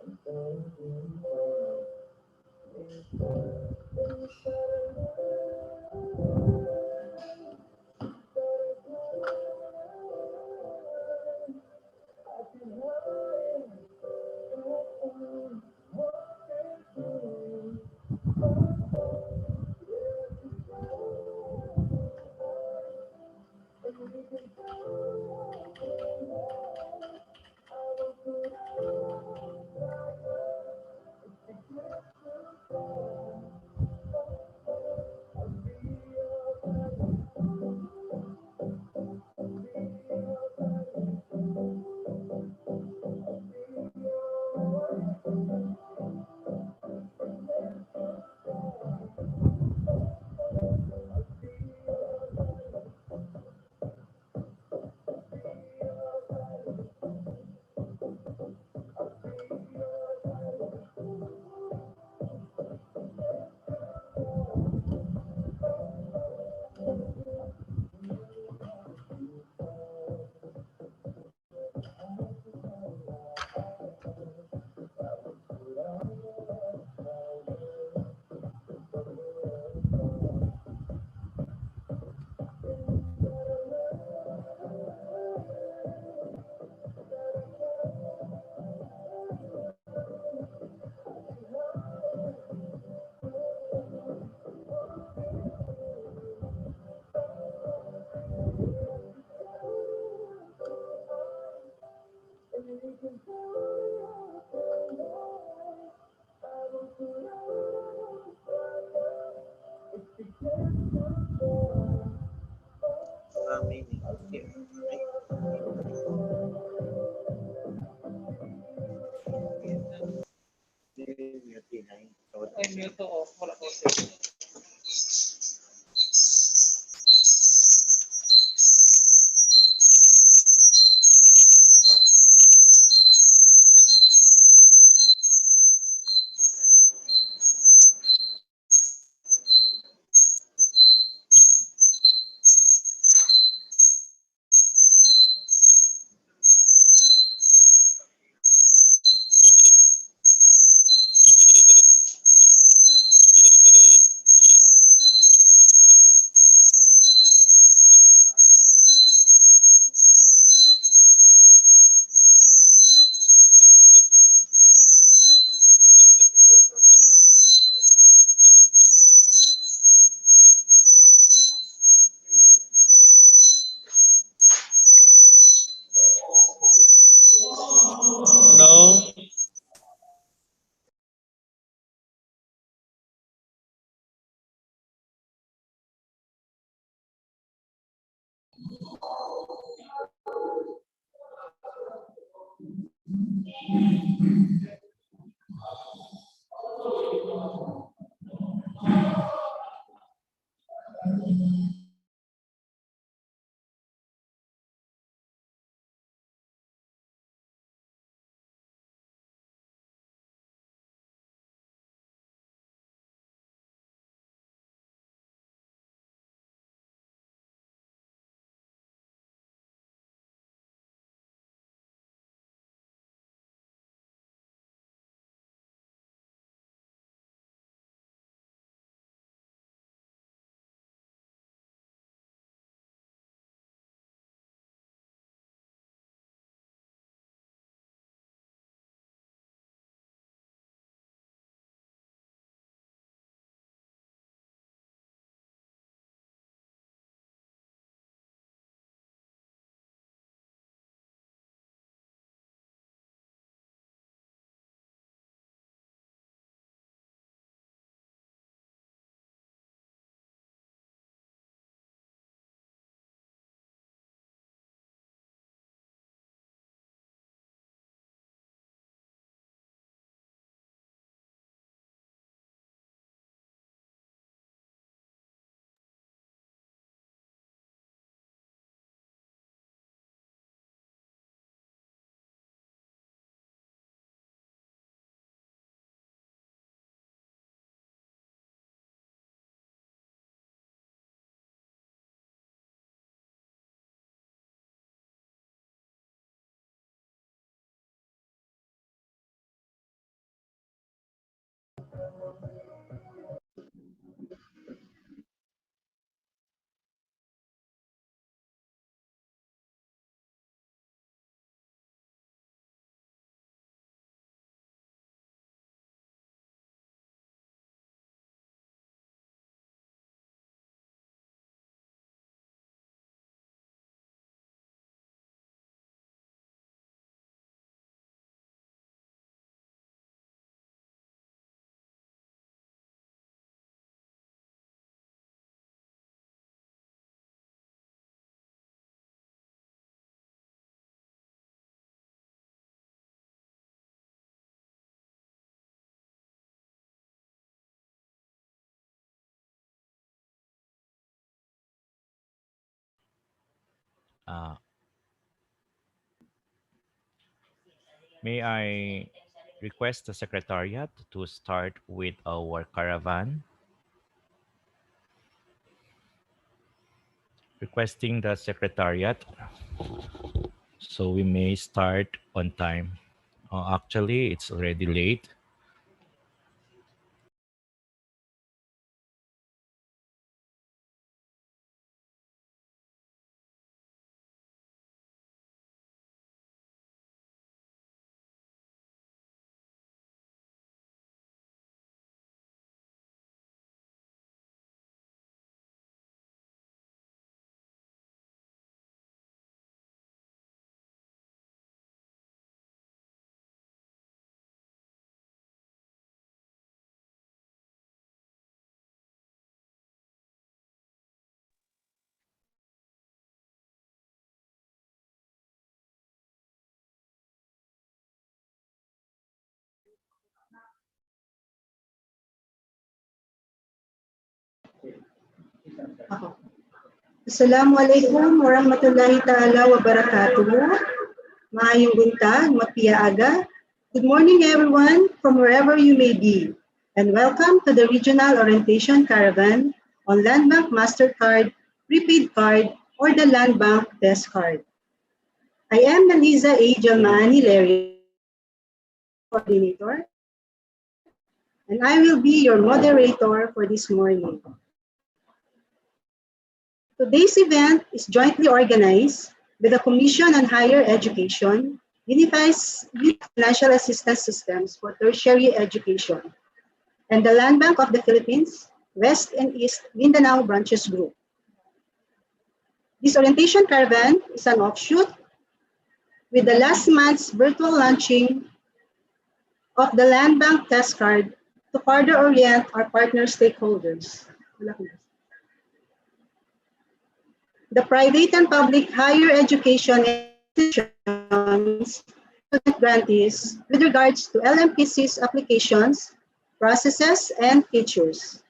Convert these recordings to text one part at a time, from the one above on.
Meaning. Okay. Ay, mute off. Wala ko. Hello. Uh, may I request the Secretariat to start with our caravan? Requesting the Secretariat so we may start on time. Actually, it's already late. Ako. Assalamualaikum warahmatullahi ta'ala wabarakatuh. Maayong buntag, mapiaaga. Good morning everyone from wherever you may be. And welcome to the Regional Orientation Caravan on Landbank MasterCard, Prepaid Card, or the Landbank TES Card. I am Melissa A. Jalmani Hilario, coordinator, and I will be your moderator for this morning. Today's event is jointly organized with the Commission on Higher Education, UniFAST Financial Assistance Systems for Tertiary Education, and the Landbank of the Philippines, West and East Mindanao Branches Group. This orientation caravan is an offshoot with the last month's virtual launching of the Landbank TES Card to further orient our partner stakeholders. The private and public higher education institutions, student grantees with regards to LMPC's applications, processes, and features.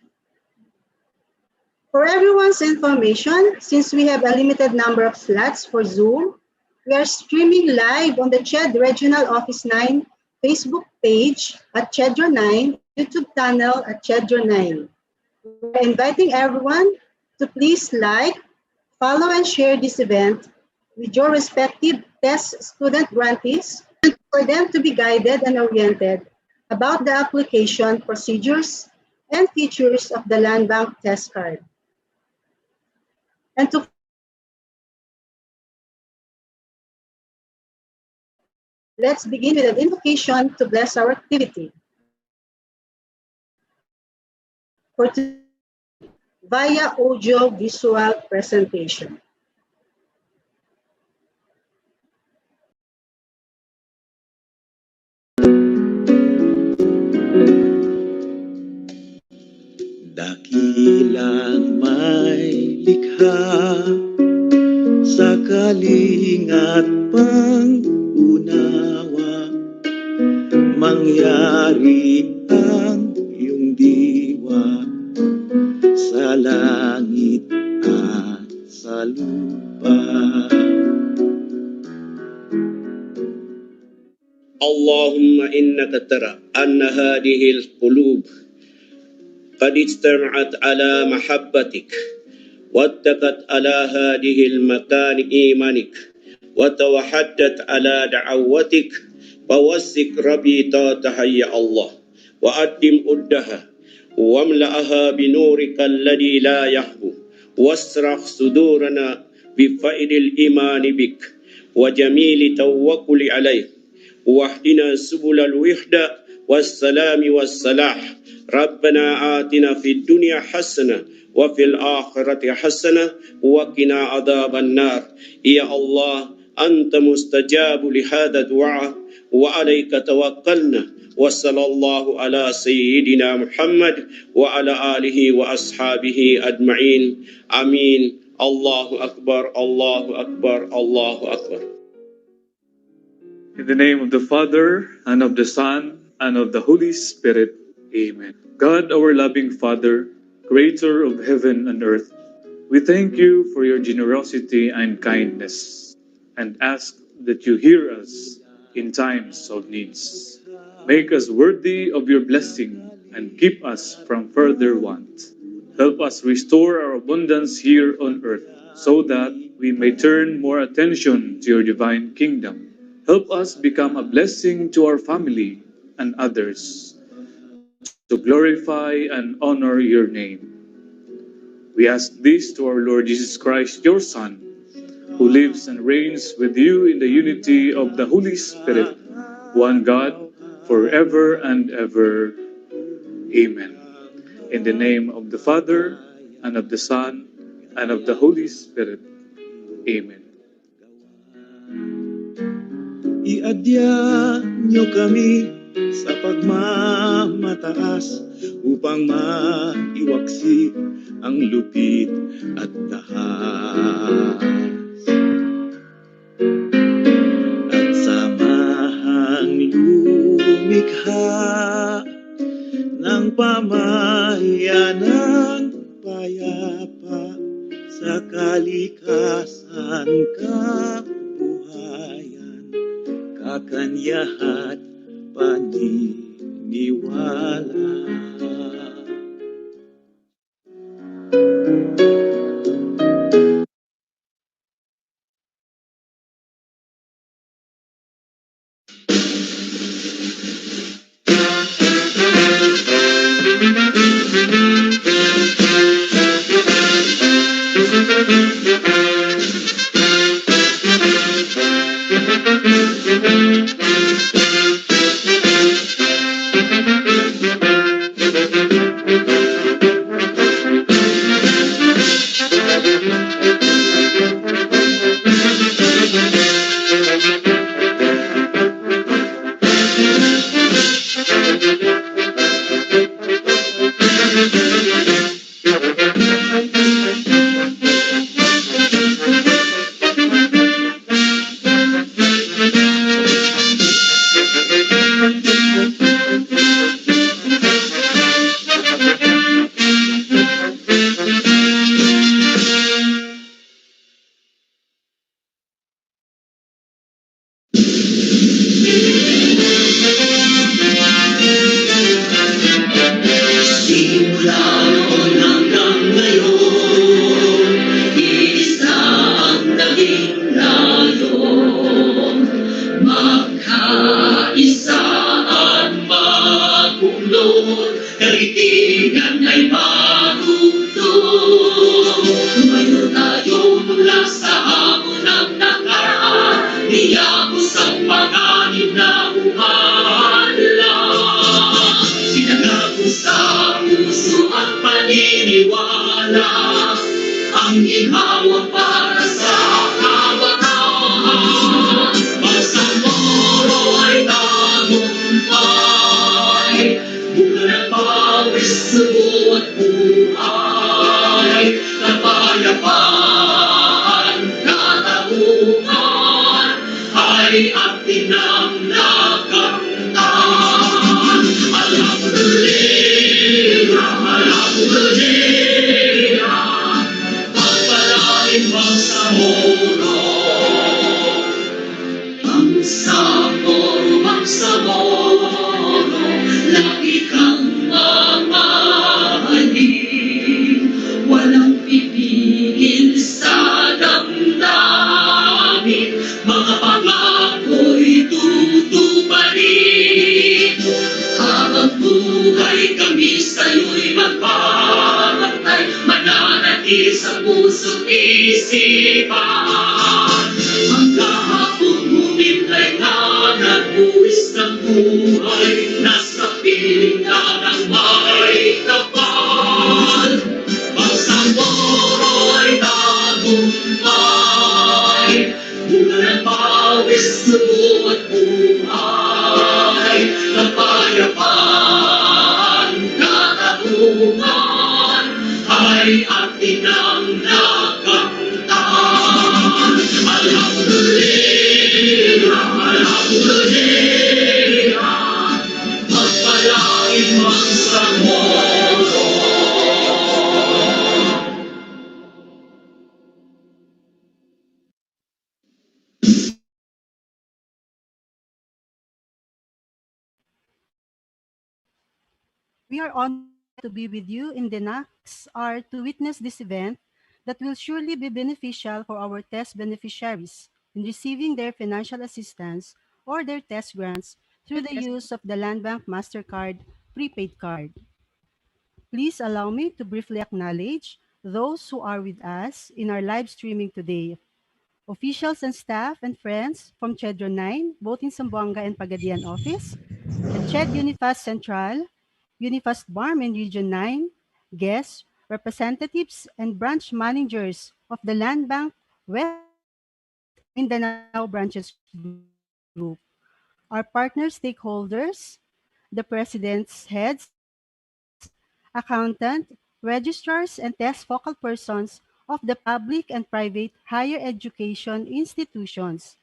For everyone's information, since we have a limited number of slots for Zoom, we are streaming live on the CHED Regional Office 9 Facebook page at CHED 9 and YouTube channel at CHED 9. We are inviting everyone to please like, follow, and share this event with your respective TES student grantees for them to be guided and oriented about the application procedures and features of the Landbank TES Card. And to let's begin with an invocation to bless our activity. For today, via audio-visual presentation. Dakilang may likha sa kalingat pang unawa, mangyari ang iyong diwa sa langit at sa lupa. Allahumma innaka tara anna hadhihi al-qulub قد اجتمعت على محبتك واتقت على هذه المكان إيمانك وتوحدت على دعوتك فوسك ربيطاتها يا الله وأدم أدها واملأها بنورك الذي لا يخبو واسرح صدورنا بفائد الإيمان بك وجميل توكل عليك واهدنا سبل الوحدة والسلام والصلاح ربنا آتنا في الدنيا حسنة وفي الآخرة حسنة وقنا عذاب النار يا الله أنت مستجاب لهذا الدعاء وعليك توكلنا وصلى الله على سيدنا محمد وعلى آله وأصحابه أجمعين آمين الله أكبر الله أكبر الله أكبر. In the name of the Father, and of the Son, and of the Holy Spirit. Amen. God, our loving Father, creator of heaven and earth, We thank you for your generosity and kindness and ask that you hear us in times of needs. Make us worthy of your blessing and keep us from further want. Help us restore our abundance here on earth so that we may turn more attention to your divine kingdom. Help us become a blessing to our family and others to glorify and honor your name. We ask this to our Lord Jesus Christ, your Son, who lives and reigns with you in the unity of the Holy Spirit, one God, forever and ever. Amen. In the name of the Father, and of the Son, and of the Holy Spirit. Amen. Iadya nyo kami sa pagmamataas upang maiwaksi ang lupit at dahas. At samahang lumikha ng pamayanang payapa sa kalikasan kabuhayan, kakanyahan, paniniwala. Ay ating ang nakamtan. Alhamdulillah. We are honored to be with you in the next hour to witness this event that will surely be beneficial for our test beneficiaries in receiving their financial assistance or their test grants through the use of the Landbank MasterCard prepaid card. Please allow me to briefly acknowledge those who are with us in our live streaming today. Officials and staff and friends from CHED 9, both in Zamboanga and Pagadian office, the CHED UniFAST Central, UniFAST BARMM in Region 9, guests, representatives, and branch managers of the Land Bank West and Mindanao Branches Group, our partner stakeholders, the President's heads, accountant, registrars, and test focal persons of the public and private higher education institutions,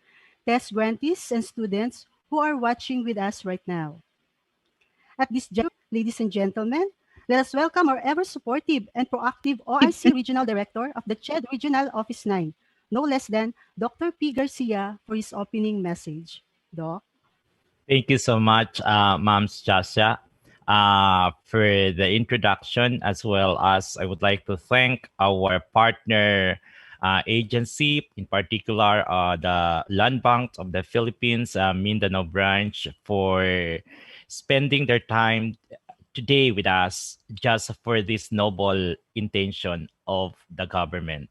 test grantees, and students who are watching with us right now. At this juncture, ladies and gentlemen, let us welcome our ever supportive and proactive OIC Regional Director of the CHED Regional Office 9, no less than Dr. P. Garcia, for his opening message. Doc? Thank you so much, Mams Jasha, for the introduction, as well as I would like to thank our partner agency, in particular the Land Bank of the Philippines, Mindanao branch, for spending their time today with us just for this noble intention of the government.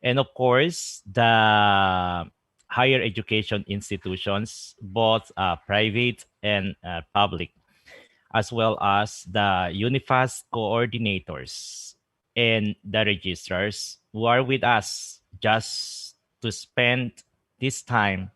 And of course, the higher education institutions, both private and public, as well as the UniFAST coordinators and the registrars who are with us just to spend this time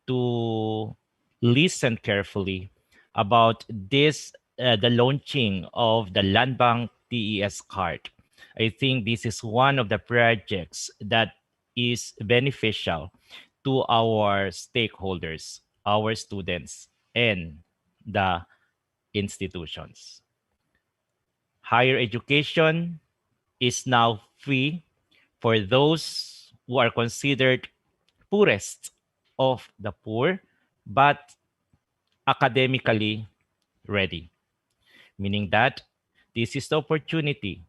to listen carefully about this the launching of the Landbank TES Card. I think this is one of the projects that is beneficial to our stakeholders, our students, and the institutions. Higher education is now free for those who are considered poorest of the poor, but academically ready, meaning that this is the opportunity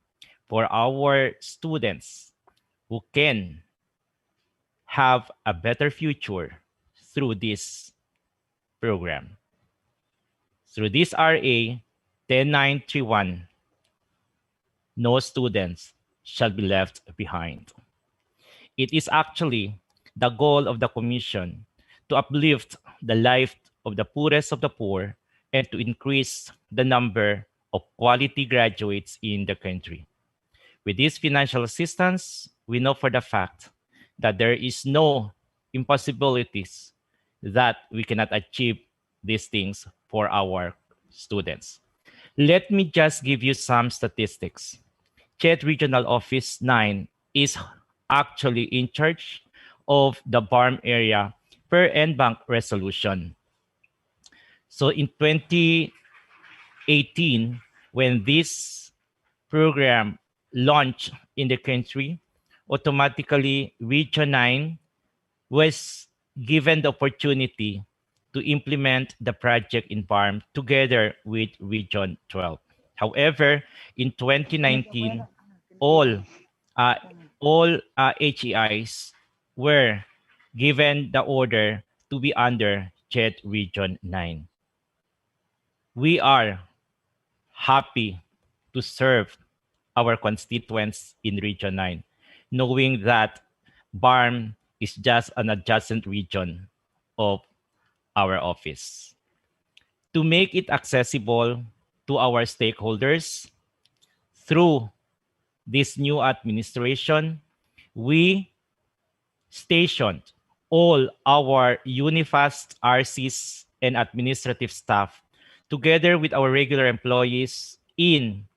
for our students who can have a better future through this program. Through this RA 10931, no students shall be left behind. It is actually the goal of the Commission to uplift the life of the poorest of the poor and to increase the number of quality graduates in the country. With this financial assistance, we know for the fact that there is no impossibilities that we cannot achieve these things for our students. Let me just give you some statistics. CHED Regional Office 9 is actually in charge of the BARMM area per NBank resolution. So in 2018, when this program launched in the country, automatically Region 9 was given the opportunity to implement the project in BARMM together with Region 12. However, in 2019, all uh, all HEIs were given the order to be under CHED Region 9. We are happy to serve our constituents in Region 9, knowing that BARMM is just an adjacent region of our office. To make it accessible to our stakeholders through this new administration, we stationed all our UniFAST RCs and administrative staff together with our regular employees in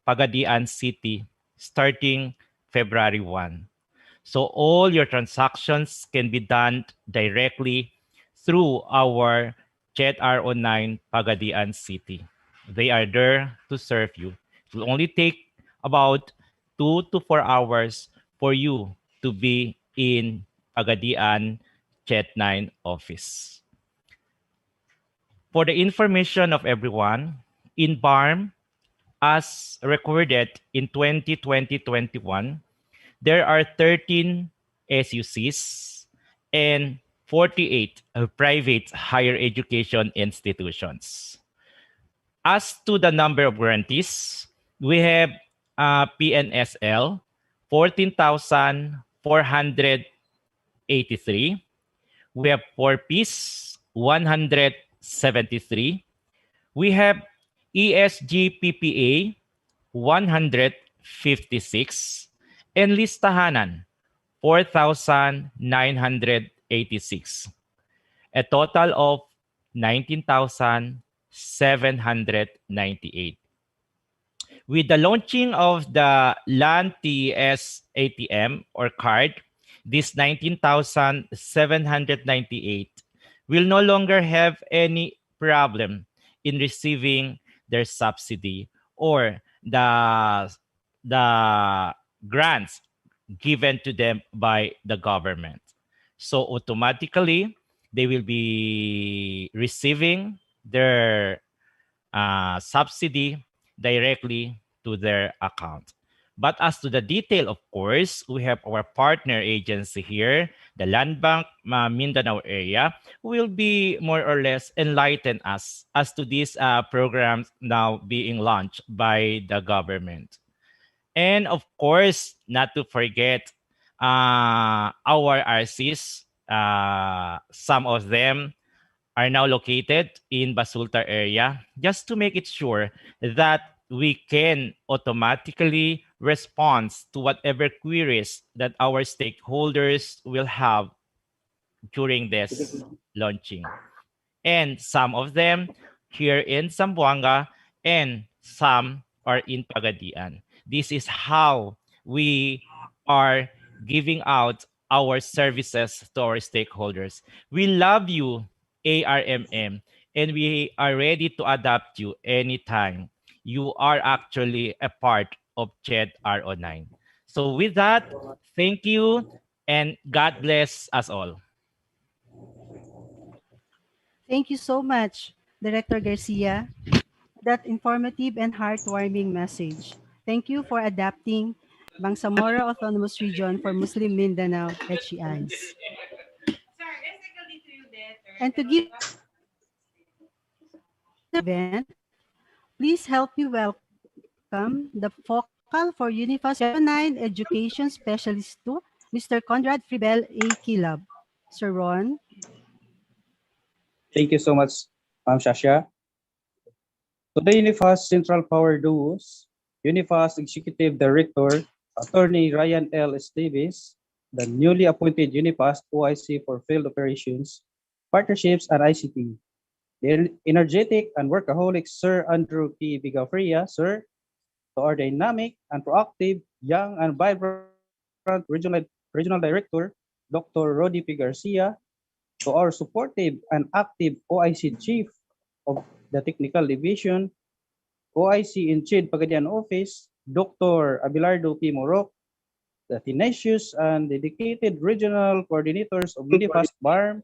Pagadian City starting February 1. So all your transactions can be done directly through our CHED R09 Pagadian City. They are there to serve you. It will only take about 2 to 4 hours for you to be in Pagadian CHED 9 office. For the information of everyone, in BARMM, as recorded in 2020-21, there are 13 SUCs and 48 private higher education institutions. As to the number of grantees, we have PNSL, 14,483. We have 4Ps, 173. We have ESG-PPA, 156. And listahanan, 4,986. A total of 19,798. With the launching of the Land TES ATM or card, this 19,798 will no longer have any problem in receiving their subsidy or the grants given to them by the government. So automatically, they will be receiving their subsidy directly to their account. But as to the detail, of course, we have our partner agency here, the Landbank Mindanao area, who will be more or less enlighten us as to these programs now being launched by the government. And of course, not to forget our RCs. Some of them are now located in Basultar area, just to make it sure that we can automatically respond to whatever queries that our stakeholders will have during this launching. And some of them here in Zamboanga and some are in Pagadian. This is how we are giving out our services to our stakeholders. We love you, ARMM, and we are ready to adapt you anytime. You are actually a part of CHED RO9. So with that, thank you and God bless us all. Thank you so much, Director Garcia, for that informative and heartwarming message. Thank you for adapting Bangsamoro Autonomous Region for Muslim Mindanao HEIs. And to give the event, please help me welcome the focal for UniFAST 09 Education Specialist 2, Mr. Conrad Fribel A. Kilab. Sir Ron. Thank you so much, Ma'am Shasha. To the UniFAST Central Power Duos, UniFAST Executive Director, Attorney Ryan L. Estevez, the newly appointed UniFAST OIC for Field Operations, Partnerships, and ICT, the energetic and workaholic Sir Andrew P. Bigafria, Sir, to our dynamic and proactive, young and vibrant Regional Director, Dr. Rodi P. Garcia, to our supportive and active OIC Chief of the Technical Division, OIC in CHED Pagadian Office, Dr. Abelardo P. Morok, the tenacious and dedicated regional coordinators of UniFAST BARMM,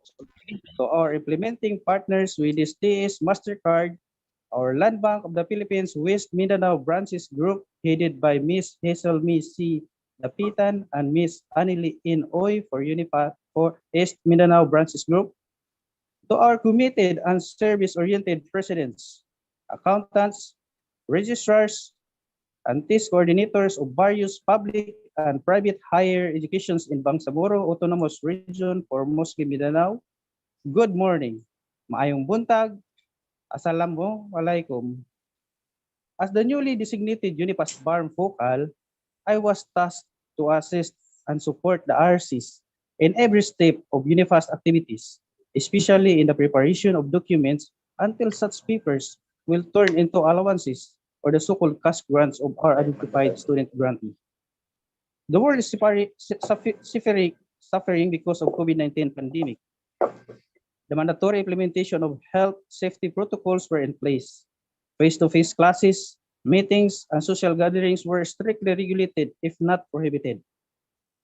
to our implementing partners with this TES MasterCard, our Landbank of the Philippines West Mindanao Branches Group, headed by Ms. Hazel Mi C. Dapitan and Ms. Anili In Oy for UniFAST for East Mindanao Branches Group, to our committed and service-oriented presidents, accountants, registrars, and TES coordinators of various public and private higher educations in Bangsamoro Autonomous Region for Muslim Mindanao, good morning. Maayong buntag. Assalamualaikum. As the newly designated UniFAST BARMM focal, I was tasked to assist and support the RCs in every step of UniFAST activities, especially in the preparation of documents until such papers will turn into allowances or the so-called cash grants of our identified student grantee. The world is suffering because of COVID-19 pandemic. The mandatory implementation of health safety protocols were in place. Face-to-face classes, meetings, and social gatherings were strictly regulated, if not prohibited.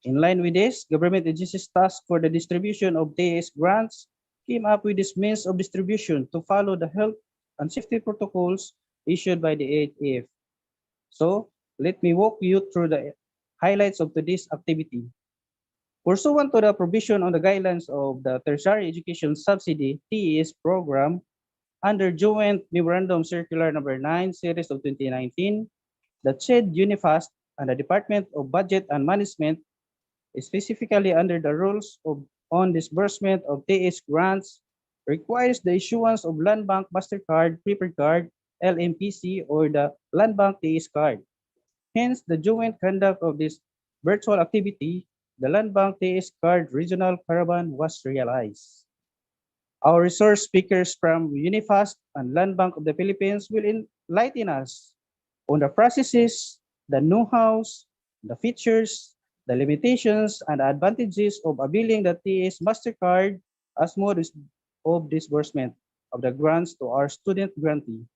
In line with this, government agencies tasked for the distribution of TES grants came up with this means of distribution to follow the health and safety protocols issued by the AHF. So let me walk you through the highlights of today's activity. Pursuant to the provision on the guidelines of the Tertiary Education Subsidy TES program under Joint Memorandum Circular Number 9 Series of 2019, the CHED, UniFAST, and the Department of Budget and Management, specifically under the rules on disbursement of TES grants, requires the issuance of Landbank MasterCard Prepaid Card, LMPC, or the Landbank TES Card. Hence, the joint conduct of this virtual activity, the Landbank TES Card Regional Caravan was realized. Our resource speakers from UniFAST and Landbank of the Philippines will enlighten us on the processes, the know-hows, the features, the limitations, and advantages of availing the TES MasterCard as mode of disbursement of the grants to our student grantee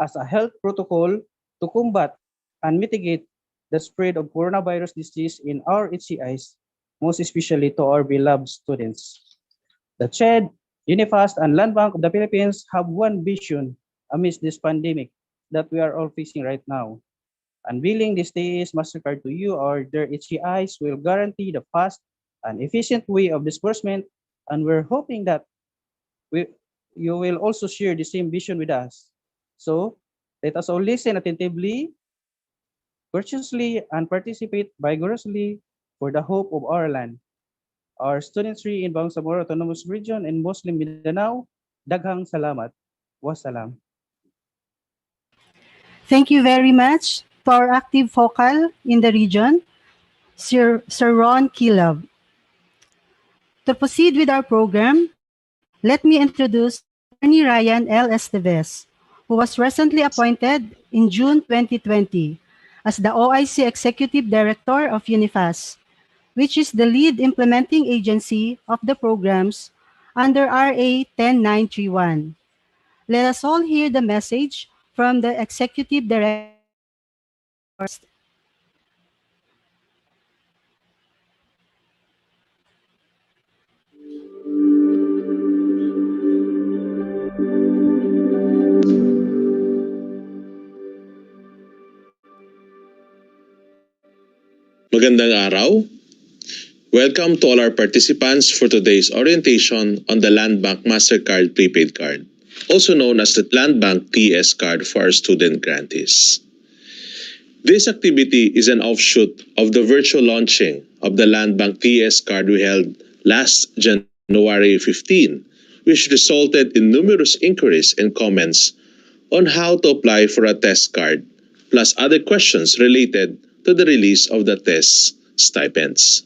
as a health protocol to combat and mitigate the spread of coronavirus disease in our HEIs, most especially to our beloved students. The CHED, UniFAST, and Landbank of the Philippines have one vision amidst this pandemic that we are all facing right now. Unveiling this TES MasterCard to you or their HEIs will guarantee the fast and efficient way of disbursement, and we're hoping that you will also share the same vision with us. So let us all listen attentively, courteously, and participate vigorously for the hope of our land. Our studentry in Bangsamoro Autonomous Region and Muslim Mindanao, daghang salamat. Wassalam. Thank you very much to our active focal in the region, Sir Ron Kilov. To proceed with our program, let me introduce Attorney Ryan L. Estevez, who was recently appointed in June 2020 as the OIC Executive Director of UniFAST, which is the lead implementing agency of the programs under RA 10931. Let us all hear the message from the Executive Director. Magandang araw. Welcome to all our participants for today's orientation on the Landbank MasterCard Prepaid Card, also known as the Landbank TES Card for our student grantees. This activity is an offshoot of the virtual launching of the Landbank TES Card we held last January 15, which resulted in numerous inquiries and comments on how to apply for a test card, plus other questions related to the release of the TES stipends.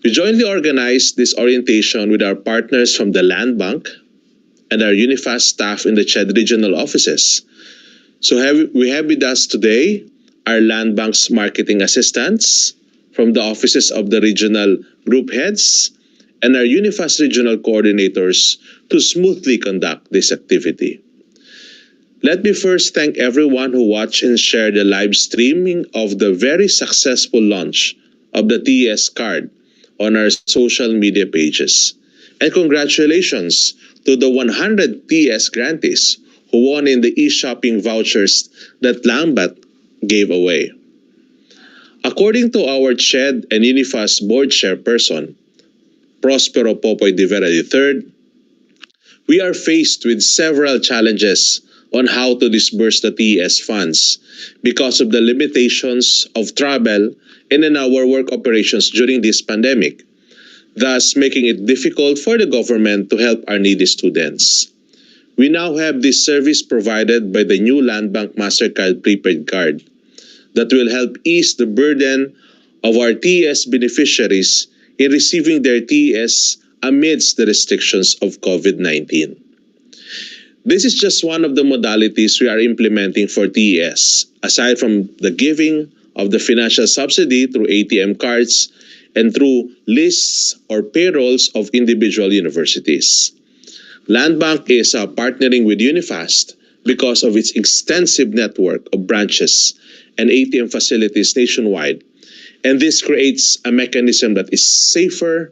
We jointly organized this orientation with our partners from the Landbank and our UniFAST staff in the CHED regional offices. So we have with us today our Landbank's marketing assistants from the offices of the regional group heads and our UniFAST regional coordinators to smoothly conduct this activity. Let me first thank everyone who watched and shared the live streaming of the very successful launch of the TES card on our social media pages. And congratulations to the 100 TES grantees who won in the e-shopping vouchers that Landbank gave away. According to our CHED and UniFAST board chairperson, Prospero Popoy de Vera III, we are faced with several challenges on how to disburse the TES funds because of the limitations of travel and in our work operations during this pandemic, thus making it difficult for the government to help our needy students. We now have this service provided by the new Landbank MasterCard Prepaid Card that will help ease the burden of our TES beneficiaries in receiving their TES amidst the restrictions of COVID-19. This is just one of the modalities we are implementing for TES, aside from the giving of the financial subsidy through ATM cards and through lists or payrolls of individual universities. Landbank is partnering with UniFAST because of its extensive network of branches and ATM facilities nationwide, and this creates a mechanism that is safer,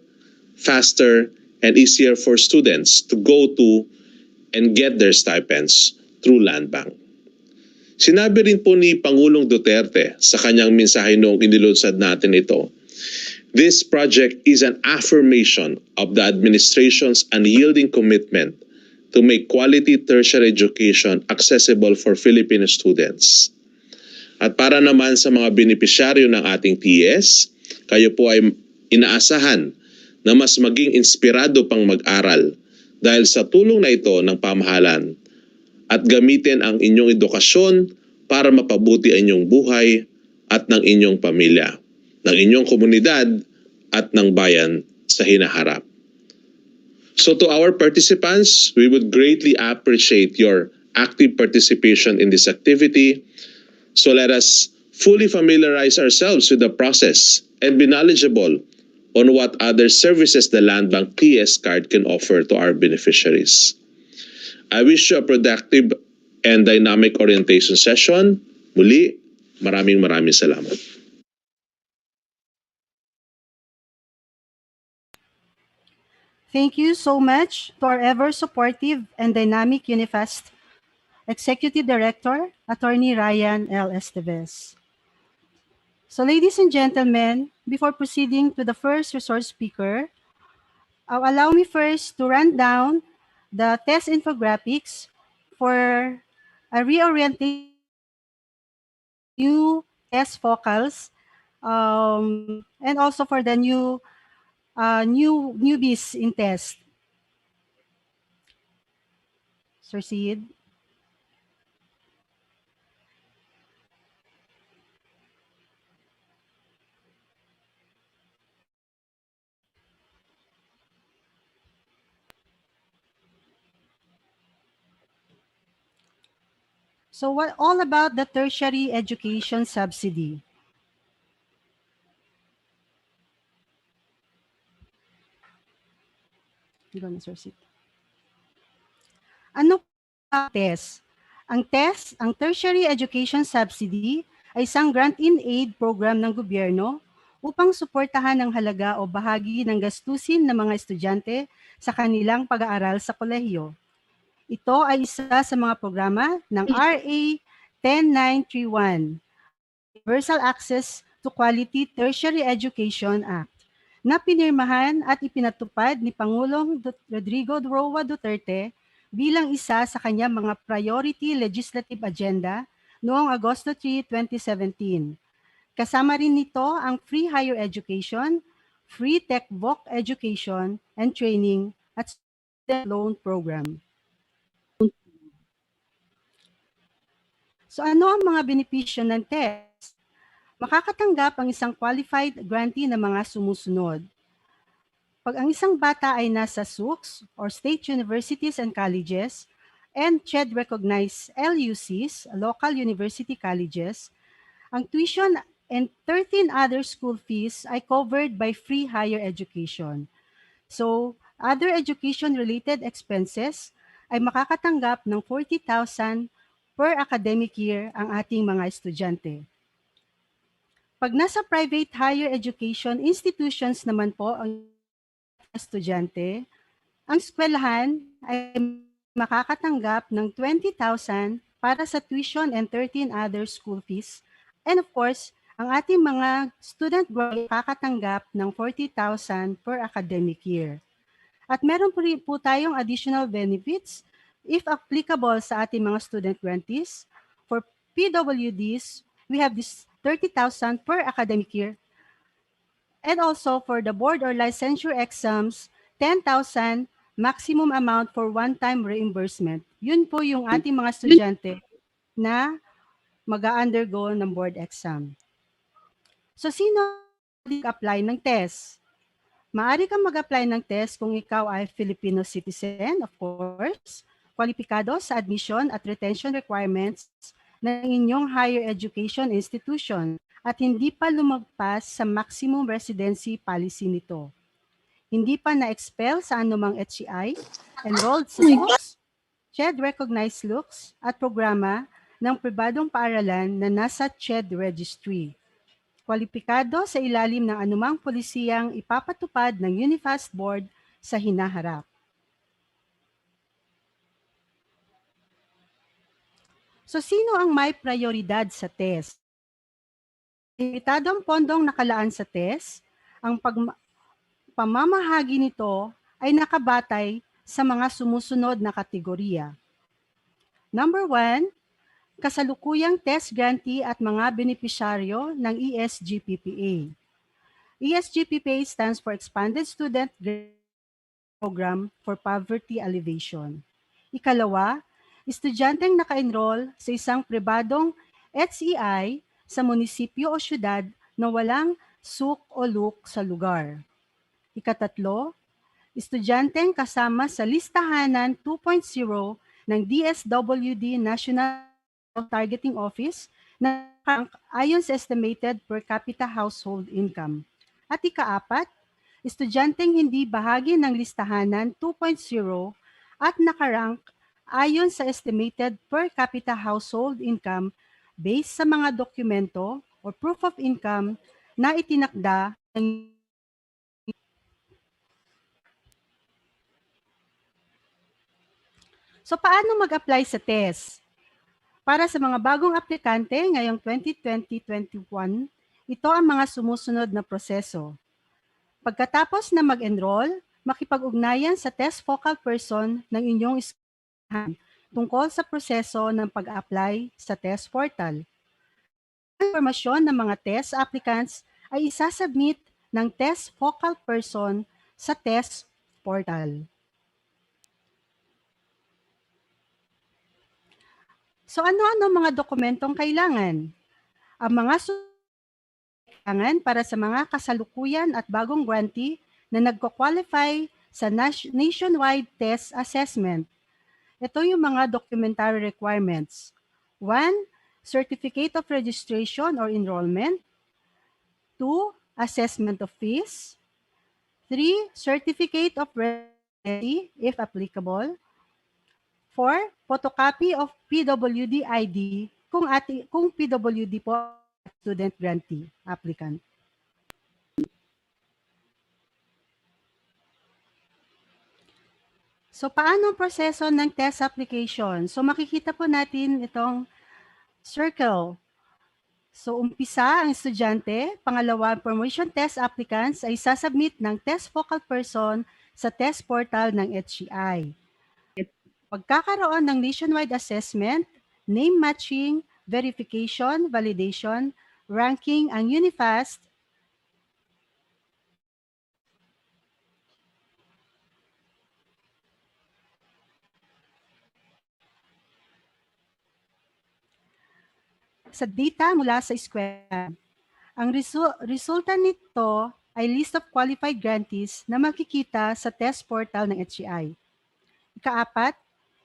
faster, and easier for students to go to and get their stipends through Landbank. Sinabi rin po ni Pangulong Duterte sa kanyang mensahe noong inilunsad natin ito, this project is an affirmation of the administration's unyielding commitment to make quality tertiary education accessible for Filipino students. At para naman sa mga benepisyaryo ng ating TES, kayo po ay inaasahan na mas maging inspirado pang mag-aral dahil sa tulong na ito ng pamahalan at gamitin ang inyong edukasyon para mapabuti ang inyong buhay at ng inyong pamilya, ng inyong komunidad at ng bayan sa hinaharap. So to our participants, we would greatly appreciate your active participation in this activity. So let us fully familiarize ourselves with the process and be knowledgeable on what other services the Landbank TES Card can offer to our beneficiaries. I wish you a productive and dynamic orientation session. Muli, maraming salamat. Thank you so much to our ever supportive and dynamic UniFAST Executive Director, Attorney Ryan L. Estevez. So ladies and gentlemen, before proceeding to the first resource speaker, allow me first to run down the test infographics for a reorientation new test focals and also for the newbies in test. Sir Sid. So what all about the tertiary education subsidy? Ano ang TES? Ang Tertiary Education Subsidy ay isang grant-in-aid program ng gobyerno upang suportahan ang halaga o bahagi ng gastusin ng mga estudyante sa kanilang pag-aaral sa kolehiyo. Ito ay isa sa mga programa ng RA 10931, Universal Access to Quality Tertiary Education Act, na pinirmahan at ipinatupad ni Pangulong Rodrigo Roa Duterte bilang isa sa kanyang mga priority legislative agenda noong Agosto 3, 2017. Kasama rin nito ang free higher education, free tech-voc education and training at student loan program. So ano ang mga benepisyo ng TES? Makakatanggap ang isang qualified grantee ng mga sumusunod. Pag ang isang bata ay nasa SUCS or State Universities and Colleges and CHED-recognized LUCs, local university colleges, ang tuition and 13 other school fees ay covered by free higher education. So, other education-related expenses ay makakatanggap ng 40,000 per academic year ang ating mga estudyante. Pag nasa private higher education institutions naman po ang estudyante, ang eskwelahan ay makakatanggap ng 20,000 para sa tuition and 13 other school fees. And of course, ang ating mga student ay makakatanggap ng 40,000 per academic year. At meron po tayong additional benefits if applicable sa ating mga student grantees. For PWDs, we have this 30,000 per academic year. And also for the board or licensure exams, 10,000 maximum amount for one-time reimbursement. Yun po yung ating mga estudyante na mag-undergo ng board exam. So sino mag-apply ng TES? Maaari kang mag-apply ng TES kung ikaw ay Filipino citizen, of course, kwalipikado sa admission at retention requirements ng inyong higher education institution at hindi pa lumagpas sa maximum residency policy nito. Hindi pa na-expel sa anumang HEI, enrolled sa SUCS, CHED-recognized LUCs at programa ng pribadong paaralan na nasa CHED registry. Kwalipikado sa ilalim ng anumang polisiyang ipapatupad ng UniFAST board sa hinaharap. So So sino ang may prioridad sa TES? Limitadong pondong nakalaan sa TES, ang pamamahagi nito ay nakabatay sa mga sumusunod na kategorya. Number 1, kasalukuyang TES grantee at mga benepisyaryo ng ESGPPA. ESGPPA stands for Expanded Student Program for Poverty Alleviation. Ikalawa, estudyanteng naka-enroll sa isang pribadong HEI sa munisipyo o syudad na walang suk o luk sa lugar. Ikatatlo, estudyanteng kasama sa listahanan 2.0 ng DSWD National Targeting Office na ayon sa estimated per capita household income. At ikaapat, estudyanteng hindi bahagi ng listahanan 2.0 at nakarank ayon sa estimated per capita household income based sa mga dokumento o proof of income na itinakda ng So paano mag-apply sa TES? Para sa mga bagong aplikante ngayong 2020-21, ito ang mga sumusunod na proseso. Pagkatapos na mag-enroll, makipag-ugnayan sa TES focal person ng inyong eskwelahan tungkol sa proseso ng pag-apply sa TES portal. Ang impormasyon ng mga TES applicants ay isasubmit ng TES focal person sa TES portal. So ano-ano mga dokumentong kailangan? Ang mga kailangan para sa mga kasalukuyan at bagong grantee na nagko-qualify sa nationwide test assessment. Ito yung mga documentary requirements. 1. Certificate of registration or enrollment. 2. Assessment of fees. 3. Certificate of residency, if applicable. 4. Photocopy of PWD ID kung PWD po student grantee applicant. So paano ang proseso ng test application? So makikita po natin itong circle. So umpisa ang estudyante, pangalawa promotion test applicants ay sasubmit ng test focal person sa test portal ng HEI. Pagkakaroon ng nationwide assessment, name matching, verification, validation, ranking ang UniFAST sa data mula sa eskwela. Ang resulta nito ay list of qualified grantees na makikita sa test portal ng HEI. Ikaapat,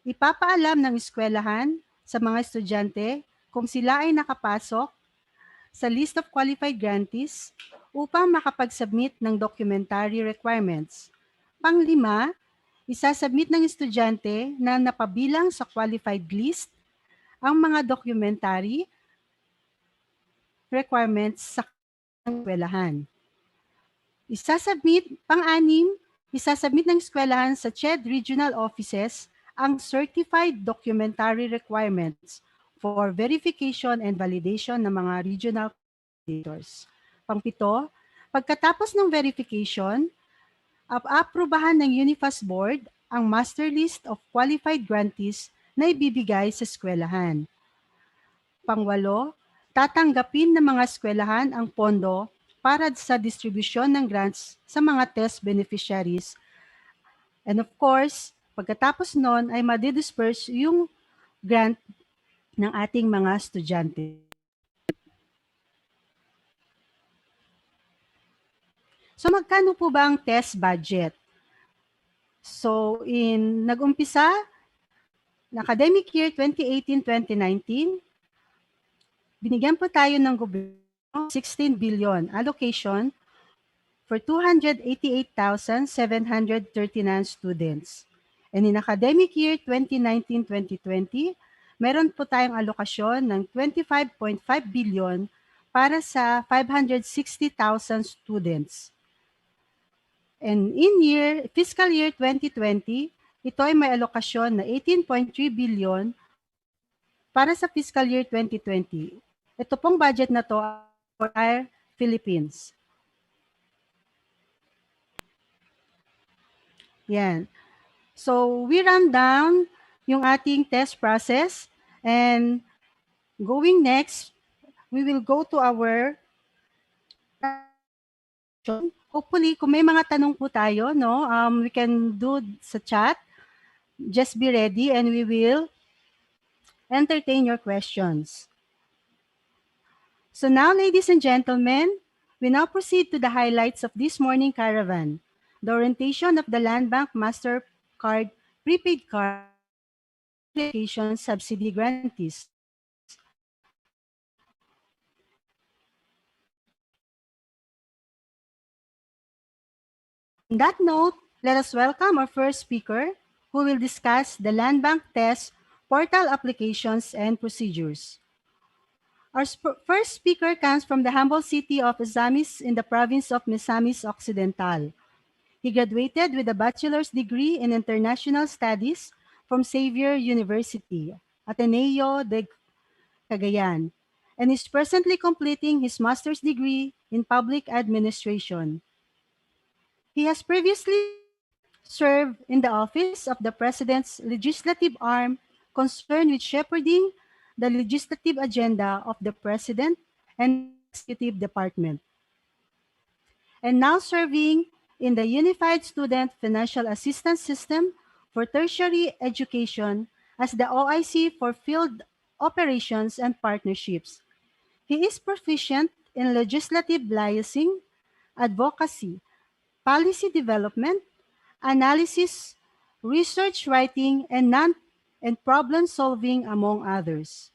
ipapaalam ng eskwelahan sa mga estudyante kung sila ay nakapasok sa list of qualified grantees upang makapag-submit ng documentary requirements. Panglima, isasubmit ng estudyante na napabilang sa qualified list ang mga documentary requirements sa eskwelahan. Isasubmit ng eskwelahan sa CHED regional offices ang certified documentary requirements for verification and validation ng mga regional coordinators. Pangpito, pagkatapos ng verification, aprubahan ng UniFAST Board ang master list of qualified grantees na ibibigay sa eskwelahan. Pangwalo, tatanggapin ng mga eskwelahan ang pondo para sa distribusyon ng grants sa mga test beneficiaries. And of course, pagkatapos nun ay madidisperse yung grant ng ating mga estudyante. So magkano po ba ang test budget? So nag-umpisa na academic year 2018-2019, binigyan po tayo ng gobyerno 16 billion allocation for 288,739 students. And in academic year 2019-2020, meron po tayong alokasyon ng 25.5 billion para sa 560,000 students. And in fiscal year 2020, ito ay may alokasyon na 18.3 billion para sa fiscal year 2020. Ito pong budget na to for our Philippines. Yan. So, we run down yung ating test process, and going next, we will go to our hopefully, kung may mga tanong po tayo, no, we can do sa chat. Just be ready and we will entertain your questions. So now, ladies and gentlemen, we now proceed to the highlights of this morning caravan. The orientation of the Landbank Master Card, Prepaid Card, Application Subsidy Grantees. On that note, let us welcome our first speaker, who will discuss the Landbank TES portal applications and procedures. Our first speaker comes from the humble city of Misamis in the province of Misamis Occidental. He graduated with a bachelor's degree in international studies from Xavier University, Ateneo de Cagayan, and is presently completing his master's degree in public administration. He has previously served in the office of the President's legislative arm concerned with shepherding the legislative agenda of the President and Executive Department, and now serving in the Unified Student Financial Assistance System for Tertiary Education as the OIC for Field Operations and Partnerships. He is proficient in legislative liaising, advocacy, policy development, analysis, research writing, and problem solving, among others.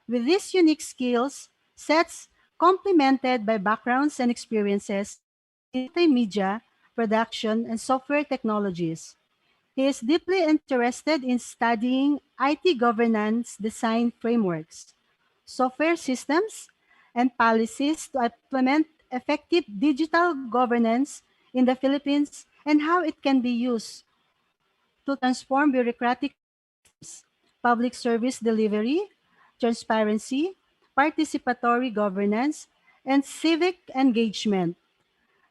With these unique skills sets complemented by backgrounds and experiences in multimedia, production, and software technologies, he is deeply interested in studying IT governance design frameworks, software systems, and policies to implement effective digital governance in the Philippines and how it can be used to transform bureaucratic systems, public service delivery, transparency, participatory governance, and civic engagement.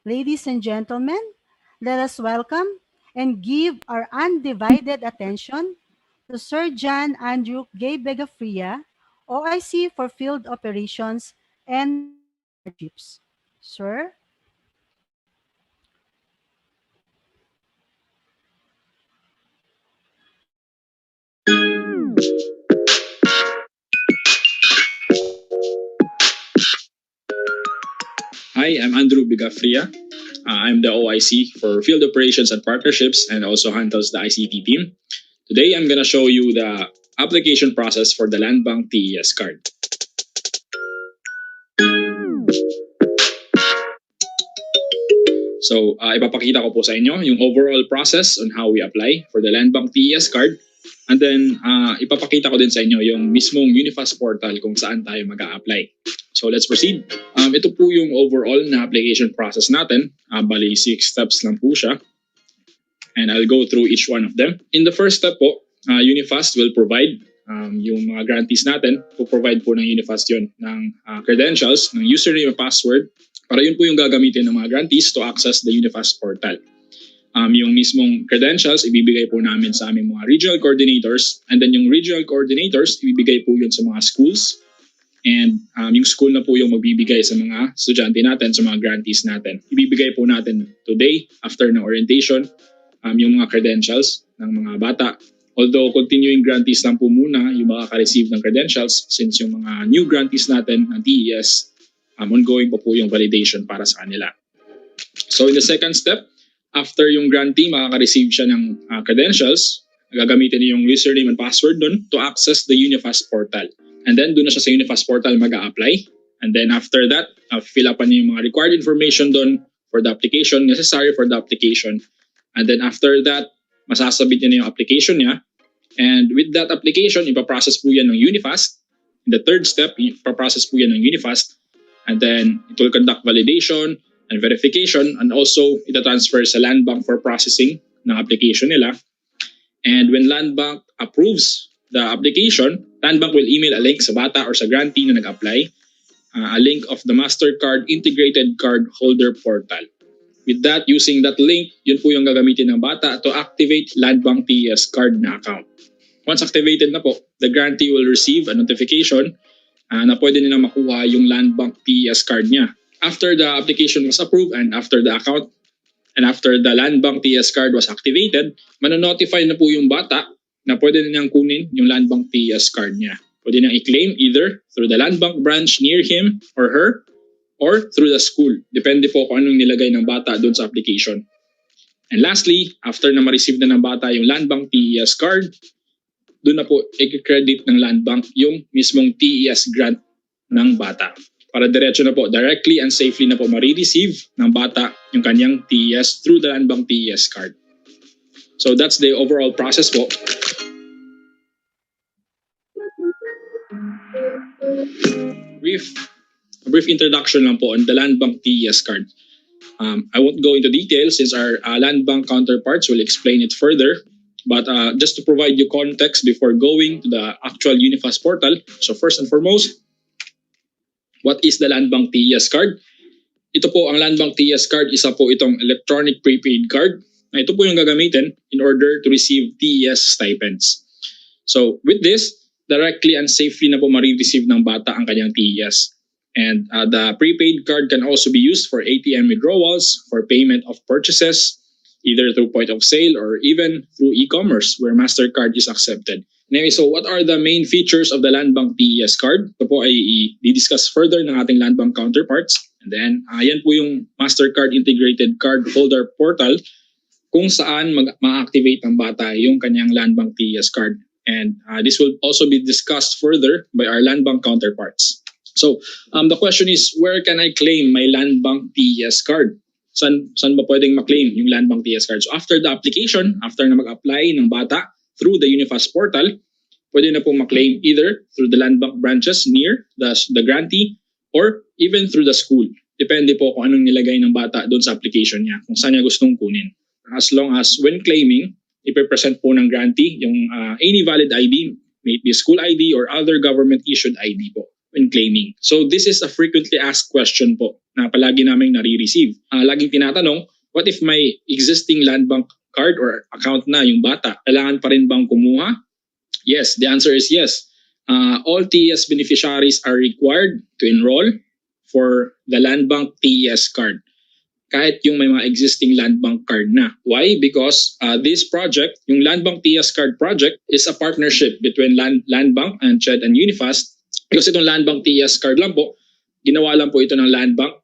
Ladies and gentlemen, let us welcome and give our undivided attention to Sir John Andrew Gay Begafria, OIC for Field Operations and Partnerships. Sir? Hi, I'm Andrew Bigafria. I'm the OIC for Field Operations and Partnerships and also handles the ICT team. Today, I'm going to show you the application process for the Landbank TES Card. So, ipapakita ko po sa inyo yung overall process on how we apply for the Landbank TES Card. And then, ipapakita ko din sa inyo yung mismong UniFAST portal kung saan tayo mag-a-apply. So, let's proceed. Ito po yung overall na application process natin. Bali, 6 steps lang po siya. And I'll go through each one of them. In the first step po, UniFAST will provide yung mga grantees natin. Po-provide po ng UniFAST yun ng credentials, ng username and password. Para yun po yung gagamitin ng mga grantees to access the UniFAST portal. Yung mismong credentials, ibibigay po namin sa aming mga regional coordinators. And then yung regional coordinators, ibibigay po yun sa mga schools. And yung school na po yung magbibigay sa mga estudyante natin, sa mga grantees natin. Ibibigay po natin today, after ng orientation, yung mga credentials ng mga bata. Although continuing grantees lang po muna yung makaka-receive ng credentials since yung mga new grantees natin ng TES, ongoing po yung validation para sa kanila. So in the second step, after yung grantee makaka-receive siya ng credentials, gagamitin niya yung username and password doon to access the UniFAST portal. And then doon na siya sa UniFAST portal mag-a-apply. And then after that, fill up niya yung mga required information doon for the application, necessary for the application. And then after that, masasabit niya na yung application niya. And with that application, ipaprocess po yan ng UniFAST. In the third step, ipaprocess po yan ng UniFAST. And then it will conduct validation and verification, and also itatransfer sa Landbank for processing ng application nila. And when Landbank approves the application, Landbank will email a link sa bata or sa grantee na nag-apply, a link of the MasterCard Integrated Cardholder Portal. With that, using that link, yun po yung gagamitin ng bata to activate Landbank TES Card na account. Once activated na po, the grantee will receive a notification na pwede nila makuha yung Landbank TES Card niya. After the application was approved and after the account and after the Landbank TES Card was activated, manonotify na po yung bata na pwede niyang kunin yung Landbank TES Card niya. Pwede niyang i-claim either through the Landbank branch near him or her or through the school. Depende po kung anong nilagay ng bata doon sa application. And lastly, after na ma-receive na ng bata yung Landbank TES Card, doon na po i-credit ng Landbank yung mismong TES grant ng bata. Para diretso na po, directly and safely na po ma-receive ng bata yung kanyang TES through the Landbank TES Card. So that's the overall process po. Brief introduction lang po on the Landbank TES Card. I won't go into details since our Landbank counterparts will explain it further. But just to provide you context before going to the actual UniFAST portal, so first and foremost, what is the Landbank TES Card? Ito po, ang Landbank TES Card, isa po itong electronic prepaid card. Ito po yung gagamitin in order to receive TES stipends. So with this, directly and safely na po ma-receive ng bata ang kanyang TES. And the prepaid card can also be used for ATM withdrawals, for payment of purchases, either through point of sale or even through e-commerce where MasterCard is accepted. Anyway, so what are the main features of the Landbank TES Card? Ito po ay i-discuss further ng ating Landbank counterparts. And then, yan po yung MasterCard Integrated Cardholder Portal kung saan ma-activate ng bata yung kanyang Landbank TES Card. And this will also be discussed further by our Landbank counterparts. So, the question is, where can I claim my Landbank TES Card? Saan ba pwedeng ma-claim yung Landbank TES Card? So, after the application, after na mag-apply ng bata through the UniFAST portal, pwede na po ma-claim either through the Landbank branches near the grantee or even through the school. Depende po kung anong nilagay ng bata doon sa application niya, kung saan niya gustong kunin. As long as when claiming, ipipresent po ng grantee yung any valid ID, may it be school ID or other government-issued ID po when claiming. So this is a frequently asked question po na palagi namin nare-receive. Laging tinatanong, what if may existing Landbank card or account na yung bata? Kailangan pa rin bang kumuha? Yes, the answer is yes. All TES beneficiaries are required to enroll for the Landbank TES Card. Kahit yung may mga existing Landbank card na. Why? Because this project, yung Landbank TES Card project, is a partnership between Landbank and CHED and UniFAST. Because itong Landbank TES Card lang po, ginawa lang po ito ng Landbank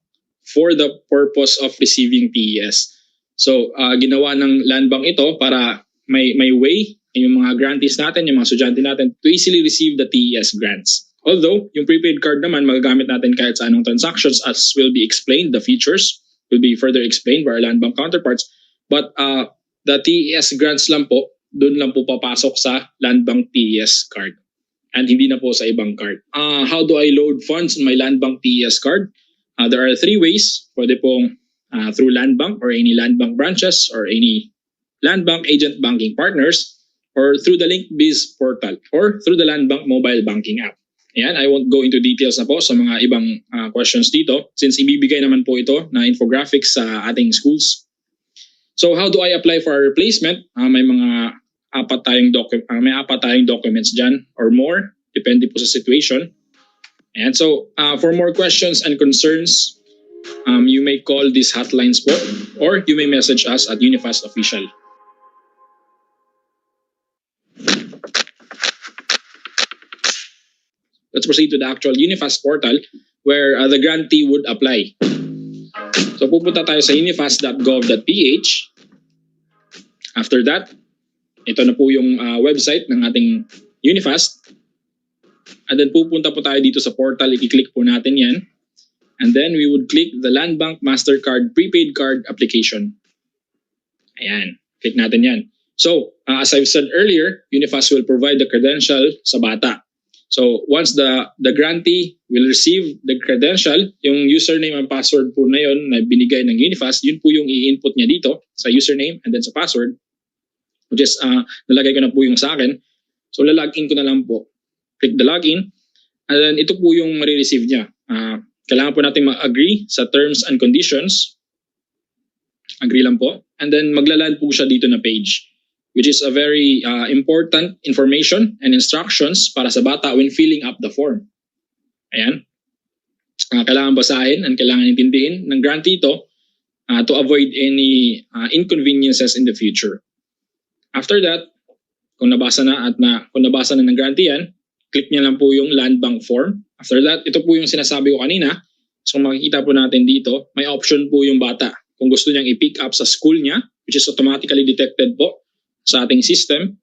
for the purpose of receiving TES. So, ginawa ng Landbank ito para may way yung mga grantees natin, yung mga estudyante natin to easily receive the TES grants. Although, yung prepaid card naman, magagamit natin kahit sa anong transactions as will be explained, the features will be further explained by our Landbank counterparts. But the TES grants lang po, doon lang po papasok sa Landbank TES Card. And hindi na po sa ibang card. How do I load funds on my Landbank TES Card? There are 3 ways. Pwede pong through Landbank or any Landbank branches or any Landbank agent banking partners or through the LinkBiz portal or through the Landbank mobile banking app. Ayan, I won't go into details na po sa mga ibang questions dito since ibibigay naman po ito na infographics sa ating schools. So how do I apply for a replacement? May mga apat tayong documents dyan or more, depende po sa situation. And so, for more questions and concerns, you may call these hotlines po, or you may message us at UniFAST Official. Let's proceed to the actual UniFAST portal where the grantee would apply. So, pupunta tayo sa unifast.gov.ph. After that, ito na po yung website ng ating UniFAST. And then pupunta po tayo dito sa portal, i-click po natin yan. And then we would click the Landbank MasterCard Prepaid Card Application. Ayan, click natin yan. So, as I've said earlier, UniFAST will provide the credential sa bata. So, once the grantee will receive the credential, yung username and password po na yun na binigay ng UniFAST, yun po yung i-input niya dito sa username and then sa password. Which is, nalagay ko na po yung sa akin. So, lalagin ko na lang po Click the login. And then ito po yung marireceive niya. Kailangan po natin mag-agree sa terms and conditions. Agree lang po. And then maglaland po siya dito na page, which is a very important information and instructions para sa bata when filling up the form. Ayan. Kailangan basahin and kailangan intindihin ng grantee ito to avoid any inconveniences in the future. After that, kung nabasa na ng grantee yan, click niya lang po yung land bank form. After that, ito po yung sinasabi ko kanina. So makikita po natin dito, may option po yung bata. Kung gusto niyang i-pick up sa school niya, which is automatically detected po sa ating system,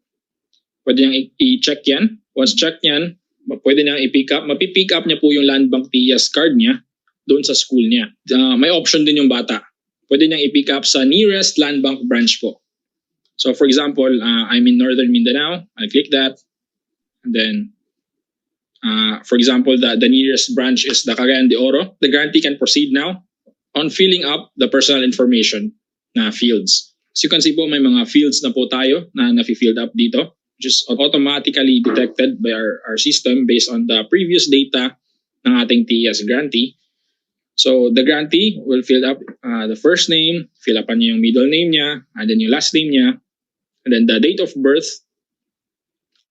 pwede niyang i-check yan. Once check yan, pwede niyang i-pick up. Mapipick up niya po yung Landbank TES card niya doon sa school niya. May option din yung bata. Pwede niyang i-pick up sa nearest Landbank branch po. So for example, I'm in Northern Mindanao. I'll click that. And then, for example, the nearest branch is the Caravan de Oro. The grantee can proceed now on filling up the personal information na fields. As you can see po, may mga fields na po tayo na na-filled up dito, which is automatically detected by our system based on the previous data ng ating TES grantee. So the grantee will fill up the first name, fill up niya yung middle name niya, and then yung last name niya, and then the date of birth,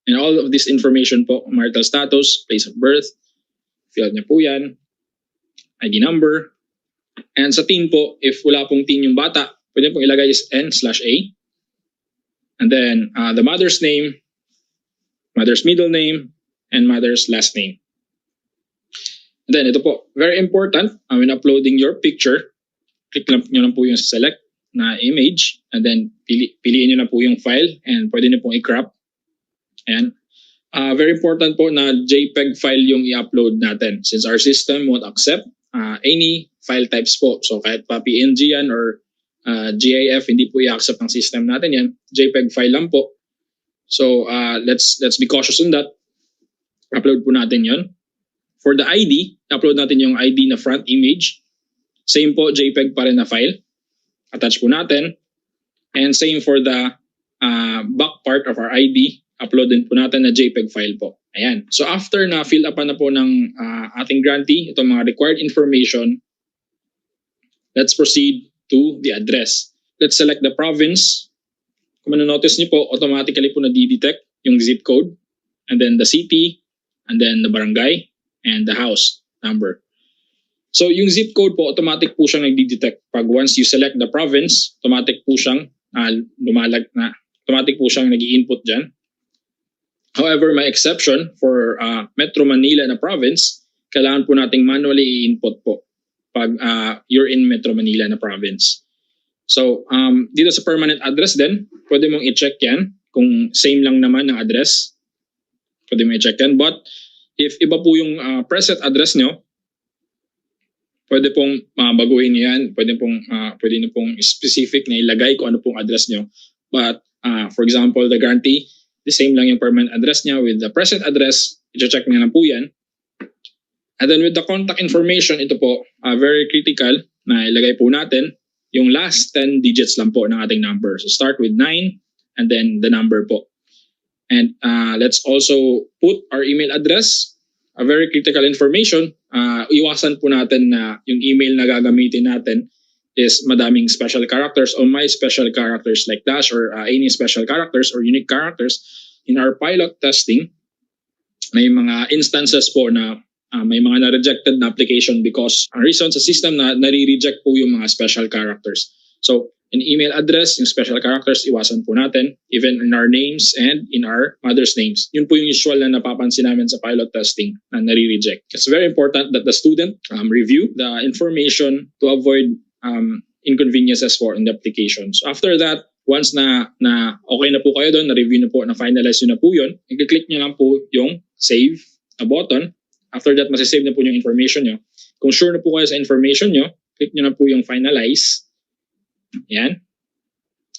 and all of this information po, marital status, place of birth, fill niya po yan, ID number, and sa teen po, if wala pong teen yung bata, pwede pong ilagay is N/A. And then the mother's name, mother's middle name, and mother's last name. And then ito po, very important, when uploading your picture, click nyo lang po yung select na image, and then piliin nyo na po yung file, and pwede nyo pong i-crop. Ayan. Very important po na JPEG file yung i-upload natin since our system won't accept any file types po. So kahit pa PNG yan or GIF, hindi po i-accept ng system natin yan. JPEG file lang po. So let's be cautious on that. Upload po natin yon. For the ID, upload natin yung ID na front image. Same po, JPEG pa rin na file. Attach po natin. And same for the back part of our ID, upload din po natin na JPEG file po. Ayan. So after na fill up na po ng ating grantee, itong mga required information, let's proceed to the address. Let's select the province. Kung manonotice niyo po, automatically po na-detect yung zip code, and then the city, and then the barangay, and the house number. So yung zip code po, automatic po siyang nag-detect. Pag once you select the province, automatic po siyang automatic po siyang nag-i-input dyan. However, may exception for Metro Manila na province, kailangan po nating manually i-input po pag you're in Metro Manila na province. So, dito sa permanent address din, pwede mong i-check yan kung same lang naman ng address. Pwede mong i-check yan. But if iba po yung present address nyo, pwede pong baguhin yan. Pwede nyo pong specific na ilagay kung ano pong address nyo. But, for example, the grantee, the same lang yung permanent address niya with the present address, i-check niya lang po yan. And then with the contact information, ito po, very critical na ilagay po natin yung last 10 digits lang po ng ating number. So start with 9 and then the number po. And let's also put our email address, a very critical information. Iwasan po natin na yung email na gagamitin natin is madaming special characters or my special characters like dash or any special characters or unique characters. In our pilot testing, may mga instances po na may mga na-rejected na application because ang reason sa system na nare-reject po yung mga special characters. So, in email address, yung special characters, iwasan po natin, even in our names and in our mother's names. Yun po yung usual na napapansin namin sa pilot testing na nare-reject. It's very important that the student review the information to avoid inconveniences for in the application. So after that, once na okay na po kayo doon, na-review na po, na-finalize nyo na po yun, i-click nyo lang po yung save na button. After that, masisave na po yung information nyo. Kung sure na po kayo sa information nyo, click nyo na po yung finalize. Yan.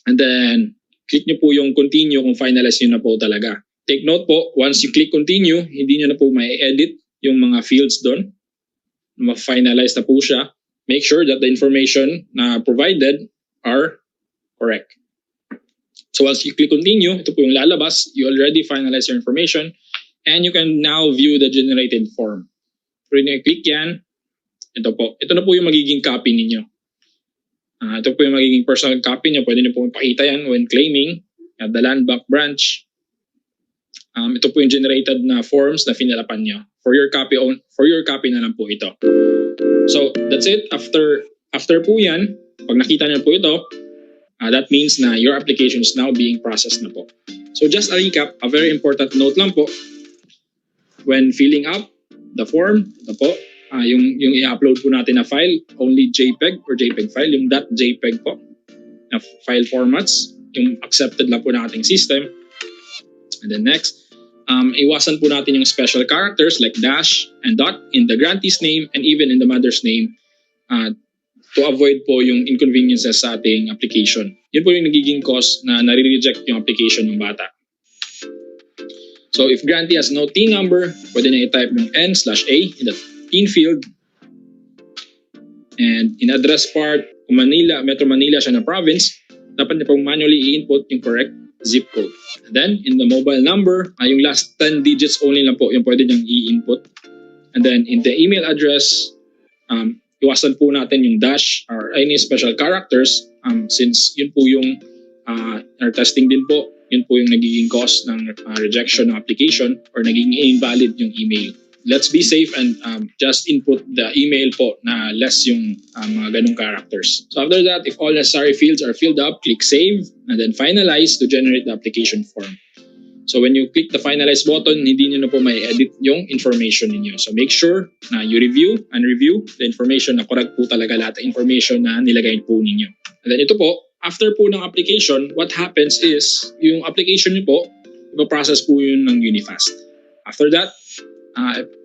And then, click nyo po yung continue kung finalize nyo na po talaga. Take note po, once you click continue, hindi nyo na po may edit yung mga fields doon. Ma-finalize na po siya. Make sure that the information na provided are correct. So once you click continue, ito po yung lalabas. You already finalized your information And you can now view the generated form. So yun, click yan. Ito po. Ito na po yung magiging copy ninyo. Ito po yung magiging personal copy nyo. Pwede nyo po ipakita yan when claiming at the Landbank branch. Ito po yung generated na forms na finalapan nyo. For your copy na lang po ito. So that's it. After po yan, pag nakita nyo po ito, that means na your application is now being processed na po. So just a recap, a very important note lang po. When filling up the form, ito po, yung i-upload po natin na file, only JPEG or JPEG file, yung .jpeg po, na file formats, yung accepted lang po ng ating system. And then next, iwasan po natin yung special characters like dash and dot in the grantee's name and even in the mother's name to avoid po yung inconveniences sa ating application. Yun po yung nagiging cause na nare-reject yung application ng bata. So if grantee has no TIN number, pwede na i-type yung N/A in the TIN field. And in address part, kung Metro Manila siya na province, dapat niya pong manually i-input yung correct zip code. And then in the mobile number, yung last 10 digits only lang po yung pwede niyang i-input. And then in the email address, iwasan po natin yung dash or any special characters since yun po yung our testing din po, yun po yung nagiging cause ng rejection ng application or naging invalid yung email. Let's be safe and just input the email po na less yung mga ganung characters. So after that, if all necessary fields are filled up, click Save and then Finalize to generate the application form. So when you click the Finalize button, hindi nyo na po may edit yung information ninyo. So make sure na you review the information na correct po talaga lahat ng information na nilagay po ninyo. And then ito po, after po ng application, what happens is yung application nyo po, ipaprocess po yun ng UniFAST. After that,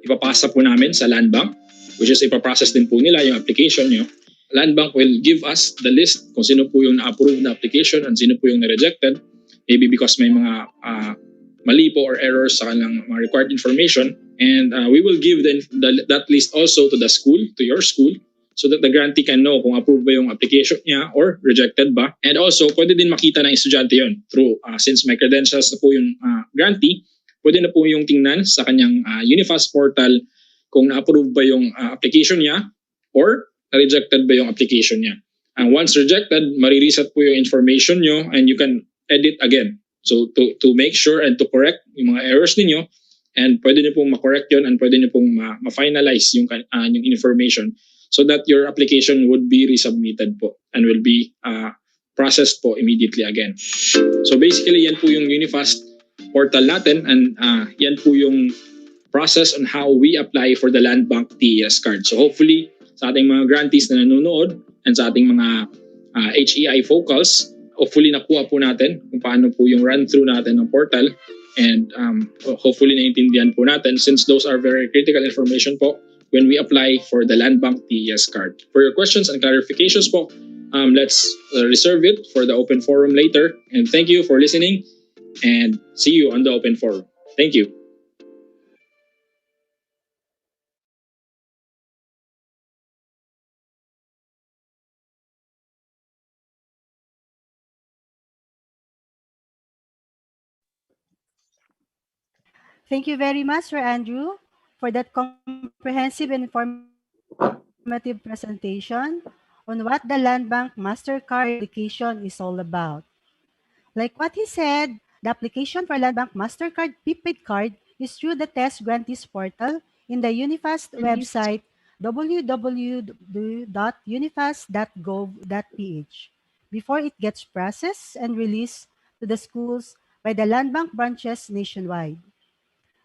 ipapasa po namin sa Landbank, which is ipaprocess din po nila yung application nyo. Landbank will give us the list kung sino po yung na-approve na application and sino po yung na-rejected. Maybe because may mga mali po or errors sa kanilang mga required information. And we will give that list also to the school, to your school, so that the grantee can know kung approved ba yung application niya or rejected ba. And also, pwede din makita ng estudyante yun through, since may credentials na po yung grantee, pwede na po yung tingnan sa kanyang UniFAST portal kung na-approve ba yung application niya or na-rejected ba yung application niya. And once rejected, marireset po yung information nyo and you can edit again. So to make sure and to correct yung mga errors ninyo, and pwede nyo pong ma-correct yun and pwede nyo pong ma-finalize yung information so that your application would be resubmitted po and will be processed po immediately again. So basically, yan po yung UniFAST portal natin and yan po yung process on how we apply for the Landbank TES card. So hopefully sa ating mga grantees na nanonood and sa ating mga HEI focals, hopefully nakuha po natin kung paano po yung run-through natin ng portal and hopefully naintindihan po natin since those are very critical information po when we apply for the Landbank TES card. For your questions and clarifications po, let's reserve it for the open forum later. And thank you for listening and see you on the open forum. Thank you. Thank you very much, Sir Andrew, for that comprehensive and informative presentation on what the Landbank MasterCard application is all about. Like what he said, the application for Landbank MasterCard prepaid card is through the TES Grantees portal in the UniFAST website www.unifast.gov.ph before it gets processed and released to the schools by the Landbank branches nationwide.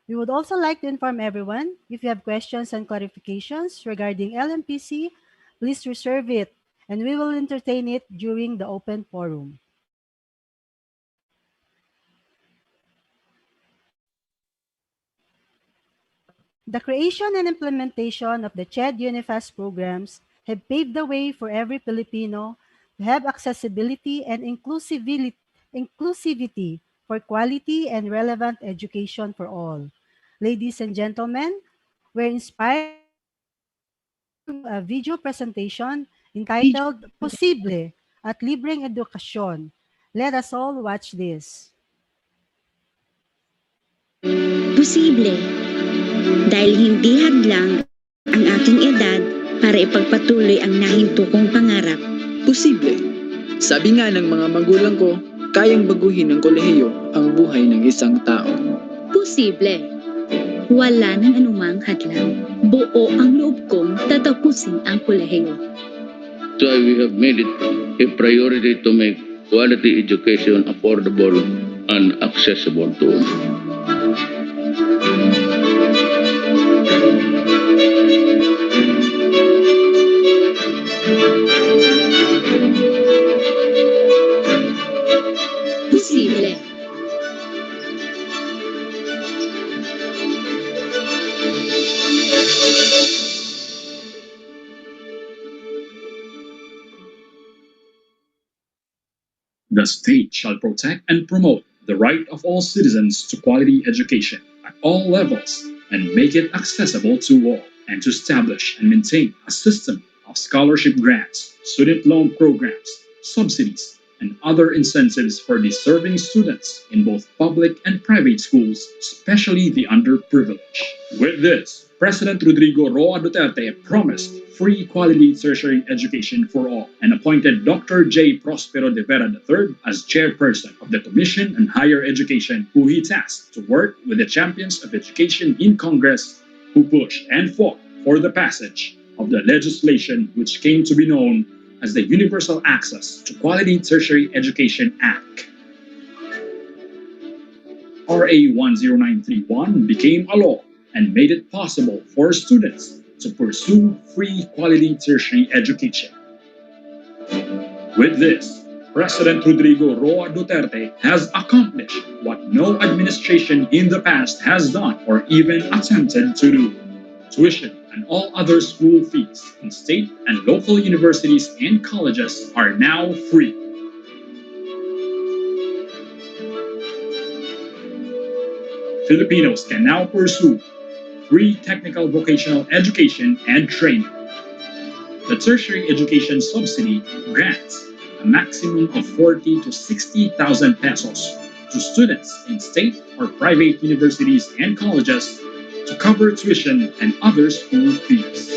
We would also like to inform everyone, if you have questions and clarifications regarding LMPC, please reserve it, and we will entertain it during the open forum. The creation and implementation of the CHED UniFAST programs have paved the way for every Filipino to have accessibility and inclusivity for quality and relevant education for all. Ladies and gentlemen, we're inspired a video presentation entitled Posible at Libreng Edukasyon. Let us all watch this. Posible. Dahil hindi hadlang ang aking edad para ipagpatuloy ang nahinto kong pangarap. Posible. Sabi nga ng mga magulang ko, kayang baguhin ng kolehiyo ang buhay ng isang tao. Posible. Wala nang anumang hadlang. Buo ang loob kong tatapusin ang kolehiyo. So we have made it a priority to make quality education affordable and accessible to all. Posible. The state shall protect and promote the right of all citizens to quality education at all levels and make it accessible to all, and to establish and maintain a system of scholarship grants, student loan programs, subsidies, and other incentives for deserving students in both public and private schools, especially the underprivileged. With this, President Rodrigo Roa Duterte promised free quality tertiary education for all and appointed Dr. J. Prospero de Vera III as chairperson of the Commission on Higher Education, who he tasked to work with the champions of education in Congress who pushed and fought for the passage of the legislation which came to be known as the Universal Access to Quality Tertiary Education Act. RA 10931 became a law and made it possible for students to pursue free quality tertiary education. With this, President Rodrigo Roa Duterte has accomplished what no administration in the past has done or even attempted to do. Tuition and all other school fees in state and local universities and colleges are now free. Filipinos can now pursue free technical vocational education and training. The tertiary education subsidy grants a maximum of 40 to 60,000 pesos to students in state or private universities and colleges to cover tuition and other school fees.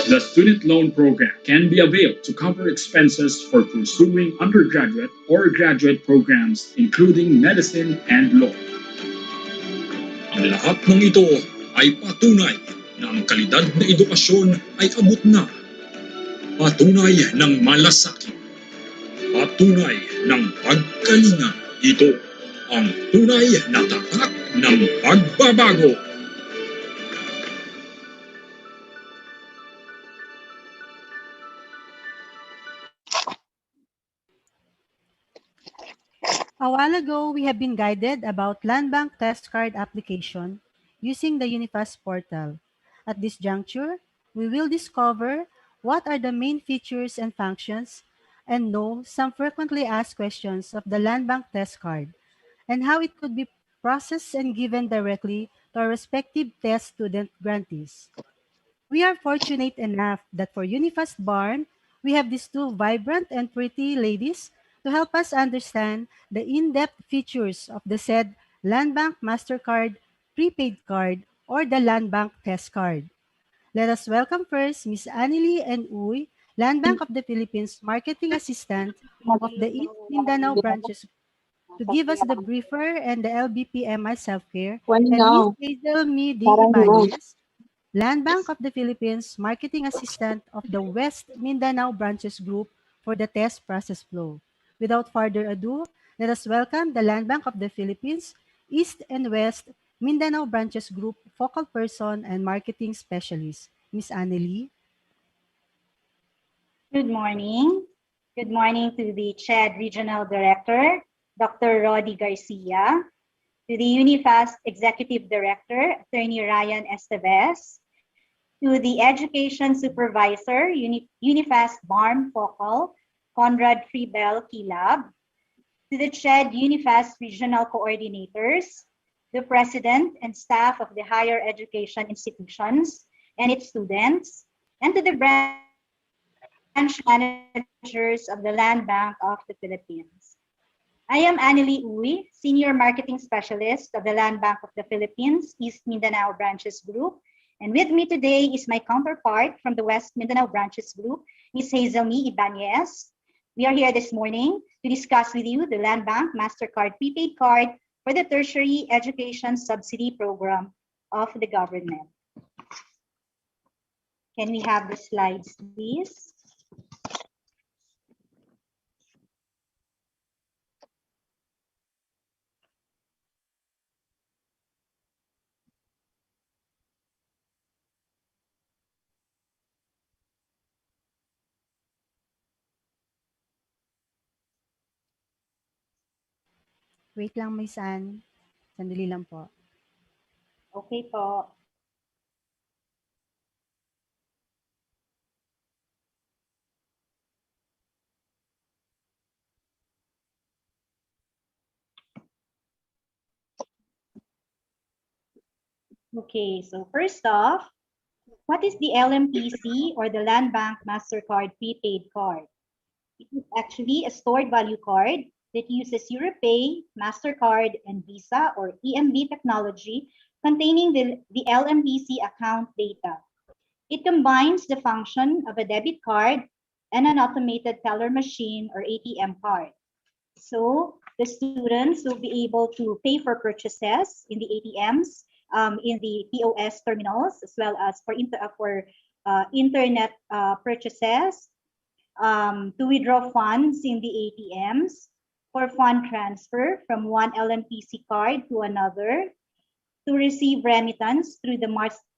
The student loan program can be availed to cover expenses for pursuing undergraduate or graduate programs, including medicine and law. Ang lahat ng ito ay patunay na ang kalidad na edukasyon ay abot na. Patunay ng malasakit. Patunay ng pagkalinga. Ito ang tunay na tatak ng pagbabago. A while ago, we have been guided about Landbank TES Card application using the UniFAST portal. At this juncture, we will discover what are the main features and functions and know some frequently asked questions of the Landbank TES Card and how it could be processed and given directly to our respective TES student grantees. We are fortunate enough that for UniFAST BARMM, we have these two vibrant and pretty ladies to help us understand the in-depth features of the said Landbank MasterCard prepaid card or the Landbank TES Card. Let us welcome first Ms. Anneli and Uy, Landbank of the Philippines Marketing Assistant of the East Mindanao branches, to give us the briefer and the LBPMI self-care, and Ms. Hazel Me D. Ibanez, Landbank of the Philippines Marketing Assistant of the West Mindanao Branches Group for the test process flow. Without further ado, let us welcome the Landbank of the Philippines East and West Mindanao Branches Group Focal Person and Marketing Specialist, Ms. Anneli. Good morning. Good morning to the CHED Regional Director, Dr. Director Garcia, to the UniFAST Executive Director, Attorney Ryan Estevez, to the Education Supervisor, UniFAST BARMM Focal, Conrad Freebell Kilab, to the CHED UniFAST Regional Coordinators, the President and staff of the higher education institutions and its students, and to the branch managers of the Landbank of the Philippines. I am Annelie Uy, Senior Marketing Specialist of the Land Bank of the Philippines, East Mindanao Branches Group. And with me today is my counterpart from the West Mindanao Branches Group, Ms. Hazelme Ibanez. We are here this morning to discuss with you the Land Bank MasterCard prepaid card for the Tertiary Education Subsidy Program of the government. Can we have the slides, please? Wait lang, Miss Anne. Sandali lang po. Okay po. Okay, so first off, what is the LMPC or the Land Bank MasterCard prepaid card? It is actually a stored value card that uses Europay, MasterCard, and Visa or EMV technology containing the LMPC account data. It combines the function of a debit card and an automated teller machine or ATM card. So the students will be able to pay for purchases in the ATMs, in the POS terminals, as well as for internet purchases, to withdraw funds in the ATMs, for fund transfer from one LMPC card to another, to receive remittance through the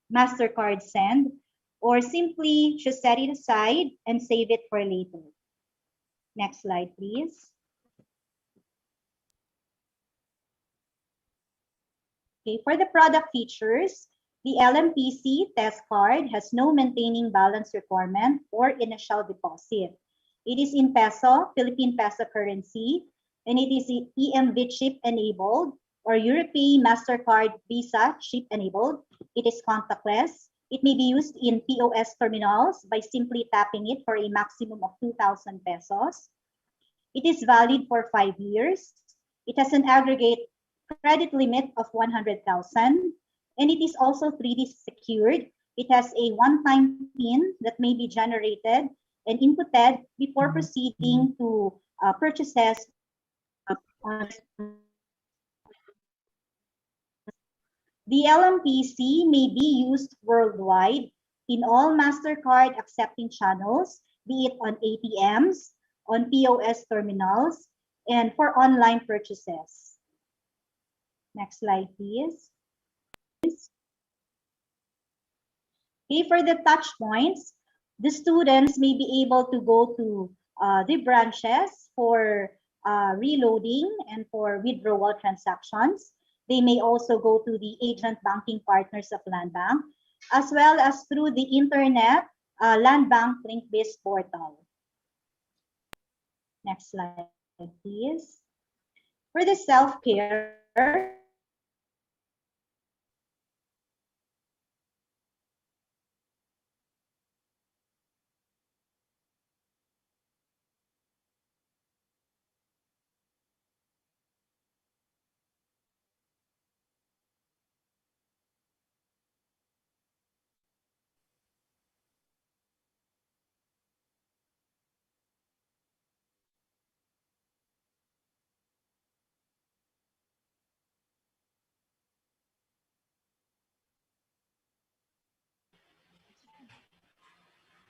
MasterCard send, or simply just set it aside and save it for later. Next slide, please. Okay, for the product features, the LMPC test card has no maintaining balance requirement or initial deposit. It is in peso, Philippine peso currency, and it is EMV chip enabled or European MasterCard Visa chip enabled. It is contactless. It may be used in POS terminals by simply tapping it for a maximum of 2,000 pesos. It is valid for 5 years. It has an aggregate credit limit of 100,000, and it is also 3D secured. It has a one-time PIN that may be generated and inputted before proceeding to purchases. The LMPC may be used worldwide in all MasterCard accepting channels, be it on ATMs, on POS terminals, and for online purchases. Next slide, please. Okay, for the touch points, the students may be able to go to the branches for reloading and for withdrawal transactions. They may also go to the agent banking partners of Land Bank, as well as through the internet Land Bank link-based portal. Next slide, please. For the self-care,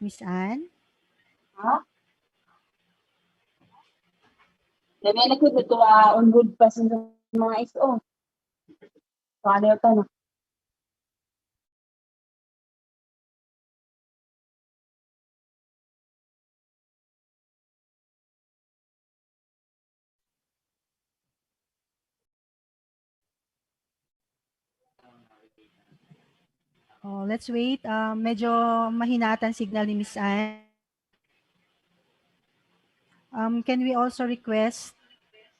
Miss Anne? Ha? Dami na ko dito on good pa sa mga ISO. Paano ito na? Oh, let's wait. Medyo mahinatan signal ni Miss Anne. Can we also request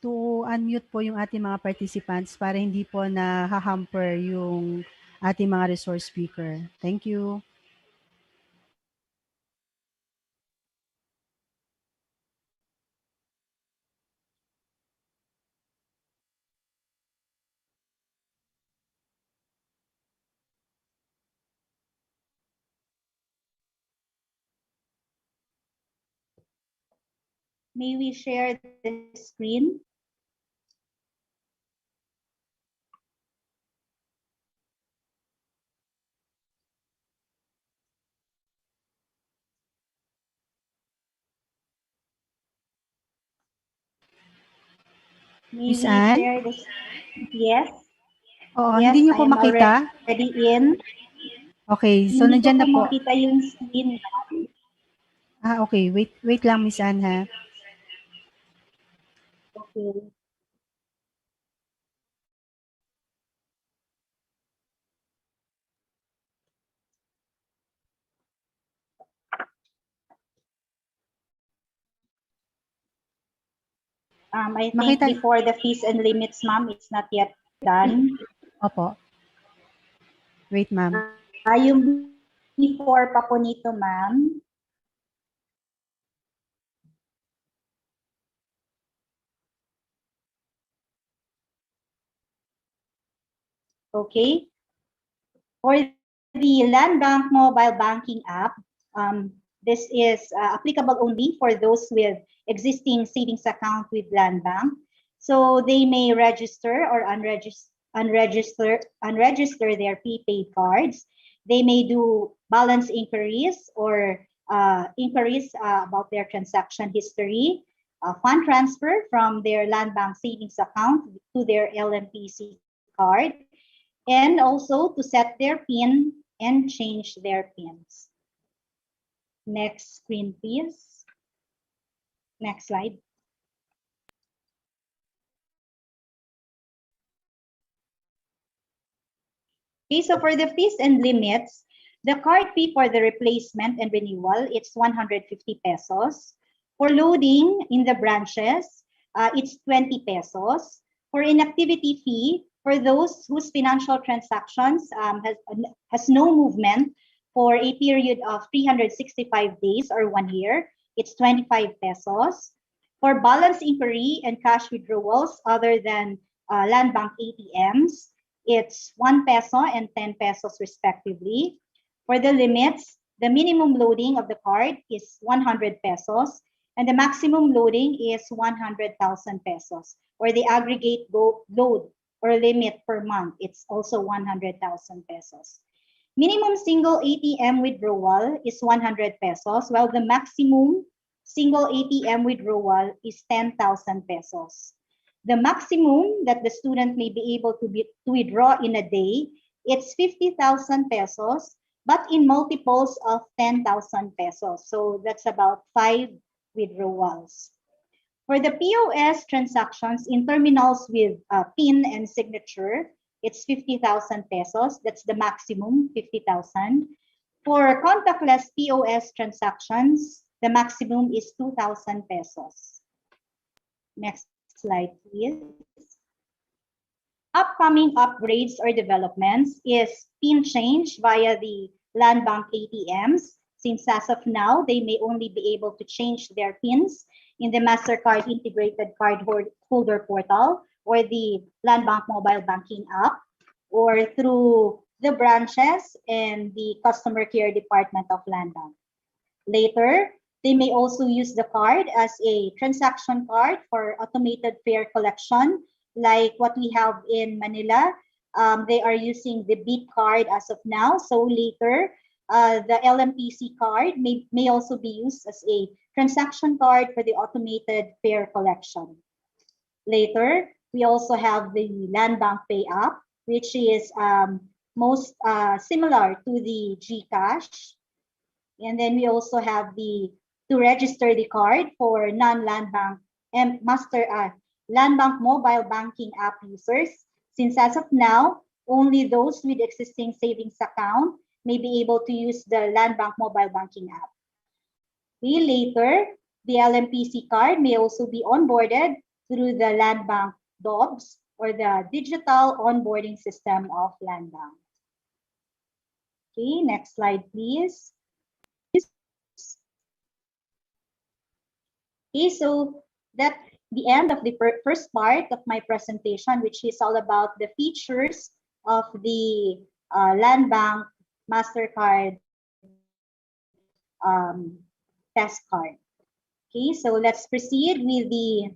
to unmute po yung ating mga participants para hindi po na-hamper yung ating mga resource speaker. Thank you. May we share the screen? May Miss we Anne? share this? Yes. Oo, Yes, hindi niyo I po am makita? already in. Okay, so Hindi ko nandyan po na po. makita yung screen. Okay. Wait lang, Miss Anne, ha? Okay. I think Makita- before the fees and limits, ma'am, it's not yet done. Opo. Wait, ma'am. Yung before pa po nito, ma'am. Okay. For the Landbank mobile banking app, this is applicable only for those with existing savings account with Landbank. So they may register or unregister their prepaid cards. They may do balance inquiries or inquiries about their transaction history, fund transfer from their Landbank savings account to their LMPC card, and also to set their PIN and change their PINs. Next screen, please. Next slide. Okay, so for the fees and limits, the card fee for the replacement and renewal, it's 150 pesos. For loading in the branches, it's 20 pesos. For inactivity fee, for those whose financial transactions has no movement for a period of 365 days or 1 year, it's 25 pesos. For balance inquiry and cash withdrawals other than Landbank ATMs, it's 1 peso and 10 pesos respectively. For the limits, the minimum loading of the card is 100 pesos and the maximum loading is 100,000 pesos, or the aggregate load or limit per month, it's also 100,000 pesos. Minimum single ATM withdrawal is 100 pesos, while the maximum single ATM withdrawal is 10,000 pesos. The maximum that the student may be able to withdraw in a day, it's 50,000 pesos, but in multiples of 10,000 pesos. So that's about 5 withdrawals. For the POS transactions in terminals with PIN and signature, it's 50,000 pesos. That's the maximum, 50,000. For contactless POS transactions, the maximum is 2,000 pesos. Next slide, please. Upcoming upgrades or developments is PIN change via the Landbank ATMs. Since as of now, they may only be able to change their PINs in the MasterCard Integrated Cardholder Portal or the Landbank Mobile Banking app, or through the branches and the customer care department of Landbank. Later, they may also use the card as a transaction card for automated fare collection, like what we have in Manila. They are using the beat card as of now. So later, the LMPC card may also be used as a transaction card for the automated fare collection. Later, we also have the Landbank Pay app, which is most similar to the GCash. And then we also have to register the card for non-Landbank and Landbank mobile banking app users. Since as of now, only those with existing savings account may be able to use the Landbank mobile banking app. Later, the LMPC card may also be onboarded through the Landbank DOBS, or the Digital Onboarding System of Landbank. Okay, next slide, please. Okay, so that's the end of the first part of my presentation, which is all about the features of the Landbank MasterCard TES Card. Okay, so let's proceed with the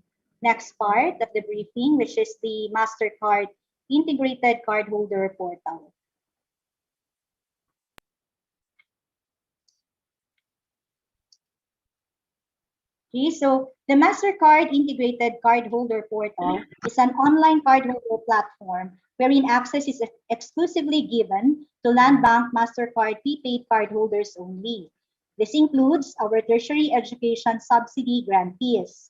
next part of the briefing, which is the MasterCard Integrated Cardholder Portal. Okay, so the MasterCard Integrated Cardholder Portal is an online cardholder platform wherein access is exclusively given to Landbank MasterCard prepaid cardholders only. This includes our tertiary education subsidy grantees.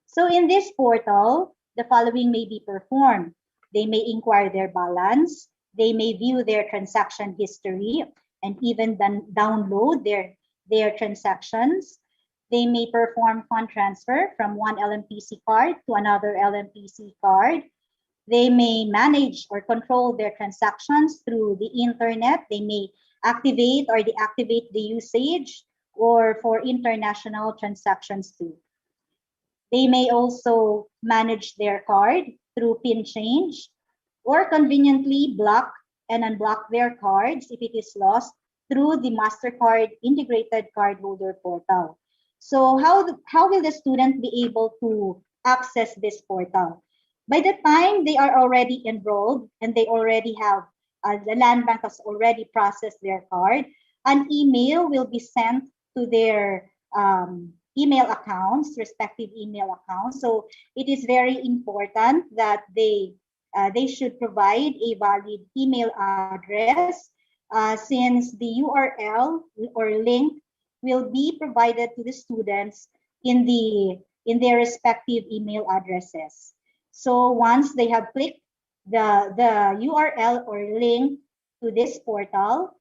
So in this portal, the following may be performed. They may inquire their balance, they may view their transaction history, and even download their transactions. They may perform fund transfer from one LMPC card to another LMPC card. They may manage or control their transactions through the internet. They may activate or deactivate the usage or for international transactions too. They may also manage their card through PIN change or conveniently block and unblock their cards if it is lost through the MasterCard Integrated Cardholder Portal. So how will the student be able to access this portal? By the time they are already enrolled and they already have, the land bank has already processed their card, an email will be sent to their email accounts, respective email accounts. So it is very important that they should provide a valid email address since the URL or link will be provided to the students in their respective email addresses. So once they have clicked the URL or link to this portal,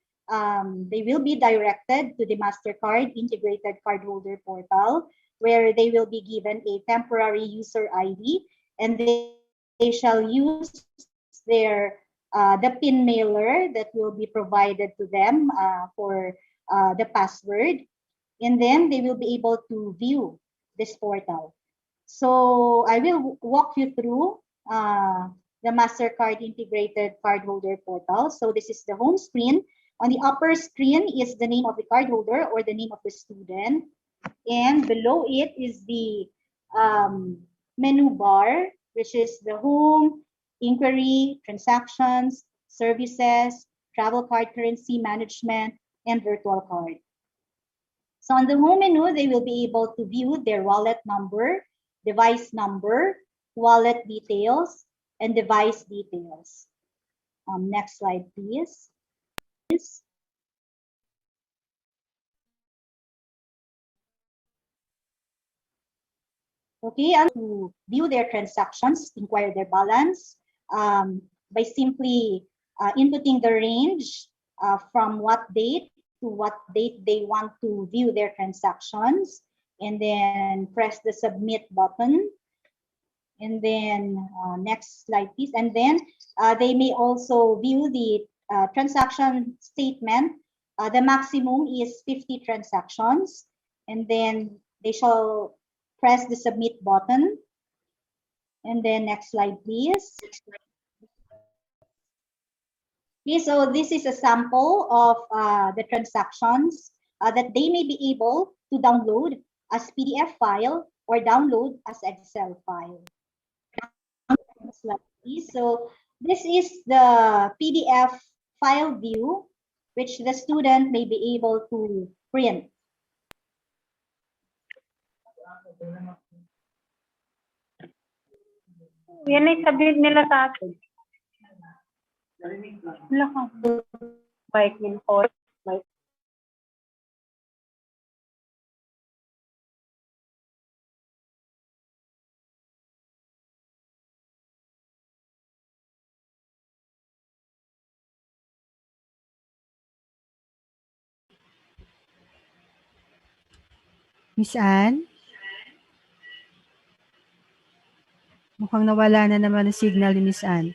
they will be directed to the MasterCard Integrated Cardholder Portal, where they will be given a temporary user ID, and they shall use the PIN mailer that will be provided to them for the password, and then they will be able to view this portal. So I will walk you through the MasterCard Integrated Cardholder Portal. So this is the home screen. On the upper screen is the name of the cardholder or the name of the student. And below it is the menu bar, which is the home, inquiry, transactions, services, travel card currency management, and virtual card. So on the home menu, they will be able to view their wallet number, device number, wallet details, and device details. Next slide, please. Okay, and to view their transactions, inquire their balance by simply inputting the range from what date to what date they want to view their transactions, and then press the submit button. And then next slide, please. And then they may also view the transaction statement. The maximum is 50 transactions, and then they shall press the submit button. And then next slide, please. Okay, so this is a sample of the transactions that they may be able to download as PDF file or download as Excel file. Next slide, please. So this is the PDF file view, which the student may be able to print. Yan ay sabihin nila sa atin. Wala kang mic info. Mic. Miss Anne? Mukhang nawala na naman ang signal ni Miss Anne.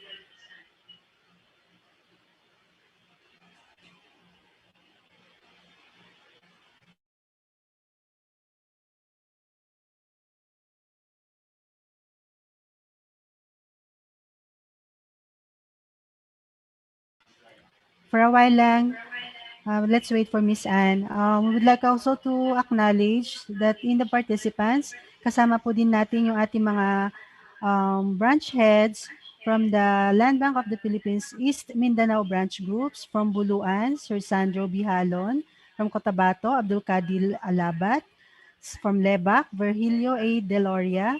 For a while lang, Let's wait for Miss Anne. We would like also to acknowledge that in the participants, kasama po din natin yung ating mga branch heads from the Land Bank of the Philippines East Mindanao branch groups, from Buluan, Sir Sandro Bihalon, from Cotabato, Abdul Kadir Alabat, from Lebac, Virgilio A. Deloria,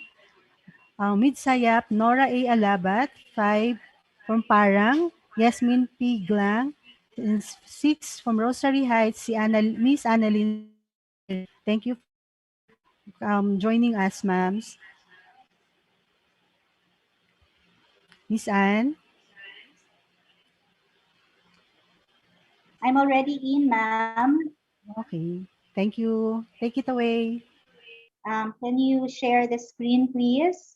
Midsayap, Nora A. Alabat, 5 from Parang, Yasmin P. Glang, and 6 from Rosary Heights, Miss Annalyn. Thank you for joining us, ma'ams. Miss Anne? I'm already in, ma'am. Okay. Thank you. Take it away. Can you share the screen, please?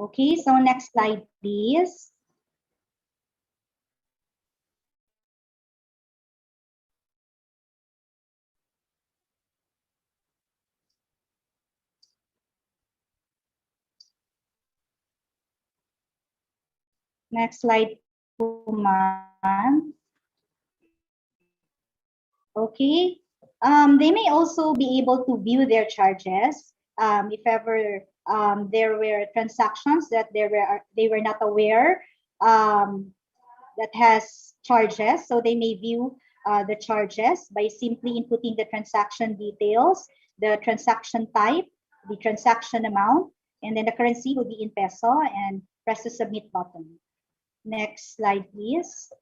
Okay, so next slide, please. Next slide po, ma'am. Okay. They may also be able to view their charges if ever there were transactions that they were not aware that has charges. So they may view the charges by simply inputting the transaction details, the transaction type, the transaction amount, and then the currency would be in peso, and press the submit button. Next slide, please.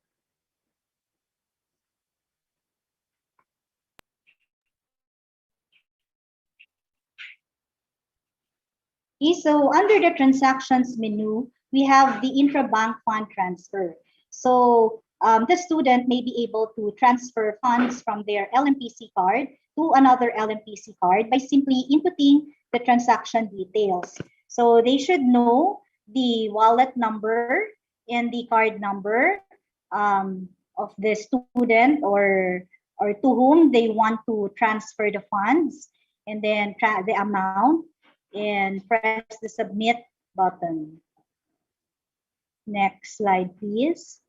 Okay, so under the transactions menu, we have the intra-bank fund transfer. So the student may be able to transfer funds from their LMPC card to another LMPC card by simply inputting the transaction details. So they should know the wallet number and the card number of the student or to whom they want to transfer the funds, and then the amount, and press the submit button. Next slide, please.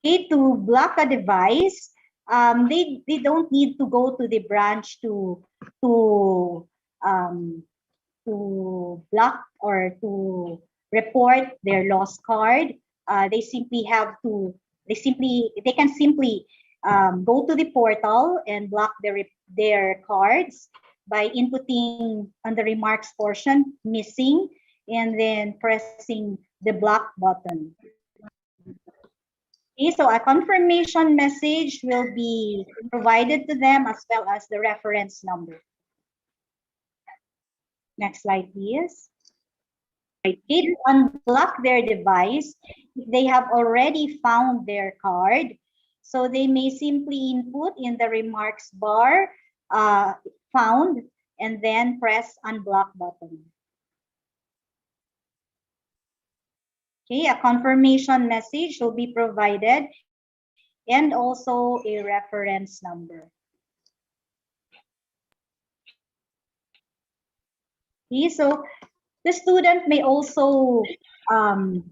Okay, to block a device, they don't need to go to the branch to block or to report their lost card. They can simply go to the portal and block their cards by inputting on the remarks portion missing and then pressing the block button. Okay, so a confirmation message will be provided to them as well as the reference number. Next slide, please. Okay, to unblock their device, if they have already found their card, so they may simply input in the remarks bar found and then press unblock button. Okay, a confirmation message will be provided and also a reference number. Okay, so the student may also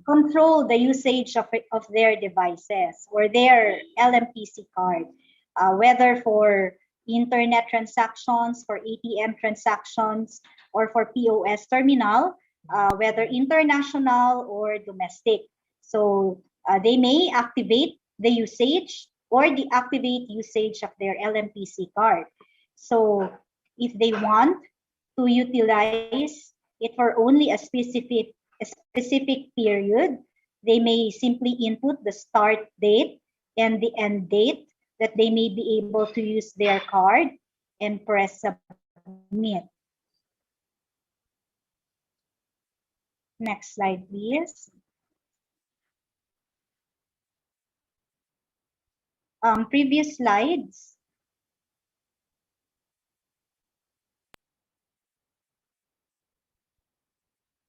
control the usage of their devices or their LMPC card, whether for internet transactions, for ATM transactions, or for POS terminal, whether international or domestic. So they may activate the usage or deactivate usage of their LMPC card. So if they want to utilize it for only a specific period, they may simply input the start date and the end date that they may be able to use their card and press submit. Next slide, please. Previous slides.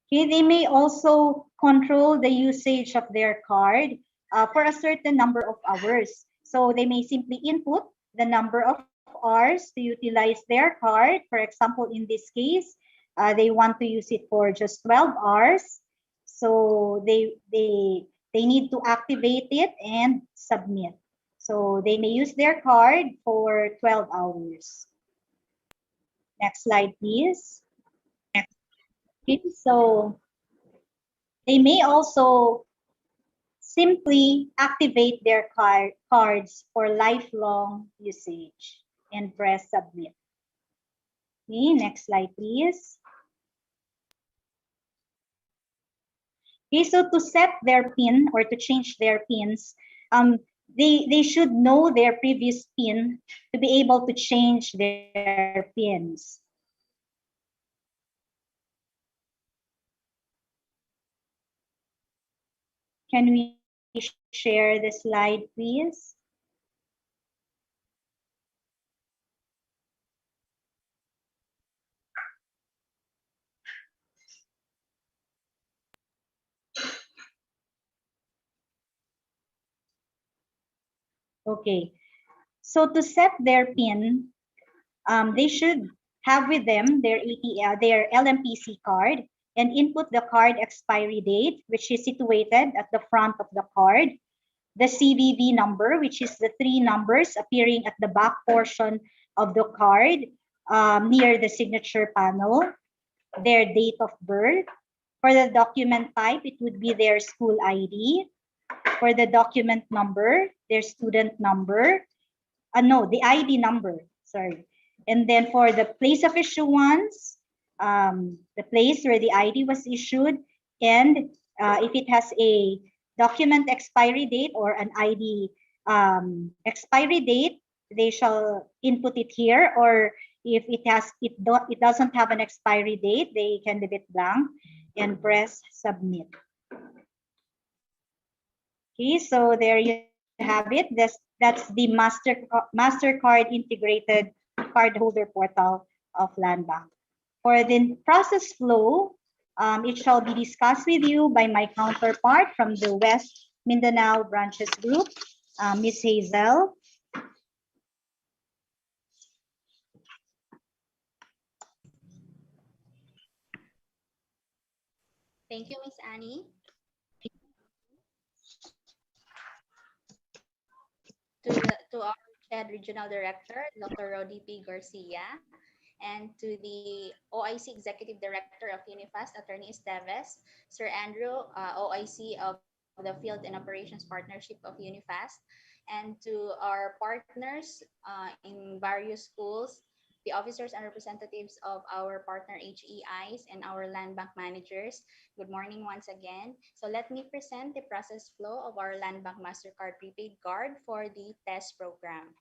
Okay, they may also control the usage of their card for a certain number of hours. So they may simply input the number of hours to utilize their card. For example, in this case, they want to use it for just 12 hours. So they need to activate it and submit. So they may use their card for 12 hours. Next slide, please. Okay, so they may also simply activate their cards for lifelong usage and press submit. Okay, next slide, please. Okay, so to set their PIN or to change their PINs, they should know their previous PIN to be able to change their PINs. Can we share the slide, please? Okay, so to set their PIN, they should have with them their their LMPC card and input the card expiry date, which is situated at the front of the card, the CVV number, which is the 3 numbers appearing at the back portion of the card near the signature panel, their date of birth. For the document type, it would be their school ID. For the document number, their student number. No, the ID number, sorry. And then for the place of issuance, the place where the ID was issued, and if it has a document expiry date or an ID expiry date, they shall input it here. Or if it doesn't have an expiry date, they can leave it blank and press submit. Okay, so there you have it. That's the MasterCard integrated cardholder portal of Landbank. For the process flow, it shall be discussed with you by my counterpart from the West Mindanao Branches Group, Ms. Hazel. Thank you, Ms. Annie. To our CHED Regional Director, Dr. Rody P. Garcia, and to the OIC Executive Director of UniFAST, Attorney Estevez, Sir Andrew, OIC of the Field and Operations Partnership of UniFAST, and to our partners in various schools, the officers and representatives of our partner HEIs and our land bank managers. Good morning once again. So let me present the process flow of our Land Bank MasterCard prepaid card for the test program.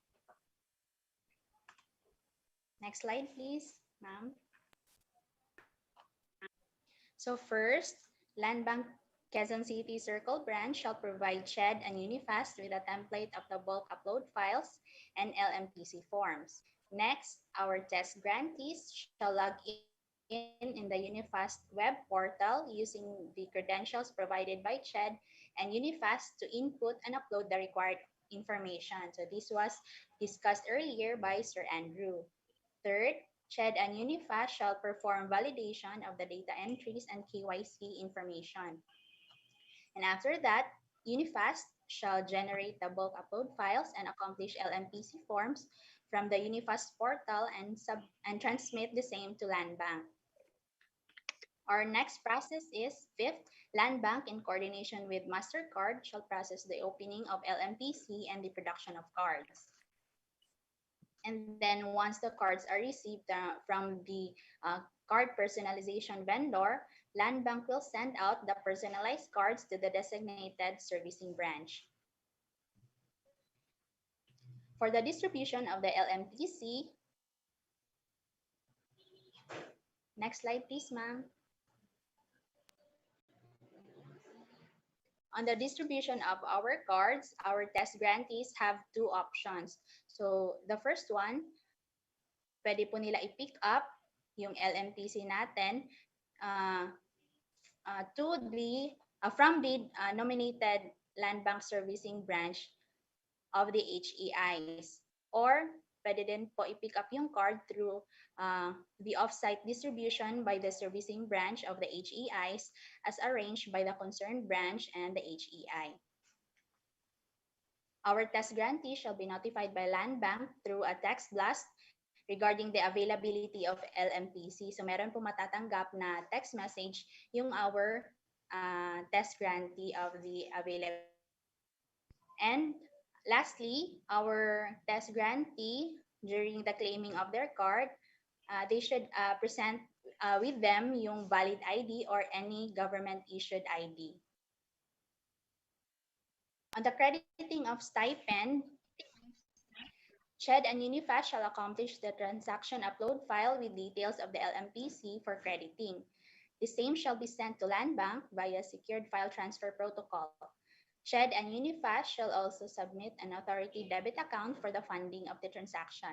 Next slide, please, ma'am. So first, Land Bank Quezon City Circle branch shall provide CHED and UniFAST with a template of the bulk upload files and LMPC forms. Next, our test grantees shall log in the UniFAST web portal using the credentials provided by CHED and UniFAST to input and upload the required information. So this was discussed earlier by Sir Andrew. Third, CHED and UniFAST shall perform validation of the data entries and KYC information. And after that, UniFAST shall generate the bulk upload files and accomplish LMPC forms from the UniFAST portal and transmit the same to Landbank. Our next process is fifth, Landbank in coordination with MasterCard shall process the opening of LMPC and the production of cards. And then once the cards are received from the card personalization vendor, Landbank will send out the personalized cards to the designated servicing branch. For the distribution of the LMPC, next slide please, ma'am. On the distribution of our cards, our test grantees have 2 options. So the first one, pwede po nila i-pick up yung LMPC natin from the nominated Land Bank Servicing Branch of the HEIs. Or pwede din po i-pick up yung card through the off-site distribution by the servicing branch of the HEIs as arranged by the concerned branch and the HEI. Our test grantee shall be notified by Landbank through a text blast regarding the availability of LMPC. So meron po matatanggap na text message yung our test grantee of the availability. And lastly, our test grantee, during the claiming of their card, they should present with them yung valid ID or any government-issued ID. On the crediting of stipend, CHED and UniFAST shall accomplish the transaction upload file with details of the LMPC for crediting. The same shall be sent to Landbank via secured file transfer protocol. CHED and UniFAST shall also submit an authority debit account for the funding of the transaction.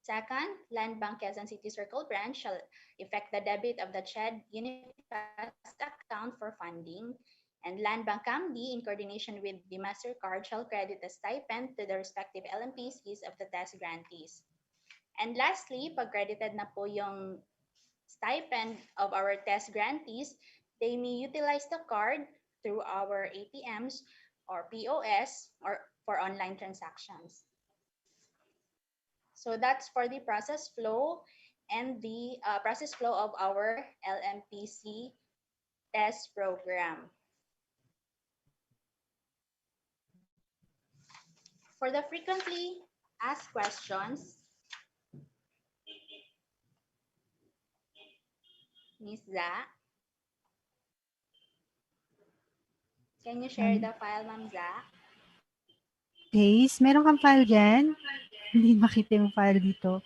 Second, Landbank Quezon City Circle Branch shall effect the debit of the CHED UniFAST account for funding, and Landbank CAMD, in coordination with the MasterCard, shall credit the stipend to the respective LMPCs of the test grantees. And lastly, pag credited na po yung stipend of our test grantees, they may utilize the card through our ATMs or POS or for online transactions. So that's for the process flow and the process flow of our LMPC test program. For the frequently asked questions, Ms. Za, can you share the file, Ma'am Za? Days, meron kang file dyan? Hindi makita yung file dito.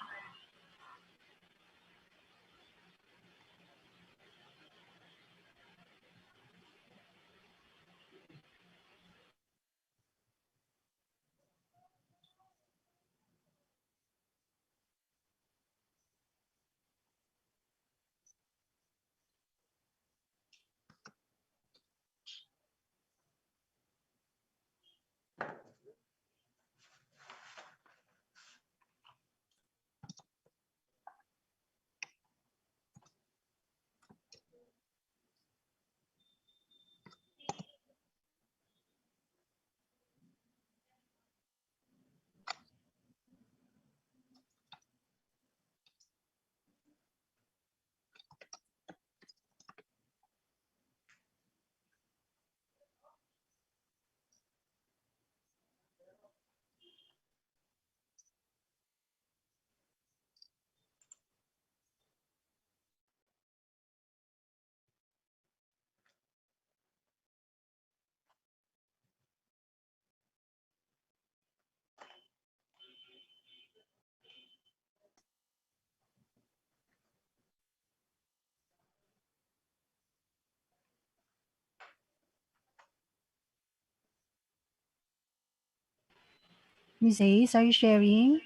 Ms. Ace, are you sharing?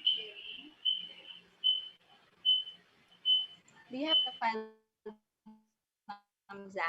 Do you have the file, Ma'am Za?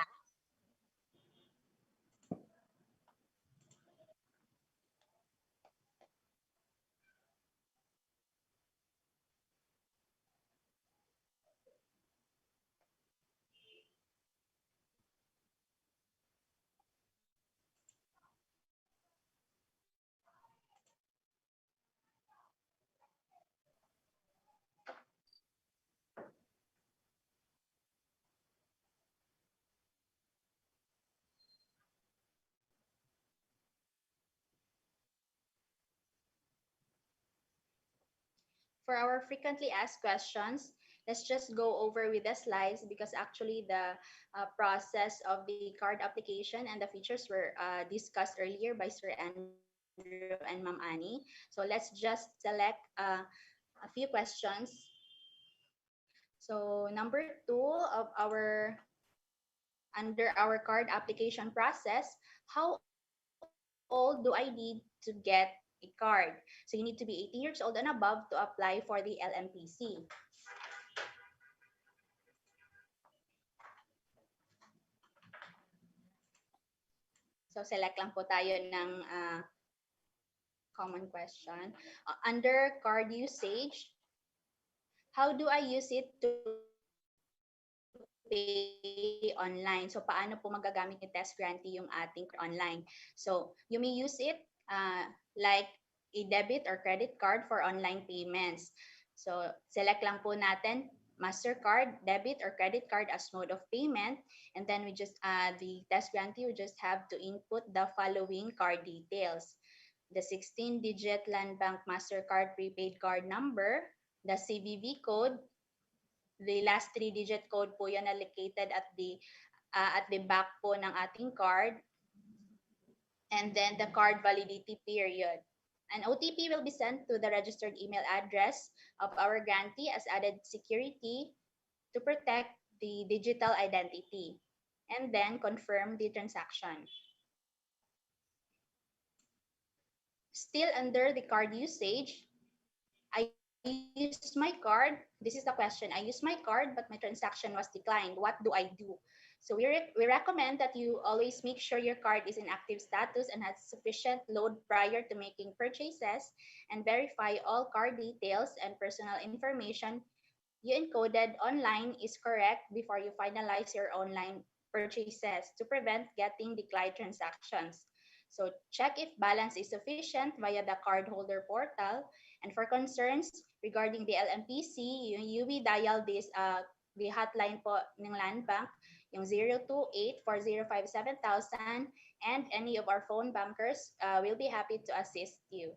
For our frequently asked questions, let's just go over with the slides because actually the process of the card application and the features were discussed earlier by Sir Andrew and Ma'am Annie. So let's just select a few questions. So number 2 of our under our card application process, how old do I need to get a card? So you need to be 18 years old and above to apply for the LMPC. So select lang po tayo ng common question. Under card usage, how do I use it to pay online? So, paano po magagamit ni TES Grantee yung ating online? So, you may use it like a debit or credit card for online payments. So, select lang po natin MasterCard, debit, or credit card as mode of payment. And then the TES Grantee will just have to input the following card details: the 16-digit Landbank MasterCard prepaid card number, the CVV code, the last 3-digit code po yan na located at the back po ng ating card, and then the card validity period. An OTP will be sent to the registered email address of our grantee as added security to protect the digital identity, and then confirm the transaction. Still under the card usage, I use my card. This is the question. I use my card, but my transaction was declined. What do I do? So we recommend that you always make sure your card is in active status and has sufficient load prior to making purchases, and verify all card details and personal information you encoded online is correct before you finalize your online purchases to prevent getting declined transactions. So check if balance is sufficient via the cardholder portal. And for concerns regarding the LMPC, you will dial the hotline po ng Landbank, yung 028-405-7000, and any of our phone bankers will be happy to assist you.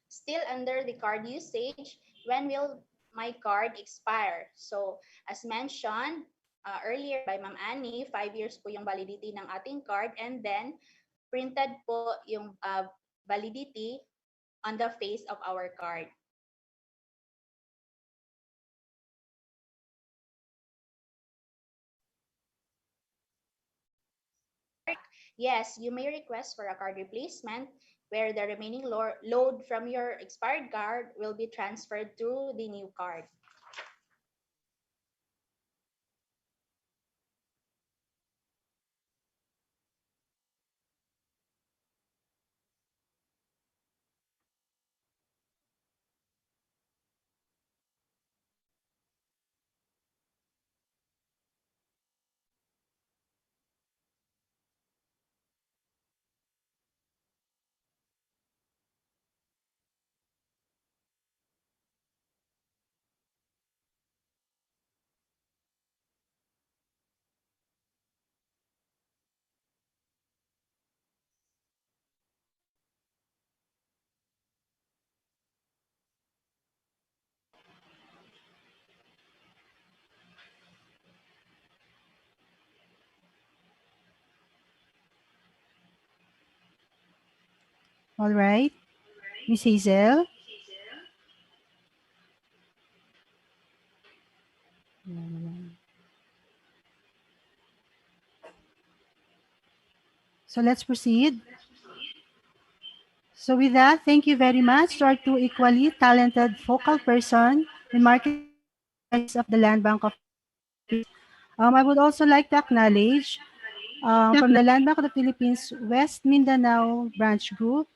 Still under the card usage, when will my card expire? So as mentioned earlier by Ma'am Annie, 5 years po yung validity ng ating card, and then printed po yung validity on the face of our card. Yes, you may request for a card replacement where the remaining load from your expired card will be transferred to the new card. All right. Miss Hazel? So let's proceed. So with that, thank you very much to our two equally talented focal person in marketing of the Land Bank of I would also like to acknowledge from the Land Bank of the Philippines West Mindanao Branch Group,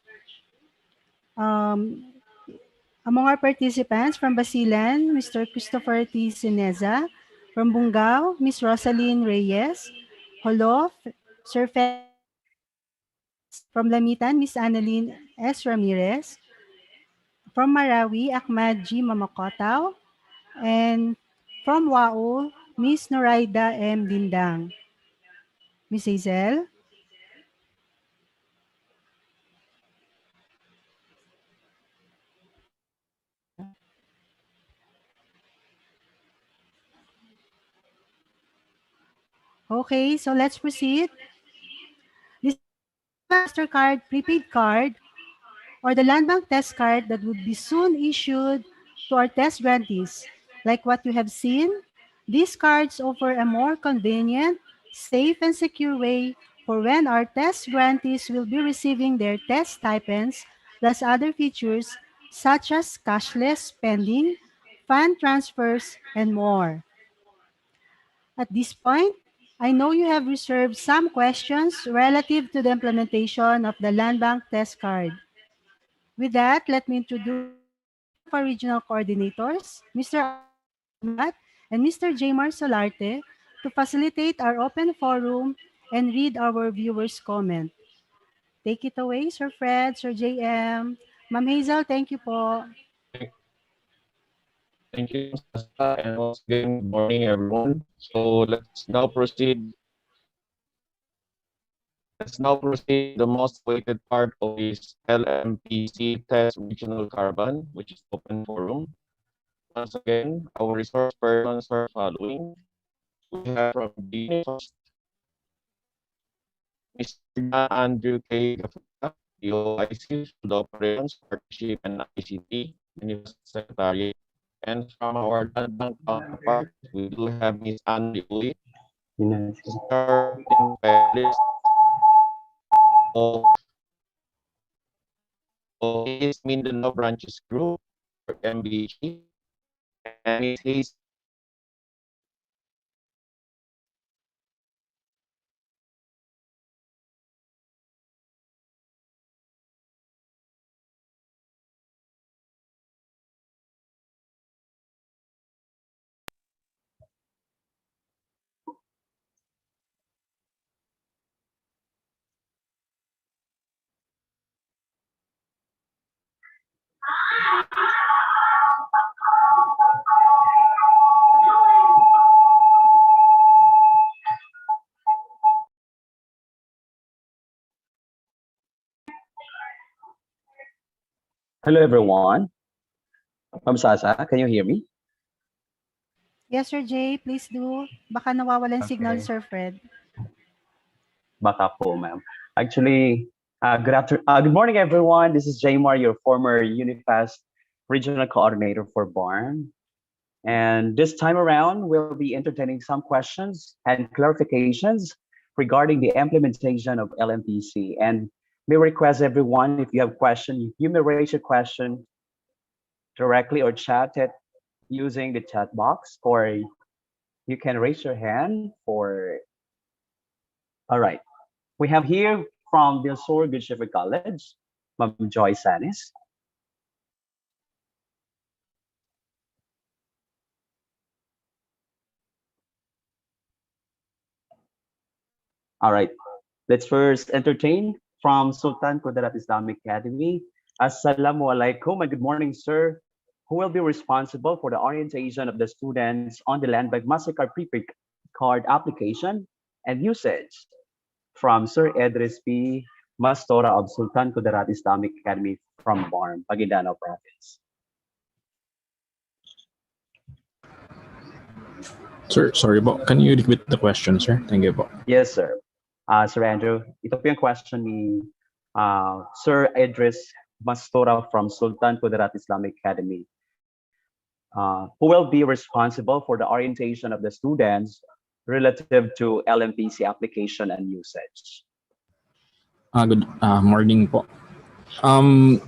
among our participants from Basilan, Mr. Christopher T. Sineza, from Bungao, Ms. Rosaline Reyes, Holof, Sir Fe, from Lamitan, Ms. Annalyn S. Ramirez, from Marawi, Ahmad G. Mamakotao, and from Wao, Ms. Noraida M. Dindang. Ms. Hazel? Okay, so let's proceed. This MasterCard prepaid card or the Landbank TES card that would be soon issued to our TES grantees. Like what you have seen, these cards offer a more convenient, safe, and secure way for when our TES grantees will be receiving their TES stipends, plus other features such as cashless spending, fund transfers, and more. At this point, I know you have reserved some questions relative to the implementation of the Landbank TES Card. With that, let me introduce one of our regional coordinators, Mr. Ahmad and Mr. Jamar Solarte, to facilitate our open forum and read our viewers' comment. Take it away, Sir Fred, Sir JM. Ma'am Hazel, thank you po. Thank you, Sasa, and once again, good morning, everyone. So let's now proceed. Let's now proceed to the most awaited part of this LMPC test regional Caravan, which is open forum. Once again, our resource persons are following. We have from the UniFAST, Mr. Andrew K. Gafita, the OIC, Field Operations, Partnership, and ICT, UniFAST Secretary. And from our Landbank counterpart, we do have Ms. Anne Uli, starting panelist of East Mindanao Branches Group, or MBG, and Ms. Hayes. Hello, everyone. Ma'am Sasa, can you hear me? Yes, Sir Jay, please do. Baka nawawalan signal, Okay. Sir Fred. Baka po, ma'am. Actually, good morning, everyone. This is Jaymar, your former UniFAST Regional Coordinator for BARMM. And this time around, we'll be entertaining some questions and clarifications regarding the implementation of LMPC. And may request everyone, if you have questions, you may raise your question directly or chat it using the chat box, or you can raise your hand for. All right. We have here from Del Sur Good Shepherd College, Ma'am Joy Sanis. All right. Let's first entertain from Sultan Kudarat Islamic Academy. Assalamu alaikum and good morning, sir. Who will be responsible for the orientation of the students on the Landbank MasterCard prepaid card application and usage? From Sir Edris P. Mastora of Sultan Kudarat Islamic Academy from BARMM, Maguindanao Province. Sir, sorry po. Can you repeat the question, sir? Thank you po. Yes, sir. Sir Andrew, ito po yung question ni Sir Edris Mastora from Sultan Kudarat Islamic Academy. Who will be responsible for the orientation of the students relative to LMPC application and usage? Good morning po.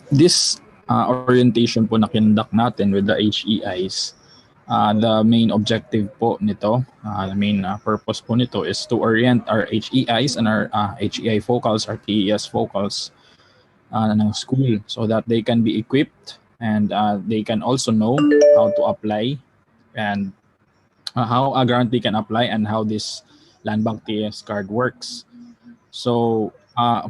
This orientation po na kindak natin with the HEIs, the main objective po nito, the main purpose po nito is to orient our HEIs and our HEI focals, our TES focals ng school so that they can be equipped and they can also know how to apply and how a grantee can apply and how this Landbank TES card works. So,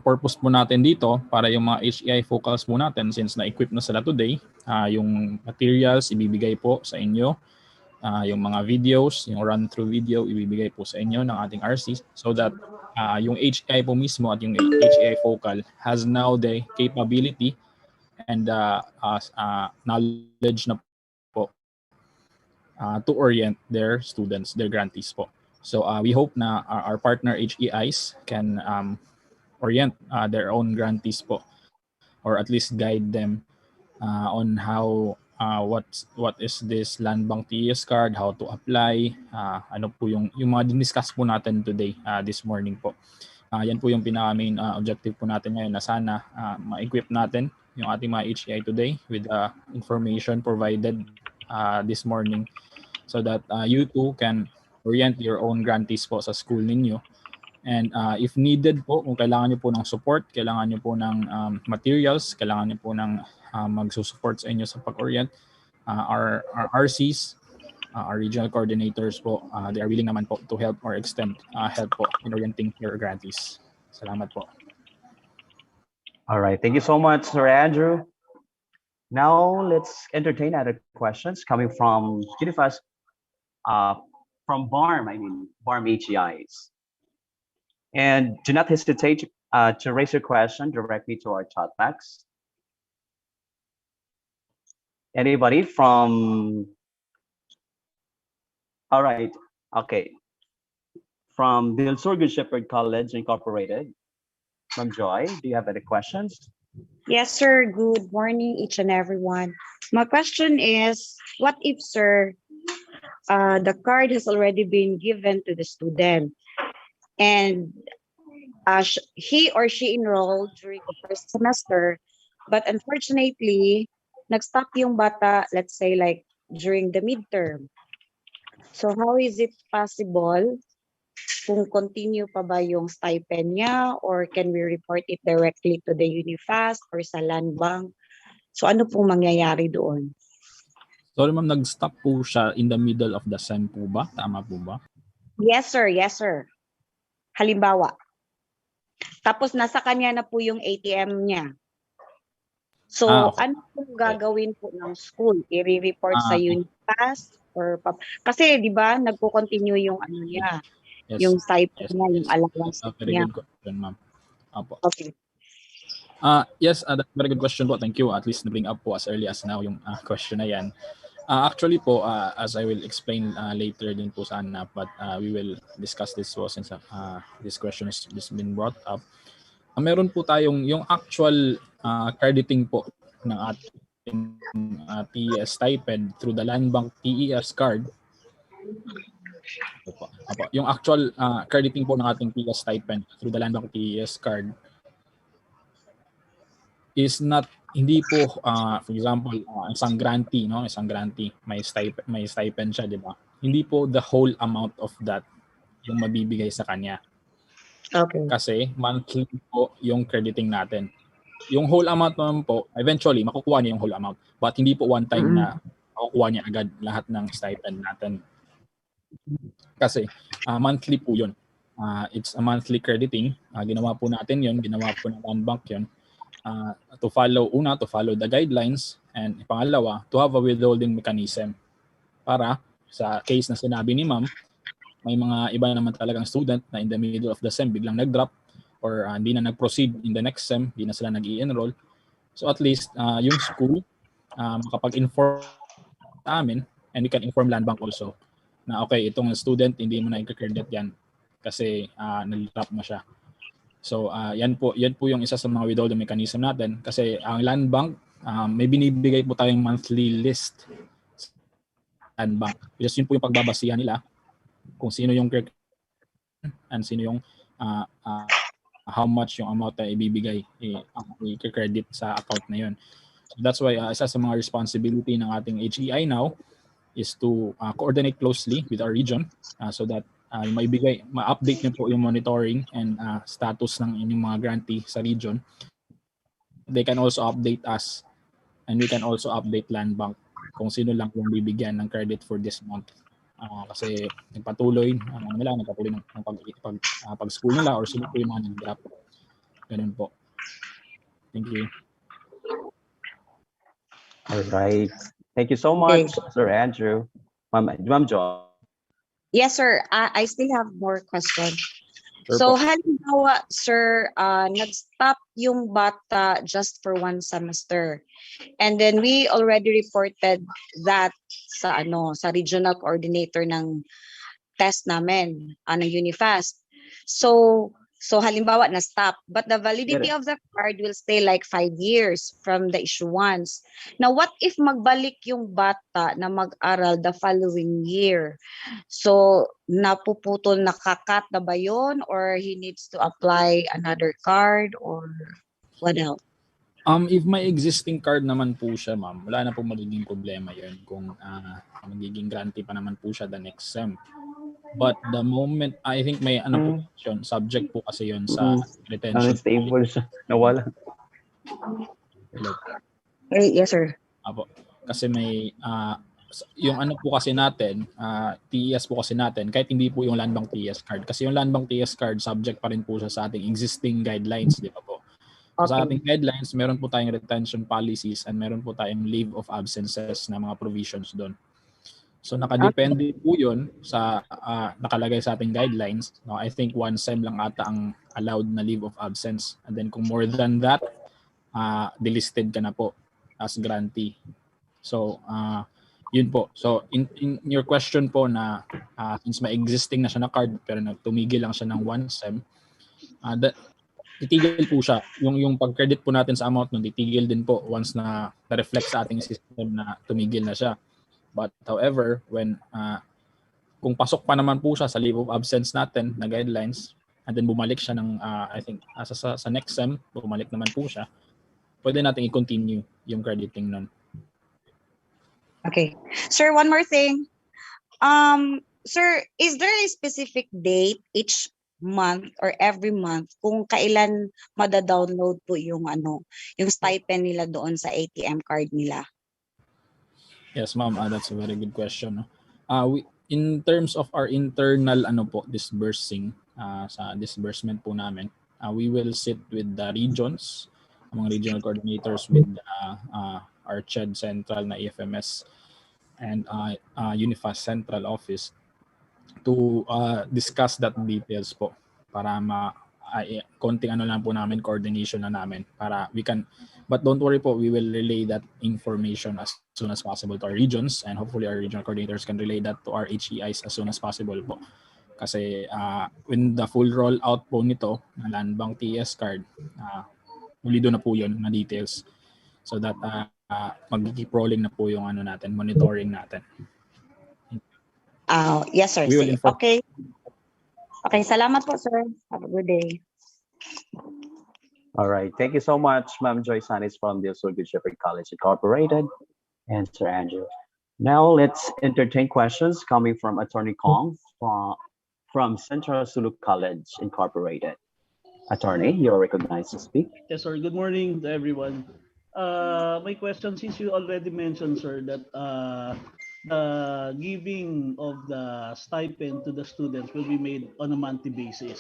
purpose po natin dito para yung mga HEI focals po natin, since na-equip na sila today, yung materials ibibigay po sa inyo, yung mga videos, yung run-through video ibibigay po sa inyo ng ating RC so that yung HEI po mismo at yung HEI focal has now the capability and knowledge na po to orient their students, their grantees po. So we hope na our partner HEIs can orient their own grantees po, or at least guide them on how what is this Landbank TES card, how to apply, ano po yung mga diniscuss po natin today, this morning po. Yan po yung pinaka-main objective po natin ngayon, na sana ma-equip natin yung ating mga HEI today with information provided this morning so that you too can orient your own grantees po sa school ninyo. And if needed po, kung kailangan nyo po ng support, kailangan nyo po ng materials, kailangan nyo po ng magsusupport sa inyo sa pag-orient, our RCs, our regional coordinators po, they are willing naman po to help or extend help po in orienting your grantees. Salamat po. All right, thank you so much, Sir Andrew. Now let's entertain other questions coming from UniFAST, from BARMM, BARMM HEIs. And do not hesitate to raise your question directly to our chat box. Anybody from, all right, okay. From Del Sur Good Shepherd College Incorporated, from Joy, do you have any questions? Yes, sir. Good morning, each and everyone. My question is, what if, sir, the card has already been given to the student and he or she enrolled during the first semester, but unfortunately, nag-stop yung bata, let's say like during the midterm. So how is it possible kung continue pa ba yung stipend niya, or can we report it directly to the UniFAST or sa Landbank? So ano pong mangyayari doon? Sorry ma'am, nag-stop po siya in the middle of the sem po ba? Tama po ba? Yes, sir. Yes, sir. Halimbawa. Tapos nasa kanya na po yung ATM niya. So Okay. ano pong gagawin po ng school? I-report sa Okay. UniFAST? Or kasi di ba nagko-continue yung ano niya, Yes. yung stipend Yes. niya, yung allowance Very niya. good question, ma'am. Opo. Okay. Yes, that's a very good question po. Thank you. At least na-bring up po as early as now yung question na yan. Actually po, as I will explain later din po sana, but we will discuss this po since this question has just been brought up. Meron po tayong yung actual crediting po ng ating TES stipend through the Landbank TES Card. Opo. Yung actual crediting po ng ating TES stipend through the Landbank TES Card is not, hindi po for example isang grantee may stipend siya, di ba? Hindi po the whole amount of that yung mabibigay sa kanya. Okay. Kasi monthly po yung crediting natin. Yung whole amount naman po, eventually makukuha niya yung whole amount, but hindi po one time na makukuha niya agad lahat ng stipend natin. Kasi monthly po yun. It's a monthly crediting. Ginawa po natin yun, ginawa po ng Landbank yun. To follow the guidelines, and pangalawa, to have a withholding mechanism para sa case na sinabi ni ma'am, may mga iba naman talagang student na in the middle of the sem biglang nag-drop or hindi na nag-proceed in the next sem, hindi na sila nag-i-enroll. So at least yung school makapag-inform sa amin, and we can inform Landbank also na okay, itong student hindi mo na i-credit yan kasi nag-drop na siya. So yan po yung isa sa mga withholding mechanism natin, kasi ang Landbank may binibigay po tayong monthly list sa Landbank. Just yun po yung pagbabasihan nila kung sino yung and sino yung how much yung amount na ibibigay i-credit sa account na yun. So that's why isa sa mga responsibility ng ating HEI now is to coordinate closely with our region so that ma-update niyo po yung monitoring and status ng inyong mga grantee sa region. They can also update us, and we can also update Landbank kung sino lang yung bibigyan ng credit for this month. Kasi nagpatuloy ng pag-school nila, or sino po yung mga nag-drop. Ganun po. Thank you. All right. Thank you so much, Sir Andrew. Ma'am Jo. Yes, sir. I still have more questions. Sure So, po. halimbawa, sir, nag-stop yung bata just for one semester. And then we already reported that sa regional coordinator ng test namin, ng UniFAST. So halimbawa na-stop, but the validity of the card will stay like 5 years from the issuance. Now, what if magbalik yung bata na mag-aral the following year? So, napuputol, nakakat na ba yun? Or he needs to apply another card? Or what else? If may existing card naman po siya, ma'am, wala na po magiging problema yun kung magiging grantee pa naman po siya the next sem. But the moment, I think may ano po yun, subject po kasi yun sa retention. Unstable siya. Nawala. Hello. Yes, sir. Apo. Kasi may yung ano po kasi natin, TES po kasi natin, kahit hindi po yung Landbank TES card. Kasi yung Landbank TES card, subject pa rin po siya sa ating existing guidelines, di ba po? So sa ating guidelines, meron po tayong retention policies and meron po tayong leave of absences na mga provisions doon. So nakadepende po yun sa nakalagay sa ating guidelines. No, I think 1 sem lang ata ang allowed na leave of absence. And then kung more than that, delisted ka na po as grantee. So yun po. So in your question po na since may existing na siya na card pero tumigil lang siya ng 1 sem, titigil po siya. Yung pag-credit po natin sa amount nun, titigil din po once na reflect sa ating system na tumigil na siya. But however, when kung pasok pa naman po siya sa leave of absence natin na guidelines and then bumalik siya ng I think sa next sem, bumalik naman po siya, pwede natin i-continue yung crediting nun. Okay. Sir, one more thing. Sir, is there a specific date each month or every month kung kailan mada-download po yung yung stipend nila doon sa ATM card nila? Yes, ma'am. That's a very good question. In terms of our internal disbursing sa disbursement po namin, we will sit with the regions, among regional coordinators with our CHED Central na EFMS and UniFAST Central Office to discuss that details po para konting lang po namin, coordination na namin para we can, but don't worry po, we will relay that information as soon as possible to our regions and hopefully our regional coordinators can relay that to our HEIs as soon as possible po. Kasi when the full rollout po nito na Landbank TES card, ulido na po yun na details so that mag-keep rolling na po yung natin, monitoring natin. Yes, sir. We will inform. Okay. Okay, salamat po, sir. Have a good day. All right. Thank you so much, Ma'am Joy Sanis from the Good Shepherd College Incorporated and Sir Andrew. Now let's entertain questions coming from Attorney Kong from Central Sulu College Incorporated. Attorney, you're recognized to speak. Yes, sir. Good morning to everyone. My question, since you already mentioned, sir, that the giving of the stipend to the students will be made on a monthly basis.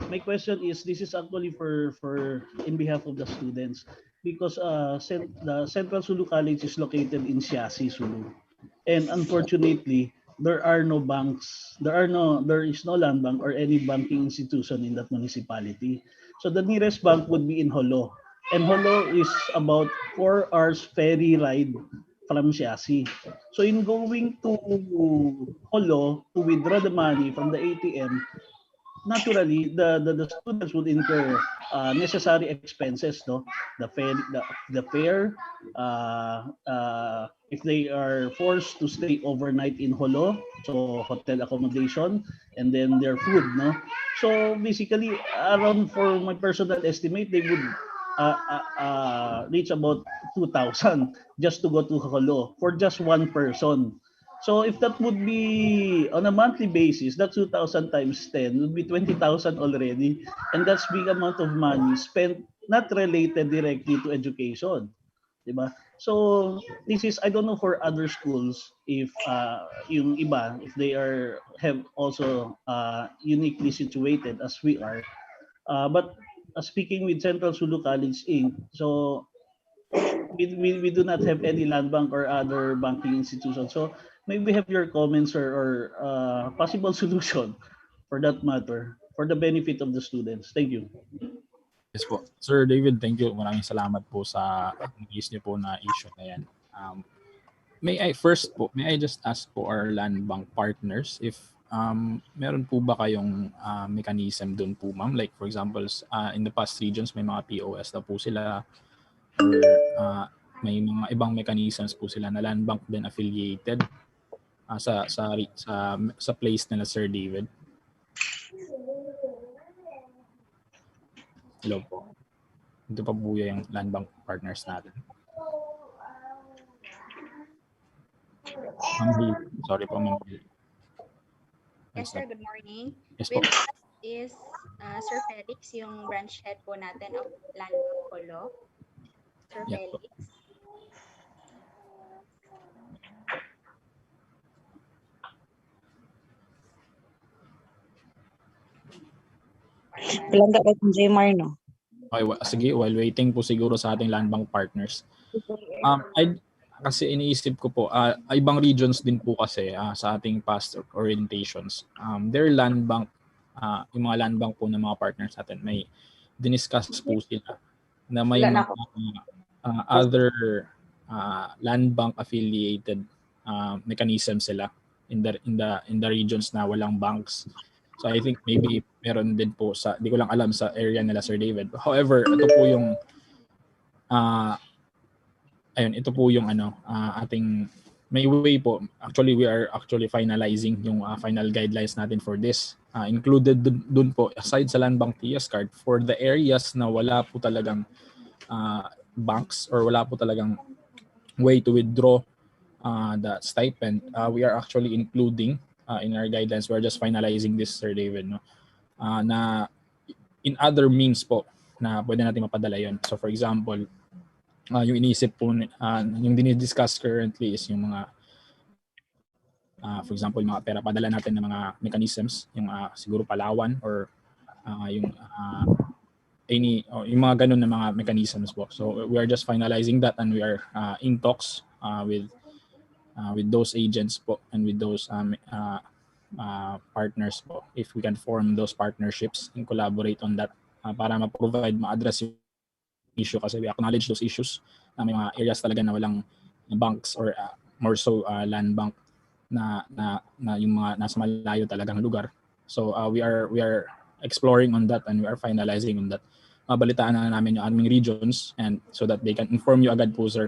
My question is, this is actually for in behalf of the students because the Central Sulu College is located in Siasi, Sulu, and unfortunately there are no banks, there is no land bank or any banking institution in that municipality. So the nearest bank would be in Holo, and Holo is about 4 hours ferry ride from Siasi. So in going to Holo to withdraw the money from the ATM, naturally the students would incur necessary expenses, no? The fare, if they are forced to stay overnight in Holo, so hotel accommodation, and then their food, no? So basically, around, for my personal estimate, they would reach about 2,000 just to go to Holo for just one person. So if that would be on a monthly basis, that 2,000 times 10 would be 20,000 already, and that's big amount of money spent not related directly to education, diba? So this is, I don't know for other schools if yung iba, if they have also uniquely situated as we are, but speaking with Central Sulu College Inc., so we do not have any land bank or other banking institution. So maybe we have your comments or possible solution for that matter, for the benefit of the students. Thank you. Yes po. Sir David, thank you. Maraming salamat po sa nag-is niyo po na issue na yan. May I just ask po our land bank partners if meron po ba kayong mechanism doon po, ma'am? Like for example, in the past regions may mga POS na po sila or may mga ibang mechanisms po sila na land bank din affiliated sa place nila, Sir David. Hello po. Ito pa po yung land bank partners natin. Sorry po, ma'am. Yes, sir. Good morning. Yes po. With us is Sir Felix, yung branch head po natin of Landbank Polo. Sir Yes po. Felix. Ilan dapat yung Jmar, no? Okay, sige, while waiting po siguro sa ating land bank partners. Kasi iniisip ko po, ibang regions din po kasi sa ating past orientations. Their land bank, yung mga land bank po ng mga partners natin, may diniscuss po sila na may mga other land bank affiliated mechanism sila in the regions na walang banks. So I think maybe meron din po sa, di ko lang alam sa area nila, Sir David. However, ito po yung ito po yung ating may way po. Actually, we are actually finalizing yung final guidelines natin for this. Included dun po, aside sa Landbank TES Card, for the areas na wala po talagang banks or wala po talagang way to withdraw the stipend, we are actually including in our guidelines. We're just finalizing this, Sir David, no? Na in other means po na pwede natin mapadala yon. So for example, yung iniisip po, yung dinidiscuss currently is yung mga for example, mga pera padala natin ng mga mechanisms, yung siguro Palawan or yung yung mga ganun na mga mechanisms po. So we are just finalizing that and we are in talks with those agents po and with those partners po, if we can form those partnerships and collaborate on that para ma-provide, ma-address yung issue, kasi we acknowledge those issues na may mga areas talaga na walang banks or more so land bank na yung mga nasa malayo talagang lugar. So we are exploring on that and we are finalizing on that. Balitaan na namin yung aming regions and so that they can inform you agad po, sir,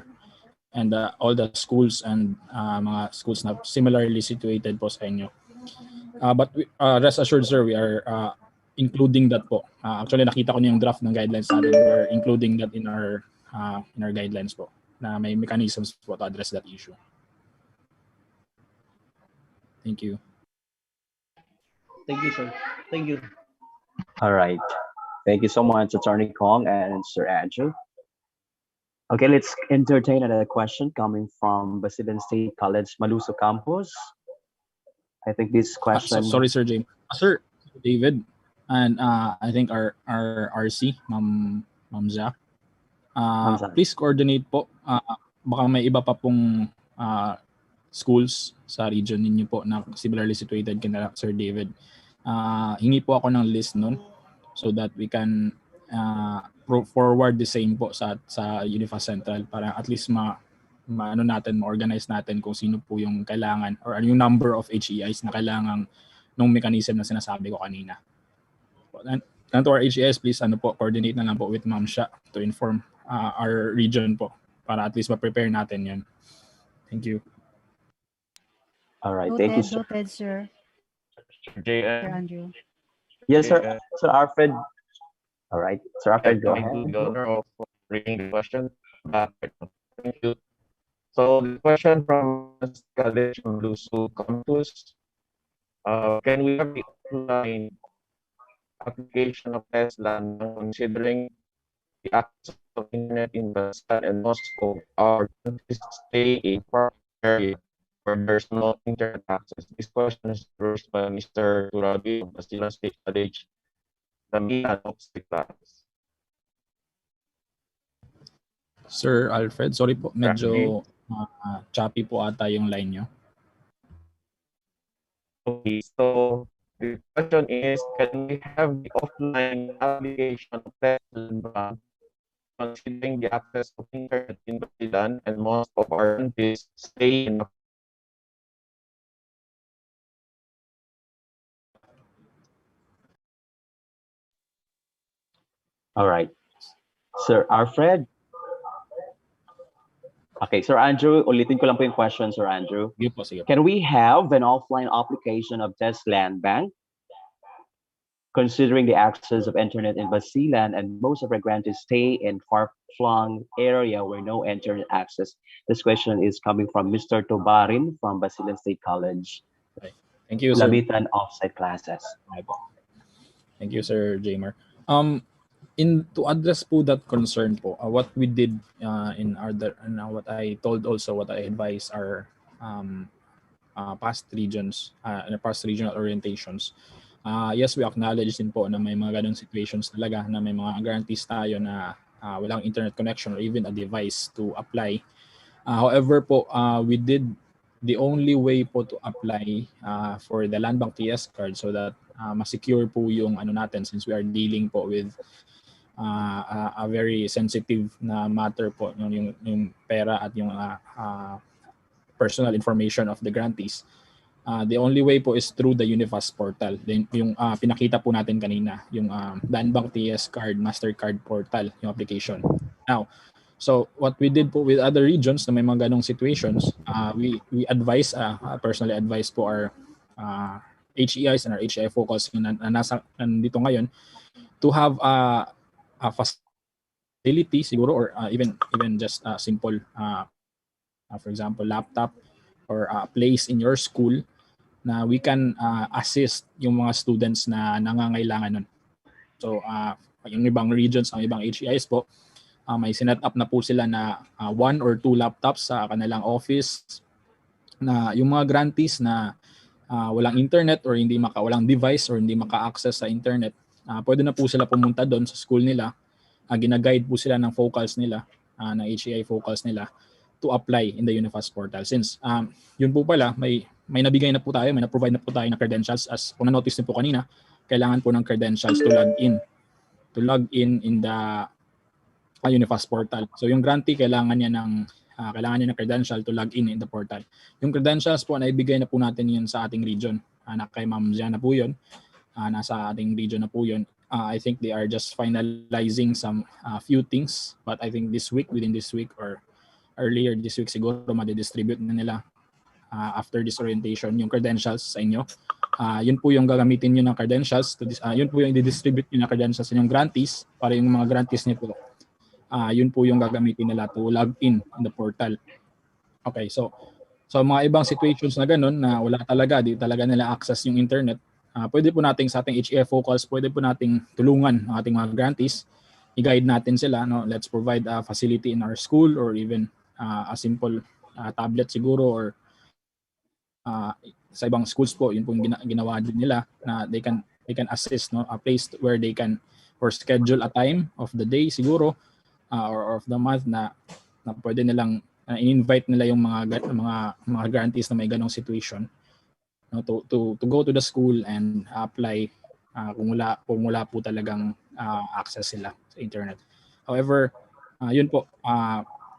and all the schools and mga schools na similarly situated po sa inyo. But rest assured, sir, we are including that po. Actually, nakita ko na yung draft ng guidelines natin. We are including that in our guidelines po na may mechanisms po to address that issue. Thank you. Thank you, sir. Thank you. All right. Thank you so much, Attorney Kong and Sir Andrew. Okay, let's entertain another question coming from Basilan State College, Maluso Campus. I think this question... sorry, Sir James. Sir David, and I think our RC, Ma'am Zach, please coordinate po. Baka may iba pa pong schools sa region ninyo po na similarly situated kina Sir David. Hingi po ako ng list nun so that we can forward the same po sa UniFAST Central para at least ma-organize natin kung sino po yung kailangan or yung number of HEIs na kailangan ng mechanism na sinasabi ko kanina. And to our HEIs, please coordinate na lang po with Ma'am Sha to inform our region po para at least ma-prepare natin yun. Thank you. All right, thank you, sir. Noted, sir. JM. Sir Andrew. Yes, sir. Sir Alfred. All right, Sir Alfred, go ahead. The honor of reading the question. Thank you. So the question from College Maluso Campus, can we have the online application of TES Landbank considering the access of internet in Basilan and most of our countries stay in far area where there's no internet access? This question is raised by Mr. Turabi of Basilan State College, the Milan of the class. Sir Alfred, sorry po, medyo choppy po ata yung line nyo. Okay, so the question is, can we have the offline application of TES Landbank considering the access of internet in Basilan and most of our countries stay in All right. Sir Alfred? Okay, Sir Andrew, ulitin ko lang po yung question, Sir Andrew. Can we have an offline application of TES Landbank considering the access of internet in Basilan and most of our grantees stay in far-flung area where no internet access? This question is coming from Mr. Tobarin from Basilan State College. Okay. Thank you, sir. lamitan offsite classes. Thank you, Sir Jamer. To address po that concern po, what we did in what I told also, what I advise our past regions, past regional orientations. Yes, we acknowledge din po na may mga ganong situations talaga na may mga grantees tayo na walang internet connection or even a device to apply. However po, we did the only way po to apply for the Landbank TES card so that ma-secure po yung ano natin since we are dealing po with a very sensitive na matter po, yung pera at yung personal information of the grantees. The only way po is through the UniFAST portal. Then yung pinakita po natin kanina, yung Landbank TES Card, Mastercard portal, yung application. Now, so what we did po with other regions na may mga ganong situations, we advise, personally advise po our HEIs and our HEI focus na nandito ngayon to have a facility siguro or even just simple, for example, laptop or a place in your school na we can assist yung mga students na nangangailangan nun. So, yung ibang regions, ang ibang HEIs po, may sinet up na po sila na 1 or 2 laptops sa kanilang office na yung mga grantees na walang internet or walang device or hindi maka-access sa internet, pwede na po sila pumunta doon sa school nila. Gina-guide po sila ng focals nila, ng HEI focals nila to apply in the UniFAST portal. Since yun po pala, may nabigay na po tayo, may na-provide na po tayo na credentials. As kung na-notice niyo po kanina, kailangan po ng credentials to log in. To log in the UniFAST portal. So yung grantee, kailangan niya ng credential to log in the portal. Yung credentials po, naibigay na po natin yun sa ating region. Kay Ma'am Jana po yun. Nasa ating region na po yun. I think they are just finalizing some few things. But I think within this week or earlier this week siguro, madidistribute na nila after this orientation yung credentials sa inyo. Yun po yung gagamitin nyo ng credentials. Yun po yung i-distribute nyo ng credentials sa inyong grantees para yung mga grantees nyo po. Yun po yung gagamitin nila to log in the portal. Okay, so mga ibang situations na ganun na wala talaga, di talaga nila access yung internet, pwede po nating sa ating HEI focals, pwede po nating tulungan ang ating mga grantees, i-guide natin sila. No? Let's provide a facility in our school or even a simple tablet siguro or sa ibang schools po, yun po yung ginawa din nila na they can assist, no? A place where they can or schedule a time of the day siguro or of the month na pwede nilang in-invite nila yung mga grantees na may ganong situation, no, to go to the school and apply kung wala po talagang access sila sa internet. However, yun po,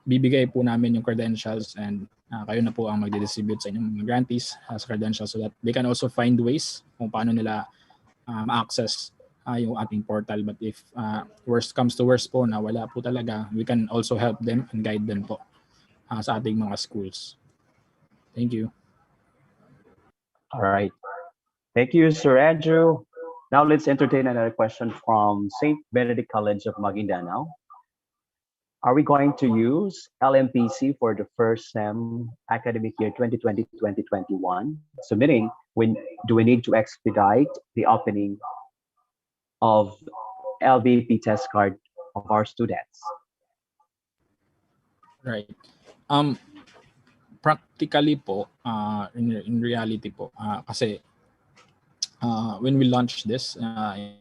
bibigay po namin yung credentials and kayo na po ang magdi-distribute sa inyong mga grantees sa credentials so that they can also find ways kung paano nila ma-access yung ating portal. But if worst comes to worst po na wala po talaga, we can also help them and guide them po sa ating mga schools. Thank you. All right. Thank you, Sir Andrew. Now let's entertain another question from St. Benedict College of Maguindanao. Are we going to use LMPC for the first SEM academic year 2020-2021? So meaning, do we need to expedite the opening of LBP test card of our students? Right. Practically po, in reality po, kasi when we launch this, when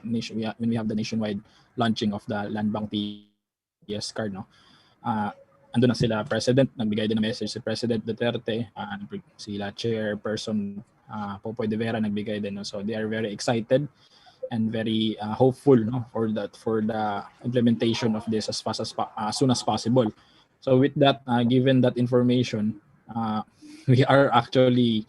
we have the nationwide launching of the Landbank TES card, no, andun na sila President, nagbigay din ng message si President Duterte, sila Chairperson Popoy de Vera nagbigay din, no? So they are very excited and very hopeful, no, for the implementation of this as soon as possible. So with that, given that information, we are actually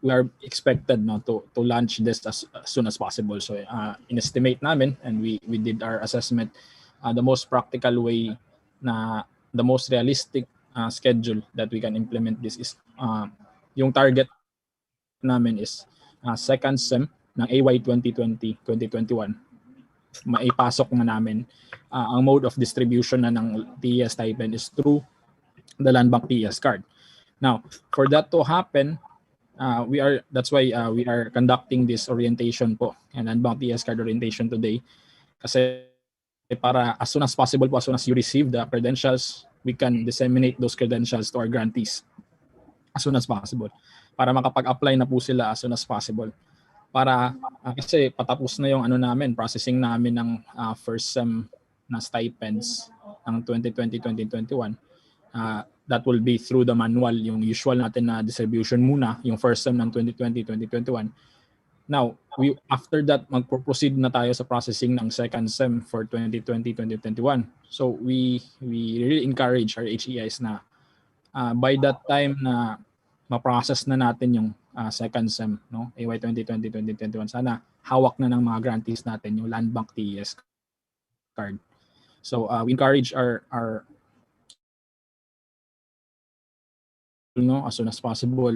we are expected, no, to launch this as soon as possible. So in-estimate namin and we did our assessment, the most practical way na the most realistic schedule that we can implement this is yung target namin is second SEM ng AY 2020-2021 maipasok na namin. Ang mode of distribution na ng TES stipend is through the Landbank TES card. Now, for that to happen, That's why we are conducting this orientation po, and Landbank TES Card orientation today. Kasi para as soon as possible po, as soon as you receive the credentials, we can disseminate those credentials to our grantees as soon as possible. Para makapag-apply na po sila as soon as possible. Para kasi patapos na yung processing namin ng first sem na stipends ng 2020-2021. That will be through the manual, yung usual natin na distribution muna, yung first sem ng 2020-2021. Now, after that, magpo-proceed na tayo sa processing ng second sem for 2020-2021. So we really encourage our HEIs na by that time na ma-process na natin yung second sem, no? AY 2020-2021. Sana hawak na ng mga grantees natin yung Landbank TES card. So we encourage our as soon as possible,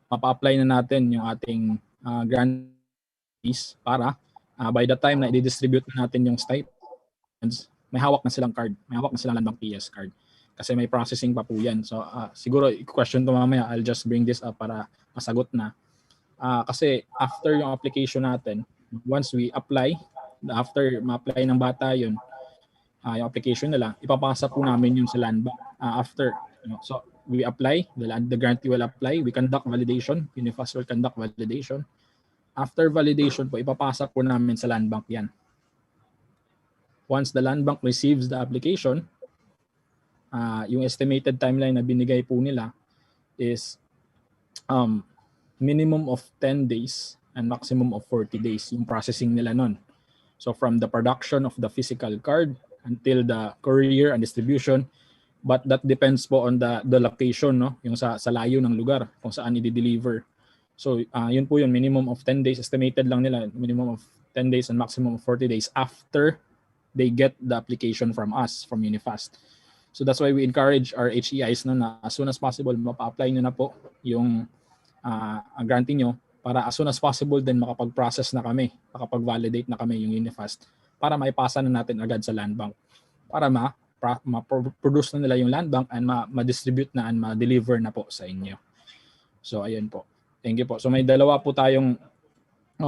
mapa-apply na natin yung ating grantees para by the time na i-distribute na natin yung stipends, may hawak na silang card, may hawak na silang Landbank TES card. Kasi may processing pa po yan. So siguro i-question to mamaya, I'll just bring this up para masagot na. Kasi after yung application natin, once we apply, after ma-apply ng bata yun, yung application nila, ipapasa po namin yun sa Landbank. After, so we apply, the grantee will apply, we conduct validation, UniFAST will conduct validation. After validation po, ipapasa po namin sa Landbank yan. Once the Landbank receives the application, yung estimated timeline na binigay po nila is minimum of 10 days and maximum of 40 days yung processing nila nun. So from the production of the physical card until the courier and distribution, but that depends po on the location, no? Yung sa layo ng lugar kung saan i-deliver. So yun po yun, minimum of 10 days, estimated lang nila, minimum of 10 days and maximum of 40 days after they get the application from us, from UniFAST. So that's why we encourage our HEIs na as soon as possible, mapa-apply nyo na po yung grantee nyo para as soon as possible din makapag-process na kami, makapag-validate na kami yung UniFAST para maipasa na natin agad sa Landbank para ma-produce na nila yung Landbank and ma-distribute na and ma-deliver na po sa inyo. So ayun po. Thank you po. So may dalawa po tayong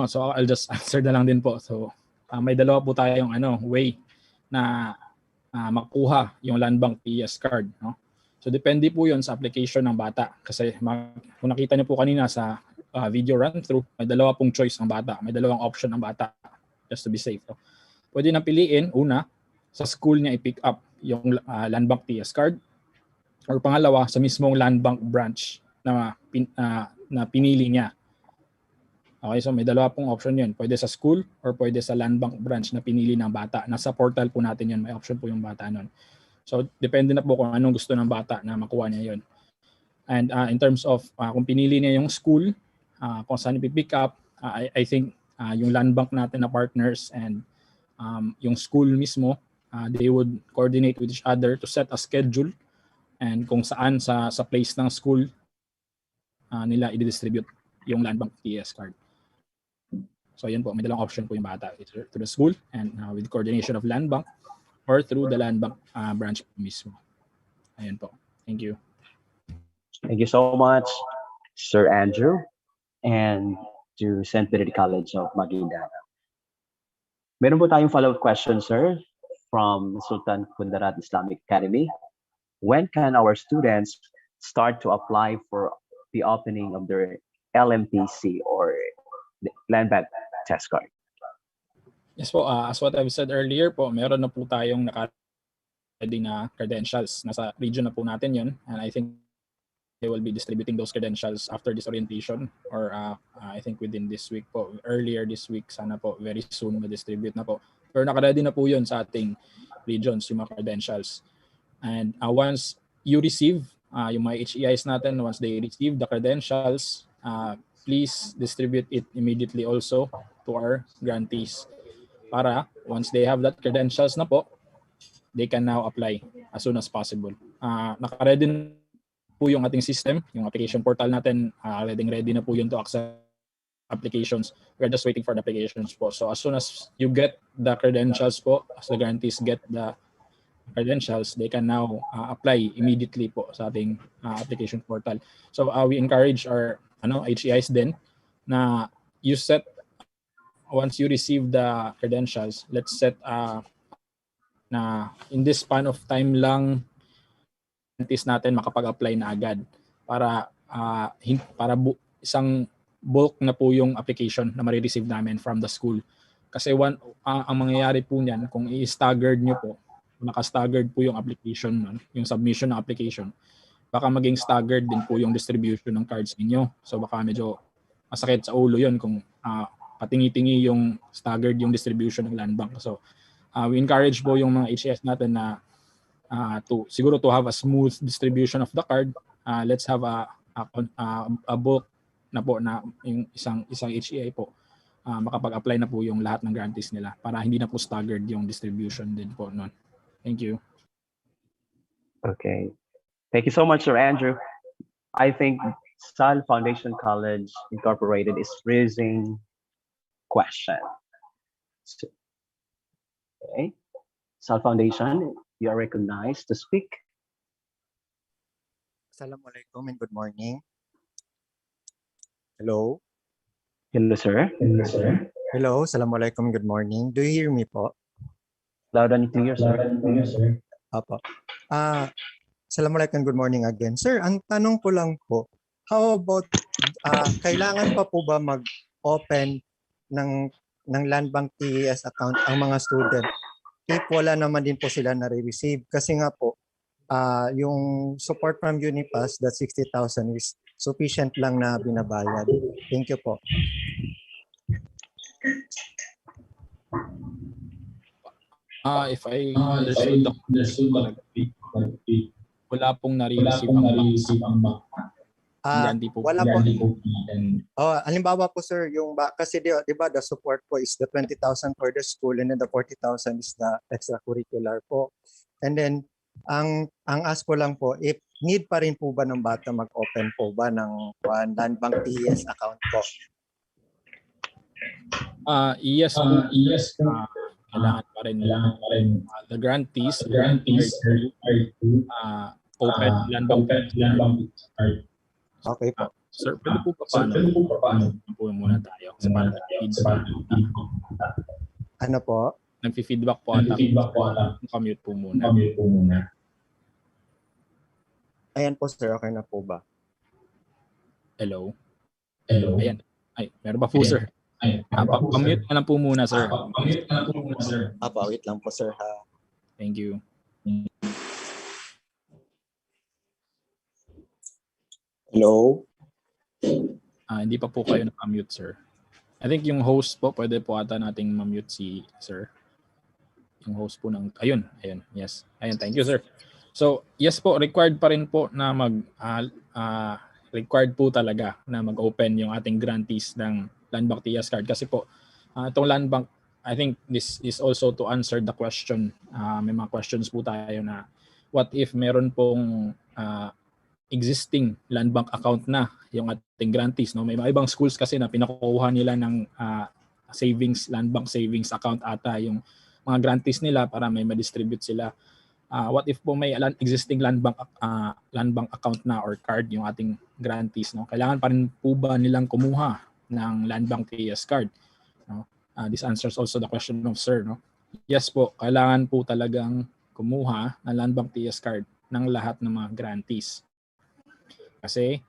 so I'll just answer na lang din po. So may dalawa po tayong way na makuha yung Landbank TES card, no? So depende po 'yon sa application ng bata kasi kung nakita niyo po kanina sa video run through, may dalawa pong choice ng bata, may dalawang option ng bata just to be safe. So, pwede na piliin una sa school niya i-pick up yung Landbank TES card or pangalawa sa mismong Landbank branch na pinili niya. Okay, so may dalawa pong option yun. Pwede sa school or pwede sa Landbank branch na pinili ng bata. Nasa portal po natin yun. May option po yung bata nun. So depende na po kung anong gusto ng bata na makuha niya yun. And in terms of kung pinili niya yung school, kung saan i-pick up, I think yung Landbank natin na partners and yung school mismo, they would coordinate with each other to set a schedule and kung saan sa place ng school nila i-distribute yung Landbank TES card. So yan po, may dalawang option po yung bata, either through the school and with coordination of Landbank or through the Landbank branch mismo. Ayan po. Thank you. Thank you so much, Sir Andrew, and to St. Benedict College of Maguindana. Meron po tayong follow-up question, sir, from Sultan Kundarat Islamic Academy. When can our students start to apply for the opening of their LMPC or the Landbank TES card? Yes po, as what I've said earlier po, meron na po tayong naka-ready na credentials. Nasa region na po natin yun, and I think they will be distributing those credentials after this orientation or I think within this week po, earlier this week, sana po, very soon ma-distribute na po. Pero naka-ready na po yun sa ating regions, yung mga credentials. And once you receive, yung mga HEIs natin, once they receive the credentials, please distribute it immediately also to our grantees. Para once they have that credentials na po, they can now apply as soon as possible. Naka-ready po yung ating system, yung application portal natin, ready na po yun to accept applications. We're just waiting for the applications po. So as soon as you get the credentials po, as the grantees get the credentials, they can now apply immediately po sa ating application portal. So we encourage our HEIs din na you set once you receive the credentials, let's set na in this span of time lang natin makapag-apply na agad para isang bulk na po yung application na ma-receive namin from the school. Kasi ang mangyayari po niyan, kung i-staggered nyo po, naka-staggered po yung application, yung submission ng application, baka maging staggered din po yung distribution ng cards ninyo. So baka medyo masakit sa ulo yun kung patingi-tingi yung staggered yung distribution ng Landbank. So we encourage po yung mga HES natin na siguro to have a smooth distribution of the card. Let's have a bulk na po na yung isang HEI po makapag-apply na po yung lahat ng grantees nila para hindi na po staggered yung distribution din po noon. Thank you. Okay. Thank you so much, Sir Andrew. I think Sal Foundation College Incorporated is raising question. Okay. Sal Foundation, you are recognized to speak. Assalamualaikum and good morning. Hello. Hello, sir. Hello, sir. Hello, assalamualaikum and good morning. Do you hear me po? Loud and clear, sir. Apo. Assalamualaikum and good morning again. Sir, ang tanong ko lang po, how about kailangan pa po ba mag-open ng Landbank TES account ang mga student if wala naman din po sila na-receive? Kasi nga po, yung support from UniFAST, that 60,000 is sufficient lang na binabayad. Thank you po. If I understood wala pong nare-receive ang wala po. Halimbawa po sir, yung kasi di ba the support po is the 20,000 for the school and then the 40,000 is the extracurricular po. And then ang ask ko lang po, if need pa rin po ba ng bata mag-open po ba ng Landbank TES account po? Yes. Kailangan pa rin the grantees are to open Landbank card. Okay po. Sir, pwede po paano? Po muna tayo. Kasi parang ano po? Nag-feedback po ata. Mute po muna. Ayan po sir, okay na po ba? Hello. Ayan. Ay, meron ba po sir? Pa-mute na lang po muna sir. Wait lang po sir ha. Thank you. Hello? Hindi pa po kayo na-mute sir. I think yung host po, pwede po ata nating ma-mute si sir. Yung host po ng, ayun, yes. Ayun, thank you sir. So, yes po, required pa rin po na required po talaga na mag-open yung ating grantees ng Landbank TES Card. Kasi po, itong Landbank, I think this is also to answer the question. May mga questions po tayo na what if meron pong existing Landbank account na yung ating grantees. No? May mga ibang schools kasi na pinakuha nila ng Landbank savings account ata yung mga grantees nila para may ma-distribute sila. What if po may existing Landbank account na or card yung ating grantees? No? Kailangan pa rin po ba nilang kumuha ng Landbank TES Card? No? This answers also the question of sir. No? Yes po, kailangan po talagang kumuha ng Landbank TES Card ng lahat ng mga grantees. Kasi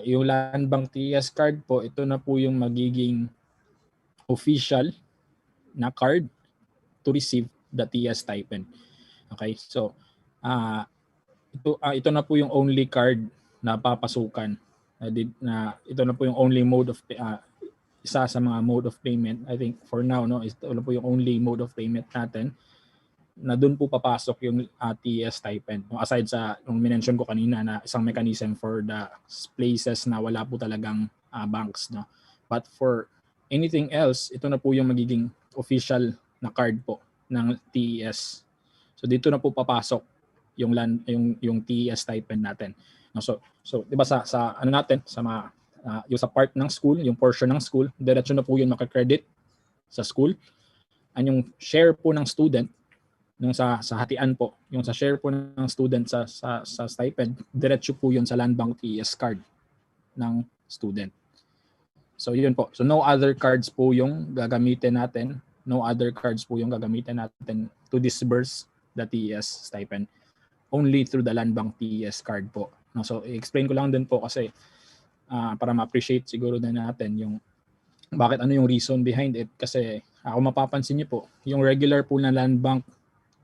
yung Landbank TES Card po, ito na po yung magiging official na card to receive the TES stipend. Okay, so ito na po yung only card na papasukan. Ito na po yung only mode of isa sa mga mode of payment. I think for now, no, ito na po yung only mode of payment natin na doon po papasok yung TES stipend. No, aside sa yung minention ko kanina na isang mechanism for the places na wala po talagang banks. No? But for anything else, ito na po yung magiging official na card po ng TES. So dito na po papasok yung TES stipend natin. No, so 'di ba sa ano natin sa yung sa part ng school, yung portion ng school, diretso na po yun maka-credit sa school. And yung share po ng student nung sa hatian po, yung sa share po ng student sa stipend, diretso po yun sa Landbank TES Card ng student. So yun po. So no other cards po yung gagamitin natin. No other cards po yung gagamitin natin to disburse the TES stipend. Only through the Landbank TES card po. No, so i-explain ko lang din po kasi para ma-appreciate siguro na natin yung bakit ano yung reason behind it. Kasi ako mapapansin niyo po, yung regular po na Landbank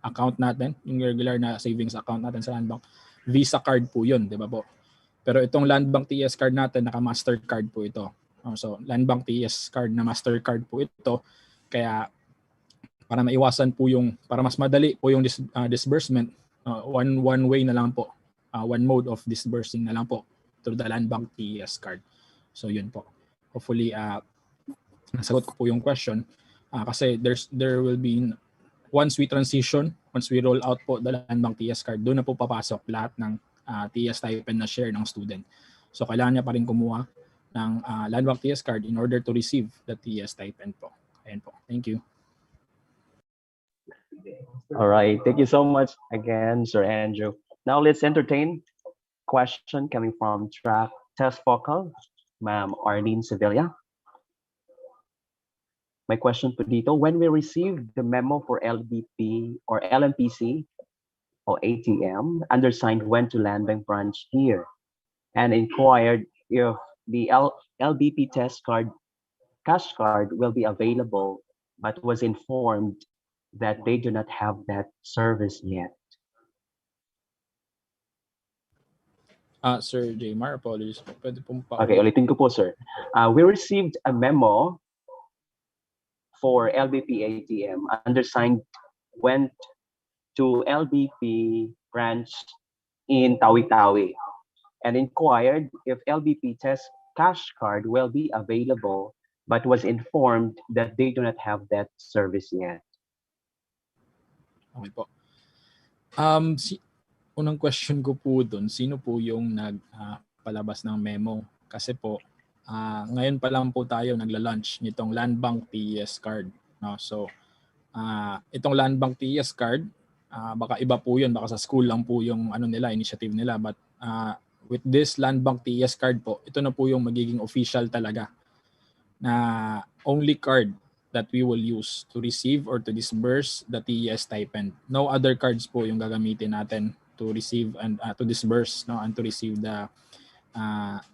account natin, yung regular na savings account natin sa Landbank, Visa card po yun, di ba po? Pero itong Landbank TES card natin, naka-Mastercard po ito. So Landbank TES card na Mastercard po ito. Kaya para maiwasan po yung, para mas madali po yung disbursement, one way na lang po. One mode of disbursing na lang po through the Landbank TES card. So yun po. Hopefully, nasagot ko po yung question. Kasi there will be, once we transition, once we roll out po the Landbank TES card, doon na po papasok lahat ng TES stipend na share ng student. So kailangan niya pa rin kumuha ng Landbank TES card in order to receive the TES stipend po. Ayan po. Thank you. All right. Thank you so much again, Sir Andrew. Now let's entertain question coming from track test focal, Ma'am Arlene Sevilla. My question po dito, when we received the memo for LBP or LMPC or ATM, undersigned went to Landbank branch here and inquired if the LBP test card, cash card will be available, but was informed that they do not have that service yet. Sir Jmar, apologies. Pwede pong Okay, ulitin ko po, sir. We received a memo for LBP ATM. Undersigned went to LBP branch in Tawi-Tawi and inquired if LBP test cash card will be available, but was informed that they do not have that service yet. Okay po. Unang question ko po doon, sino po yung nagpalabas ng memo? Kasi po, ngayon pa lang po tayo nagla-launch nitong Landbank TES card. No? So, itong Landbank TES card, baka iba po yun, baka sa school lang po yung initiative nila. But with this Landbank TES card po, ito na po yung magiging official talaga na only card that we will use to receive or to disburse the TES stipend. No other cards po yung gagamitin natin to receive and to disburse, no, and to receive the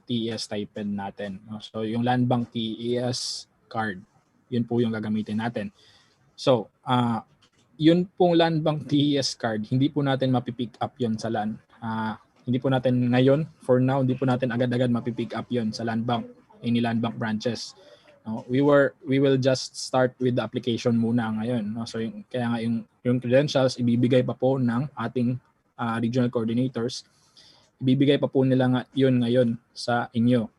TES stipend natin. No? So yung Landbank TES card, yun po yung gagamitin natin. So yun pong Landbank TES card, hindi po natin mapipick up yun sa LAN. Hindi po natin ngayon, for now, hindi po natin agad-agad mapipick up yun sa Landbank, any Landbank branches. We will just start with the application muna ngayon. No? So kaya nga yung credentials ibibigay pa po ng ating regional coordinators. Ibibigay pa po nila nga yun ngayon sa inyo.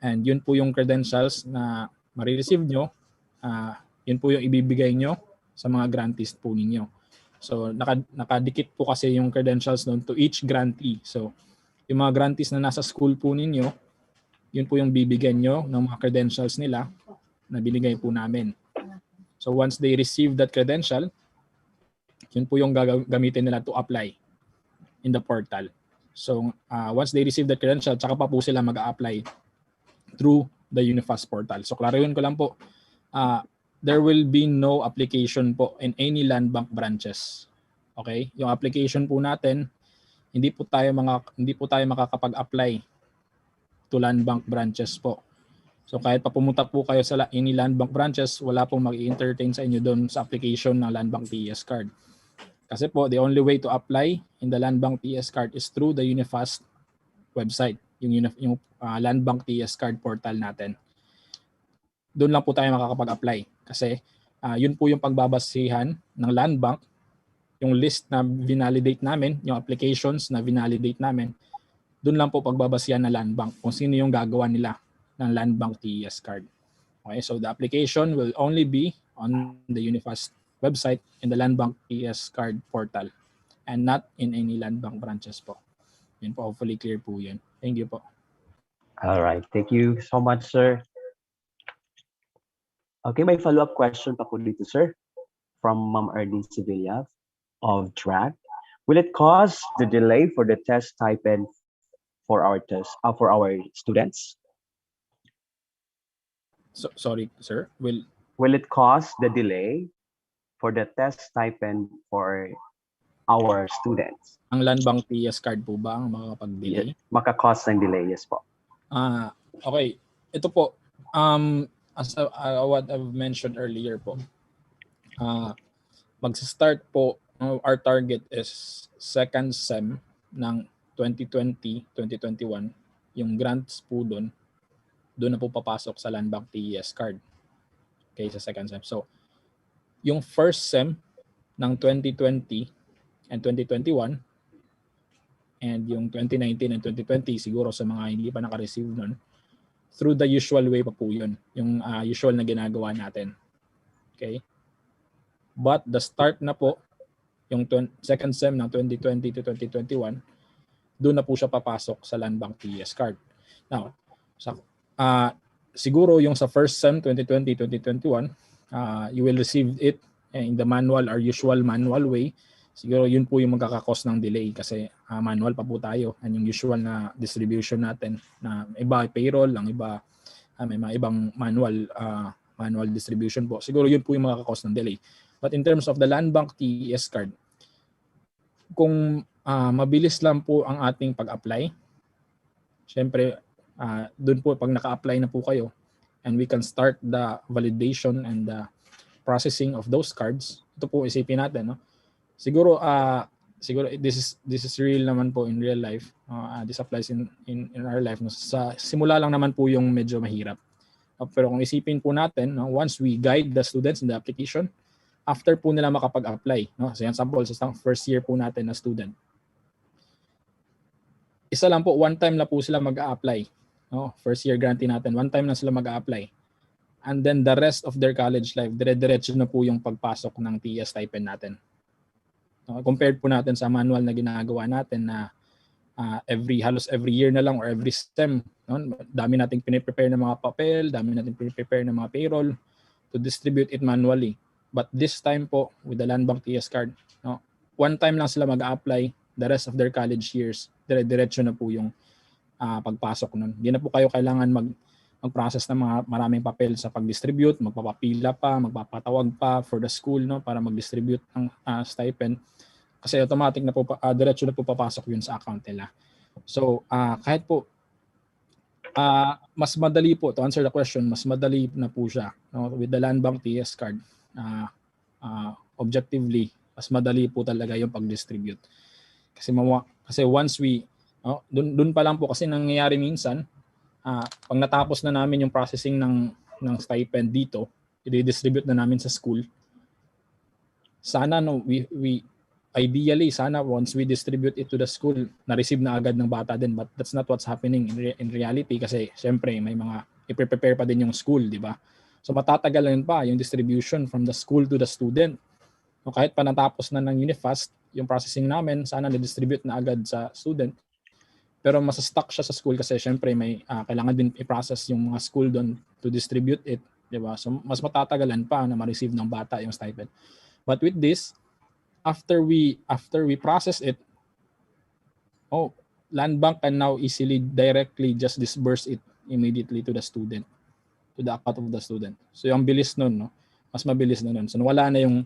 And yun po yung credentials na marireceive nyo. Yun po yung ibibigay nyo sa mga grantees po ninyo. So nakadikit po kasi yung credentials doon to each grantee. So yung mga grantees na nasa school po ninyo, yun po yung bibigyan nyo ng mga credentials nila na binigay po namin. So once they receive that credential, yun po yung gagamitin nila to apply in the portal. So once they receive that credential, tsaka pa po sila mag-a-apply through the UniFAST portal. So klaruhin ko lang po, there will be no application po in any Landbank branches. Okay? Yung application po natin, hindi po tayo makakapag-apply to Landbank branches po. So kahit pa pumunta po kayo sa any Landbank branches, wala pong mag-i-entertain sa inyo doon sa application ng Landbank TES card. Kasi po, the only way to apply in the Landbank TES card is through the UniFAST website, yung Landbank TES card portal natin. Doon lang po tayo makakapag-apply. Kasi yun po yung pagbabasihan ng Landbank, yung list na vinalidate namin, yung applications na vinalidate namin, doon lang po pagbabasihan ng Landbank kung sino yung gagawa nila ng Landbank TES card. Okay, so the application will only be on the UniFAST website in the Landbank TES card portal and not in any Landbank branches po. Yun po, hopefully clear po yun. Thank you po. All right, thank you so much, sir. Okay, may follow-up question pa po dito, sir, from Ma'am Arlene Sevilla of TRAC. Will it cause the delay for the test stipend for our students? sorry, sir. Will it cause the delay for the test stipend for our students? Ang Landbank TES card po ba ang makakapag-delay? Maka-cause ng delay, yes po. Okay. Ito po, as what I've mentioned earlier po, mag-start po, our target is second sem ng 2020-2021. Yung grants po doon na po papasok sa Landbank TES card. Okay, sa second sem. So, yung first sem ng 2020 and 2021 and yung 2019 and 2020, siguro sa mga hindi pa naka-receive nun, through the usual way pa po yun. Yung usual na ginagawa natin. Okay? But the start na po, yung second sem ng 2020 to 2021, doon na po siya papasok sa Landbank TES card. Now, siguro yung sa first sem 2020-2021, you will receive it in the manual or usual manual way. Siguro yun po yung magkakakos ng delay kasi manual pa po tayo and yung usual na distribution natin na iba payroll, ang iba may mga ibang manual distribution po. Siguro yun po yung magkakakos ng delay. But in terms of the Landbank TES card, kung mabilis lang po ang ating pag-apply, syempre doon po pag naka-apply na po kayo and we can start the validation and the processing of those cards, ito po isipin natin, no? Siguro this is real naman po in real life. This applies in our life, no? Sa simula lang naman po yung medyo mahirap. Pero kung isipin po natin, no, once we guide the students in the application, after po nila makapag-apply, no? So yan sample sa first year po natin na student. Isa lang po, one time na po sila mag-a-apply. No? First year grantee natin, one time na sila mag-a-apply. And then the rest of their college life, dire-diretso na po yung pagpasok ng TES stipend natin. Compared po natin sa manual na ginagawa natin na halos every year na lang or every STEM, no? Dami nating piniprepare ng mga papel, dami nating piniprepare ng mga payroll to distribute it manually. But this time po with the Landbank TES card, no? One time lang sila mag-a-apply, the rest of their college years, dire-diretso na po yung pagpasok nun. Hindi na po kayo kailangan mag-process ng mga maraming papel sa pag-distribute, magpapapila pa, magpapatawag pa for the school, no, para mag-distribute ng stipend. Kasi automatic na po, diretso na po papasok yun sa account nila. So, kahit po, mas madali po, to answer the question, mas madali na po siya, no, with the Landbank TES card. Objectively, mas madali po talaga yung pag-distribute. Kasi once we, dun pa lang po kasi nangyayari minsan, pag natapos na namin yung processing ng stipend dito, i-distribute na namin sa school. Sana we ideally sana once we distribute it to the school, na-receive na agad ng bata din, but that's not what's happening in reality kasi syempre may mga i-prepare pa din yung school, di ba? So matatagal lang pa yung distribution from the school to the student. O kahit pa natapos na ng UniFAST, yung processing namin, sana na-distribute na agad sa student. Pero mas-stuck siya sa school kasi syempre may kailangan din i-process yung mga school doon to distribute it, di ba? So mas matatagalan pa na ma-receive ng bata yung stipend. But with this, after we process it, Landbank can now easily directly just disburse it immediately to the student, to the account of the student. So yung bilis nun, no? Mas mabilis na nun. So wala na yung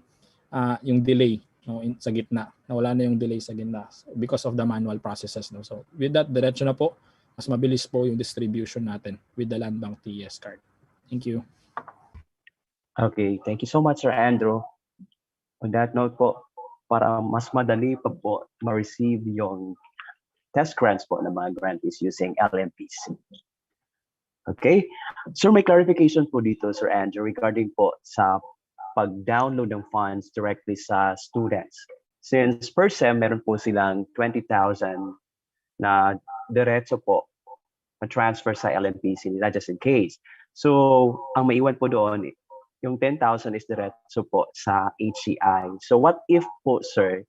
delay, no, sa gitna. Nawala na yung delay sa gitna because of the manual processes, no. So with that, diretso na po, mas mabilis po yung distribution natin with the Landbank TES card. Thank you. Okay, thank you so much, Sir Andrew. On that note po, para mas madali pa po ma-receive yung test grants po ng mga grantees using LMPC. Okay? So may clarification po dito, Sir Andrew, regarding po sa pag-download ng funds directly sa students. Since per sem, meron po silang 20,000 na diretso po na-transfer sa LMPC nila just in case. So, ang maiwan po doon, yung 10,000 is diretso po sa HEI. So what if po, sir,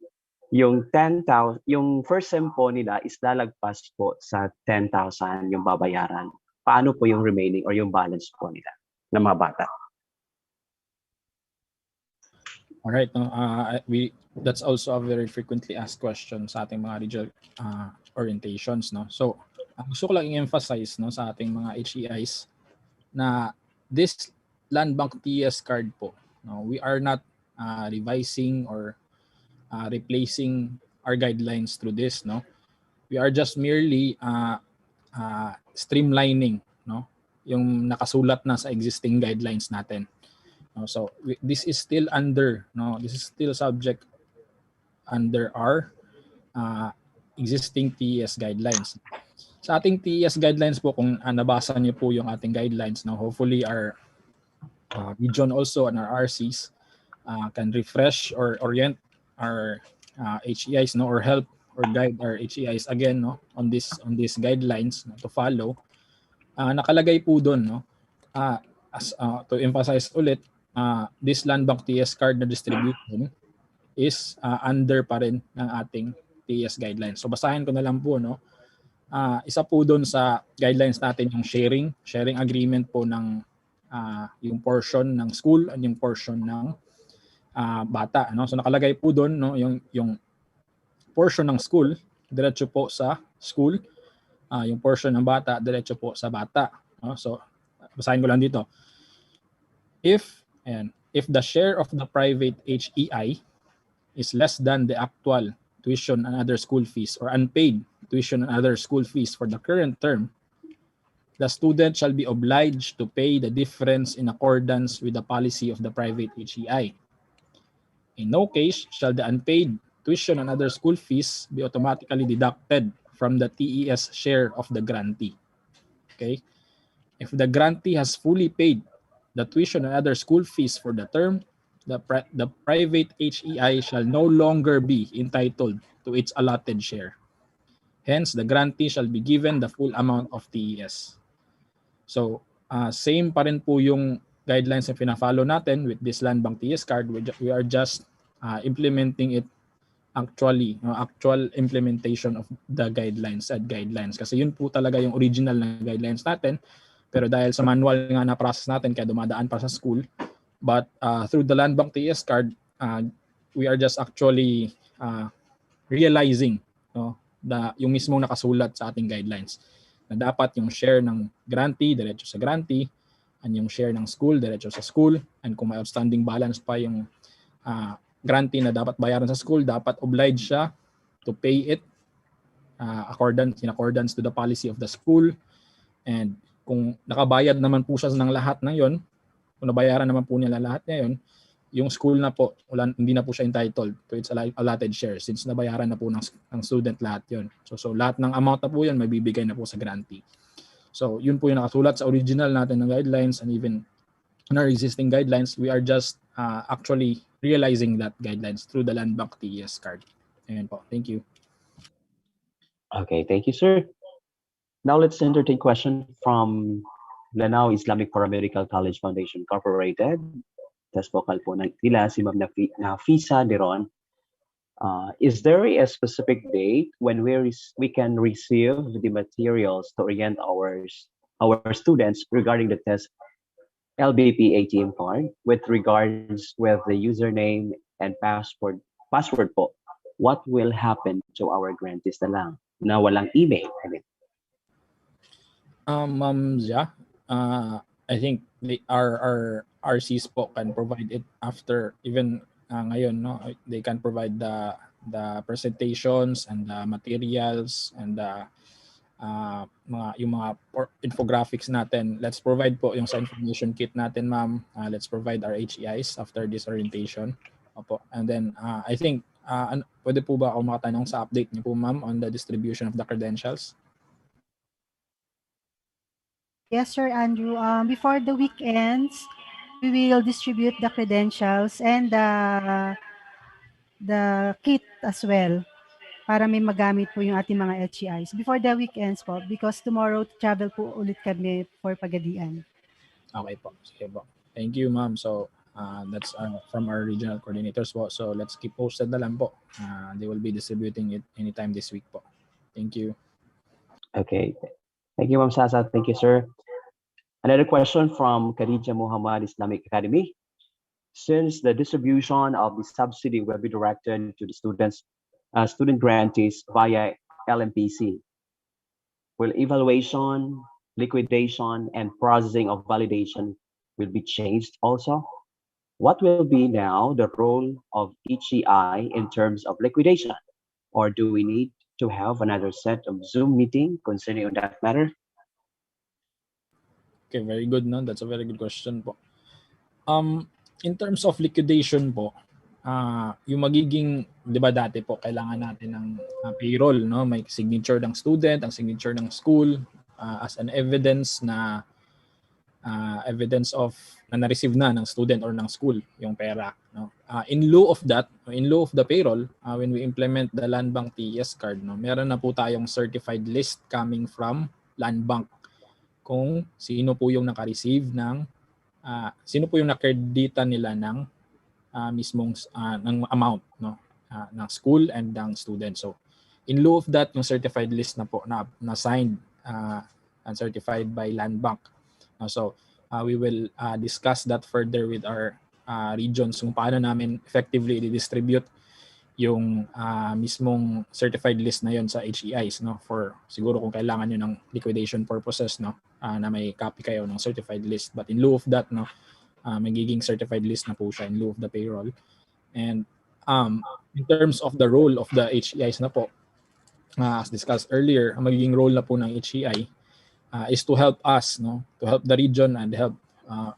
yung 10,000, yung first sem po nila is lalagpas po sa 10,000 yung babayaran. Paano po yung remaining or yung balance po nila ng mga bata? All right, that's also a very frequently asked question sa ating mga regional orientations, no. So, gusto ko lang i-emphasize, no, sa ating mga HEIs na this Landbank TES card po, no, we are not revising or replacing our guidelines through this, no. We are just merely streamlining, no, yung nakasulat na sa existing guidelines natin. No, so this is still under, no, this is still subject under our existing TES guidelines. Sa ating TES guidelines po, kung nabasa niyo po yung ating guidelines, no, hopefully our region also and our RCs can refresh or orient our HEIs, no, or help or guide our HEIs again, no, on these guidelines, no, to follow. Nakalagay po doon, no, to emphasize ulit, this Landbank TES card na distribution is under pa rin ng ating TES guidelines. So basahin ko na lang po, no. Isa po doon sa guidelines natin yung sharing agreement po ng yung portion ng school and yung portion ng bata, no. So nakalagay po doon, no, yung portion ng school diretso po sa school, yung portion ng bata diretso po sa bata, no. So basahin ko lang dito. If the share of the private HEI is less than the actual tuition and other school fees or unpaid tuition and other school fees for the current term, the student shall be obliged to pay the difference in accordance with the policy of the private HEI. In no case shall the unpaid tuition and other school fees be automatically deducted from the TES share of the grantee. Okay? If the grantee has fully paid the tuition and other school fees for the term, the private HEI shall no longer be entitled to its allotted share. Hence, the grantee shall be given the full amount of TES. So, same pa rin po yung guidelines na pina-follow natin with this Landbank TES card. We are just implementing it actually, actual implementation of the guidelines. Kasi yun po talaga yung original na guidelines natin. Pero dahil sa manual nga na process natin, kaya dumadaan pa sa school. But through the Landbank TES card, we are just actually realizing, no, yung mismong nakasulat sa ating guidelines na dapat yung share ng grantee diretso sa grantee and yung share ng school diretso sa school, and kung may outstanding balance pa yung grantee na dapat bayaran sa school, dapat obliged siya to pay it in accordance to the policy of the school. And kung nakabayad naman po siya ng lahat ng yon, kung nabayaran naman po nila lahat niya yon, yung school na po, hindi na po siya entitled to its allotted share since nabayaran na po ng student lahat yon. So lahat ng amount na po yan, may bibigay na po sa grantee. So yun po yung nakasulat sa original natin ng guidelines, and even in our existing guidelines, we are just actually realizing that guidelines through the Landbank TES card. Ayan po. Thank you. Okay, thank you, sir. Now let's entertain question from Lanao Islamic Paramedical College Foundation Incorporated. Tas vocal po nila si Ma'am Nafisa Deron. Is there a specific date when we can receive the materials to orient our students regarding the test LBP ATM card with regards with the username and password po? What will happen to our grantees na walang email? I mean. Ma'am Zia, I think our RCs po can provide it after, even ngayon, no, they can provide the presentations and the materials and yung mga infographics natin. Let's provide po yung sa information kit natin, ma'am. Let's provide our HEIs after this orientation. Opo. And then I think pwede po ba ako makatanong sa update niyo po, ma'am, on the distribution of the credentials? Yes, Sir Andrew. Before the weekends, we will distribute the credentials and the kit as well para may magamit po yung ating mga HEIs before the weekends po, because tomorrow travel po ulit kami for Pagadian. Okay po. Sige po. Thank you, ma'am. So that's from our regional coordinators po. So let's keep posted na lang po. They will be distributing it anytime this week po. Thank you. Okay. Thank you, Ma'am Sasa. Thank you, sir. Another question from Khadija Muhammad Islamic Academy. Since the distribution of the subsidy will be directed to the student grantees via LMPC, will evaluation, liquidation, and processing of validation will be changed also? What will be now the role of HEI in terms of liquidation? Or do we need to have another set of Zoom meeting concerning on that matter? Okay, very good, no? That's a very good question po. In terms of liquidation po, yung magiging, 'di ba dati po kailangan natin ng payroll, no? May signature ng student, ang signature ng school as an evidence na evidence of na na-receive na ng student or ng school yung pera, no? In lieu of that, in lieu of the payroll, when we implement the Landbank TES card, no, meron na po tayong certified list coming from Landbank kung sino po yung naka-receive ng sino po yung nakredita nila ng mismong ng amount, no, ng school and ng student. So in lieu of that, yung certified list na po na signed and certified by Landbank. So we will discuss that further with our regions kung paano namin effectively i-distribute yung mismong certified list na yon sa HEIs, no, for siguro kung kailangan nyo ng liquidation purposes, no, na may copy kayo ng certified list. But in lieu of that, no, magiging certified list na po siya in lieu of the payroll. And in terms of the role of the HEIs na po, as discussed earlier, ang magiging role na po ng HEI is to help us, no, to help the region and help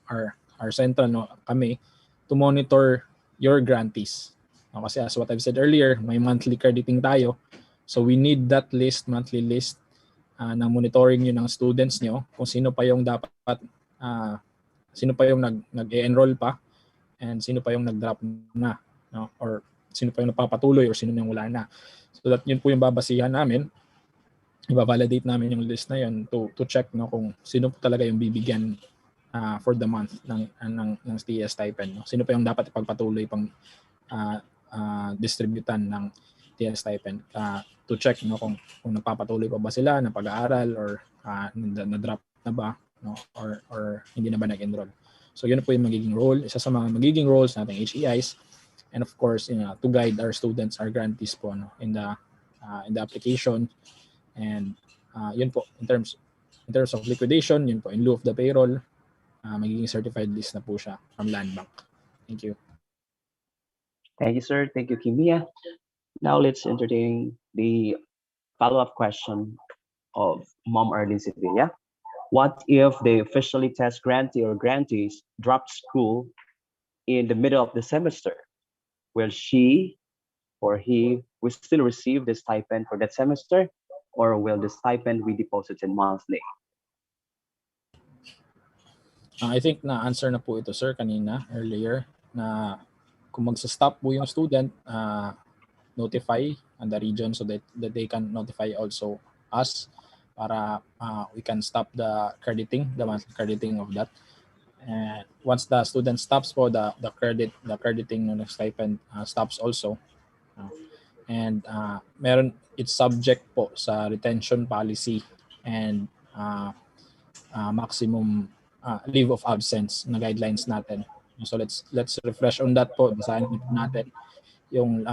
our central, no, kami to monitor your grantees. No, kasi as what I've said earlier, may monthly crediting tayo. So we need that list, monthly list na monitoring nyo ng students nyo kung sino pa yung dapat, sino pa yung nag-enroll pa and sino pa yung nag-drop na, no, or sino pa yung napapatuloy or sino yung wala na. So that yun po yung babasihan namin. I-validate namin yung list na yun to check, no, kung sino po talaga yung bibigyan for the month ng TES stipend, no? Sino pa yung dapat ipagpatuloy pang distributan ng TES stipend to check, no, kung nagpapatuloy pa ba sila ng pag-aaral or na-drop na ba, no, or hindi na ba nag-enroll. So yun po yung magiging role, isa sa mga magiging roles nating HEIs, and of course, to guide our students, our grantees po, no, in the application. And yun po in terms of liquidation, yun po in lieu of the payroll, magiging certified list na po siya from Landbank. Thank you. Thank you, sir. Thank you, Kimia. Now let's entertain the follow-up question of Mom Arlene Sevilla. What if the officially test grantee or grantees drop school in the middle of the semester? Will she or he will still receive the stipend for that semester, or will the stipend be deposited monthly? I think na-answer na po ito, sir, kanina, earlier, na kung magsa-stop po yung student, notify the region so that they can notify also us para we can stop the monthly crediting of that. And once the student stops po, the crediting ng stipend stops also. And it's subject po sa retention policy and maximum leave of absence na guidelines natin. So let's refresh on that po. Basahin natin yung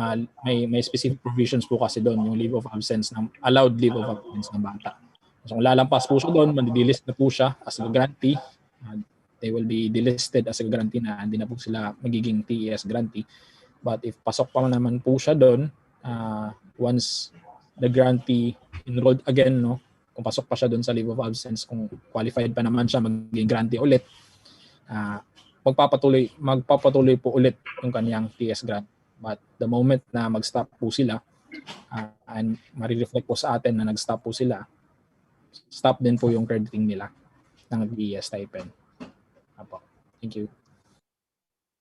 may specific provisions po kasi doon, yung leave of absence, ng allowed leave of absence ng bata. So kung lalampas po siya doon, mandi-delist na po siya as a grantee. They will be delisted as a grantee na hindi na po sila magiging TES grantee. But if pasok pa naman po siya doon, once the grantee enrolled again, no, kung pasok pa siya doon sa leave of absence, kung qualified pa naman siya magiging grantee ulit, magpapatuloy po ulit yung kaniyang TES grant. But the moment na mag-stop po sila, and marireflect po sa atin na nag-stop po sila, stop din po yung crediting nila ng TES stipend. Thank you.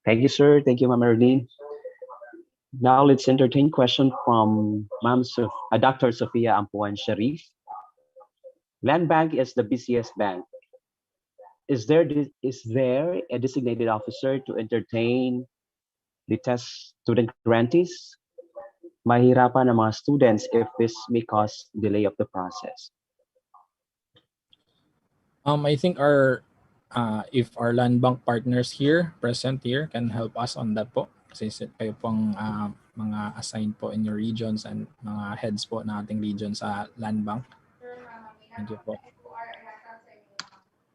Thank you, sir. Thank you, Ma'am Erlene. Now let's entertain question from Dr. Sophia Ampuan Sharif. Landbank is the busiest bank. Is there a designated officer to entertain the test student grantees? Mahirapan ang mga students if this may cause delay of the process. I think if our Landbank partners present here can help us on that po. Kasi kayo pong mga assigned po in your regions and mga heads po na ating region sa Landbank. Thank you po.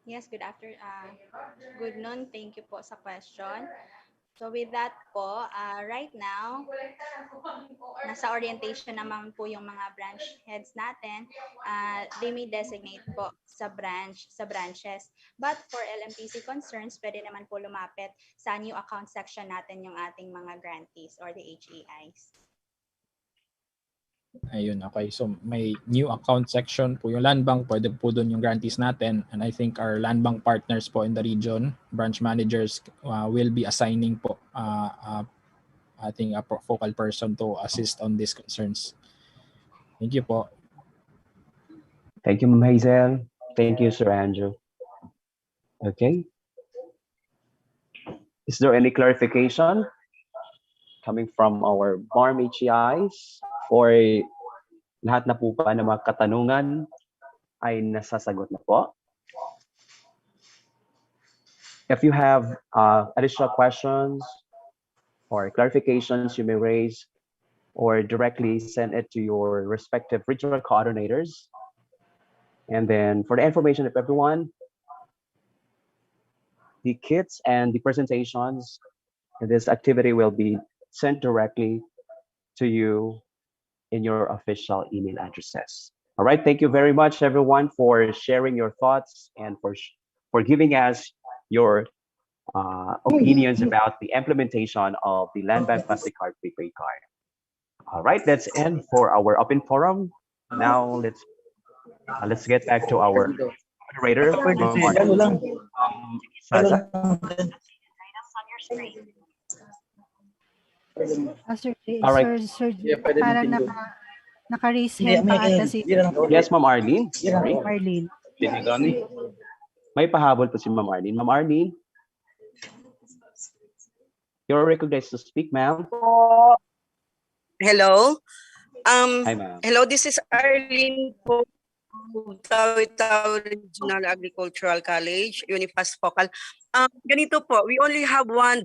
Yes, good noon. Thank you po sa question. So with that po, right now, nasa orientation naman po yung mga branch heads natin. They may designate po sa branches. But for LMTC concerns, pwede naman po lumapit sa new account section natin yung ating mga grantees or the HEIs. Ayun, okay. So may new account section po yung Landbank, pwede po doon yung grantees natin. And I think our Landbank partners po in the region, branch managers will be assigning po I think a focal person to assist on these concerns. Thank you po. Thank you, Ma'am Hazel. Thank you, Sir Andrew. Okay. Is there any clarification coming from our BARMM HEIs? Or lahat na po ba ng mga katanungan ay nasasagot na po? If you have additional questions or clarifications you may raise or directly send it to your respective regional coordinators. And then for the information of everyone, the kits and the presentations in this activity will be sent directly to you in your official email addresses. All right, thank you very much, everyone, for sharing your thoughts and for giving us your opinions about the implementation of the Landbank Plastic Card Prepaid Card. All right, that's end for our open forum. Now let's get back to our moderator, Saza. Sir, All right. Sir, parang naka-raise hand pa ata si Yes, Ma'am Arlene. Sorry. Marlene. May pahabol po si Ma'am Arlene. Ma'am Arlene, you're recognized to speak, ma'am. Hello. Hi, ma'am. Hello, this is Arlene po. Tawi-Tawi Regional Agricultural College, UniFAST Focal. Ganito po, we only have one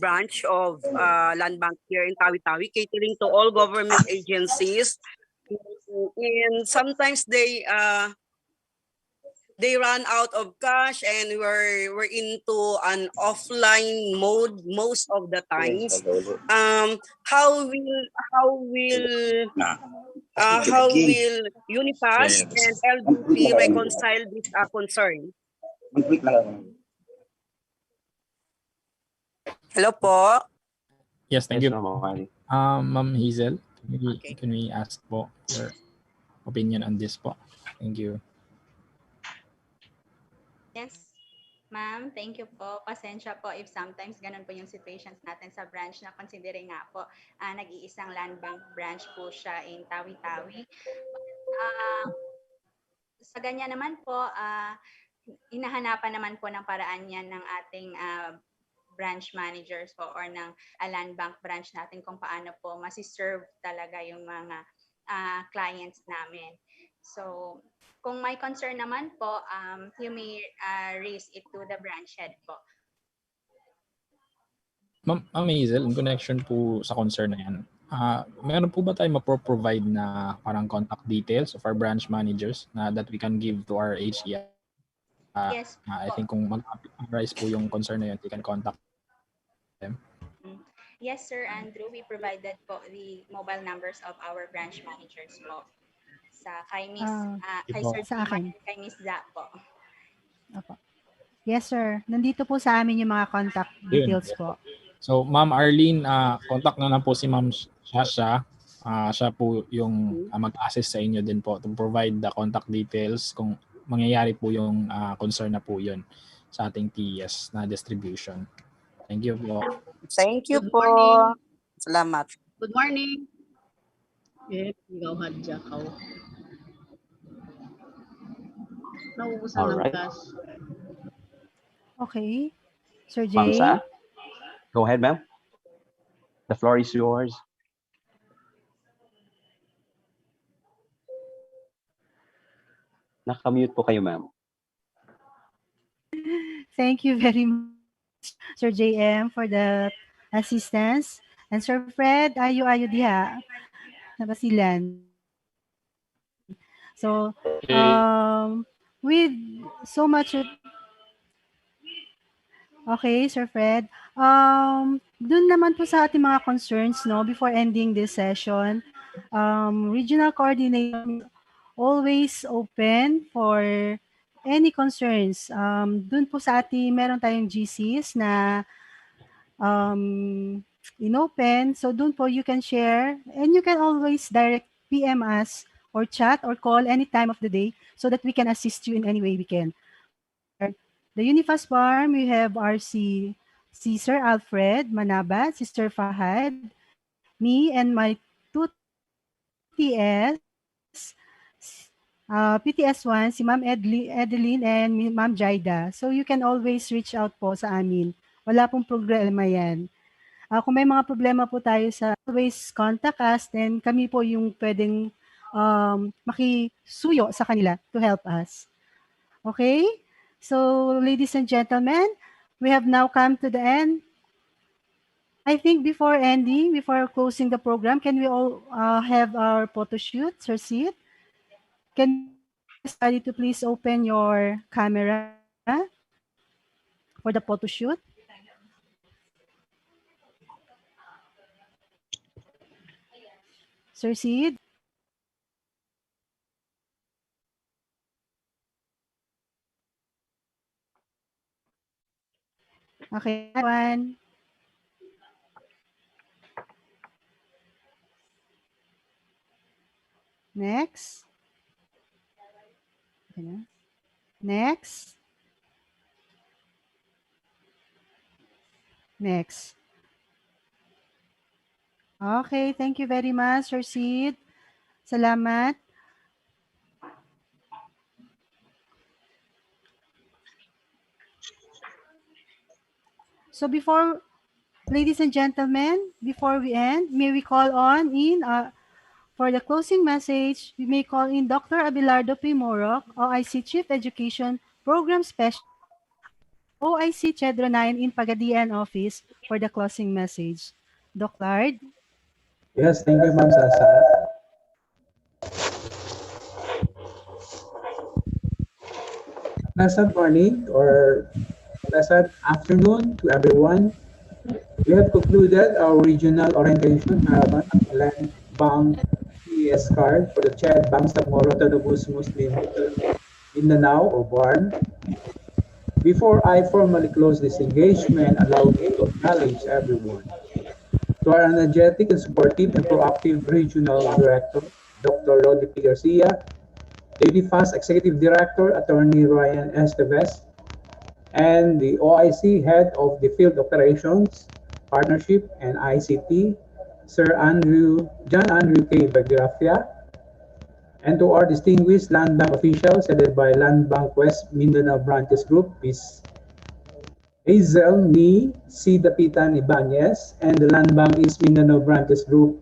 branch of Landbank here in Tawi-Tawi, catering to all government agencies. And sometimes they run out of cash and we're into an offline mode most of the times. How will UniFAST and LBP reconcile this concern? Hello po. Yes, thank you. Ma'am Ma'am Hazel, can we ask po your opinion on this po? Thank you. Yes, ma'am. Thank you po. Pasensya po if sometimes ganun po yung situations natin sa branch na considering nga po nag-iisang Landbank branch po siya in Tawi-Tawi. Sa ganyan naman po, hinahanapan naman po ng paraan yan ng ating branch managers po or ng Landbank branch natin kung paano po masiserve talaga yung mga clients namin. So, kung may concern naman po, you may raise it to the branch head po. Ma'am Hazel, in connection po sa concern na yan, meron po ba tayo mapro-provide na parang contact details of our branch managers na that we can give to our HEI? Yes po. I think kung mag-arise po yung concern na yun, you can contact them. Yes, Sir Andrew, we provided po the mobile numbers of our branch managers po. Kay Sir sa akin. Kay Miss Za po. Opo. Yes, sir. Nandito po sa amin yung mga contact details po. So, Ma'am Arlene, contact na po si Ma'am Shasha. Siya po yung mag-assist sa inyo din po to provide the contact details kung mangyayari po yung concern na po yun sa ating TES na distribution. Thank you po. Thank you po. Salamat. Good morning. Ikaw hadya ka. Nauusan ng cash. Okay. Sir Jay. Ma'am Sa, go ahead, ma'am. The floor is yours. Nakamute po kayo, ma'am. Thank you very much, Sir JM, for the assistance. And Sir Fred, ayo diha. Nabasilan. So, with so much of okay, Sir Fred. Dun naman po sa ating mga concerns, no, before ending this session, regional coordinator is always open for any concerns. Dun po sa ating, meron tayong GCs na inopen. So dun po you can share and you can always direct PM us or chat or call any time of the day so that we can assist you in any way we can. The UniFAST BARMM, we have RC Sir Alfred Manabat, Sister Fahad, me, and my two TS, PTS1, si Ma'am Edeline and Ma'am Jaida. So you can always reach out po sa amin. Wala pong problema yan. Kung may mga problema po tayo sa always contact us, then kami po yung pwedeng makisuyo sa kanila to help us. Okay? So, ladies and gentlemen, we have now come to the end. I think before ending, before closing the program, can we all have our photo shoot, Sir Sid? Can everybody to please open your camera for the photo shoot? Sir Sid? Okay, one. Next. Okay. Next. Next. Okay, thank you very much, Sir Sid. Salamat. So before, ladies and gentlemen, before we end, may we call on in for the closing message, we may call in Dr. Abelardo P. Morok, OIC Chief Education Program Specialist, OIC CHED 9 in Pagadian Office for the closing message. Doc Lard? Yes, thank you, Ma'am Sasa. Pleasant morning or pleasant afternoon to everyone. We have concluded our regional orientation Caravan Landbank TES Card for the CHED Bangsamoro Autonomous Muslim Mindanao or BARMM. Before I formally close this engagement, allow me to acknowledge everyone. To our energetic and supportive and proactive Regional Director, Dr. Rodi P. Garcia, UniFAST Executive Director, Attorney Ryan Estevez, and the OIC Head of the Field Operations, Partnership, and ICT, Sir John Andrew K. Bagrafia, and to our distinguished Land Bank officials headed by Land Bank West Mindanao Branches Group, Ms. Hazel Ni C. Dapitan Ibanez, and the Land Bank East Mindanao Branches Group,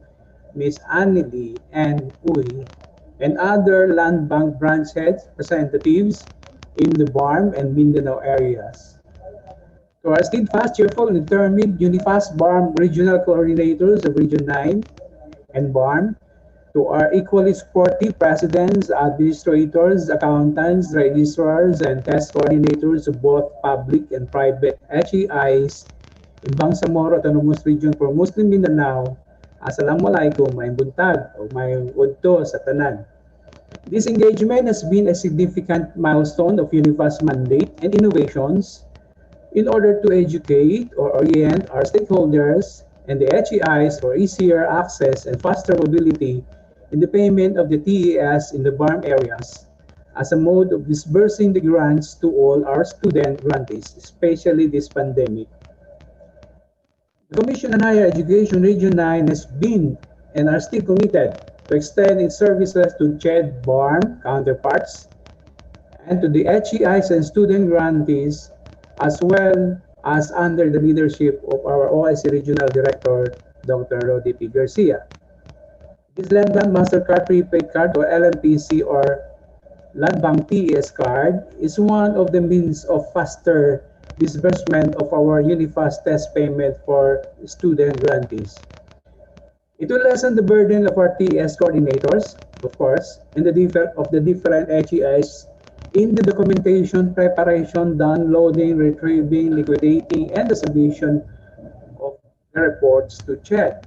Ms. Anneli and Uy, and other Land Bank branch heads, representatives in the BARMM and Mindanao areas. To our steadfast, cheerful, and determined UniFAST BARMM regional coordinators of Region 9 and BARMM, to our equally supportive presidents, administrators, accountants, registrars, and test coordinators of both public and private HEIs in Bangsamoro Autonomous Region for Muslim Mindanao, Assalamualaikum, may buntag o may udto sa tanan. This engagement has been a significant milestone of UniFAST mandate and innovations in order to educate or orient our stakeholders and the HEIs for easier access and faster mobility in the payment of the TES in the BARMM areas as a mode of disbursing the grants to all our student grantees, especially this pandemic. The Commission on Higher Education Region 9 has been and are still committed to extend its services to CHED BARMM counterparts and to the HEIs and student grantees, as well as under the leadership of our OIC Regional Director, Dr. Rodi P. Garcia. This Landbank MasterCard Prepaid Card or LMPC or Landbank TES Card is one of the means of faster disbursement of our UniFAST test payment for student grantees. It will lessen the burden of our TES coordinators, of course, and the different HEIs in the documentation, preparation, downloading, retrieving, liquidating, and the submission of the reports to CHED.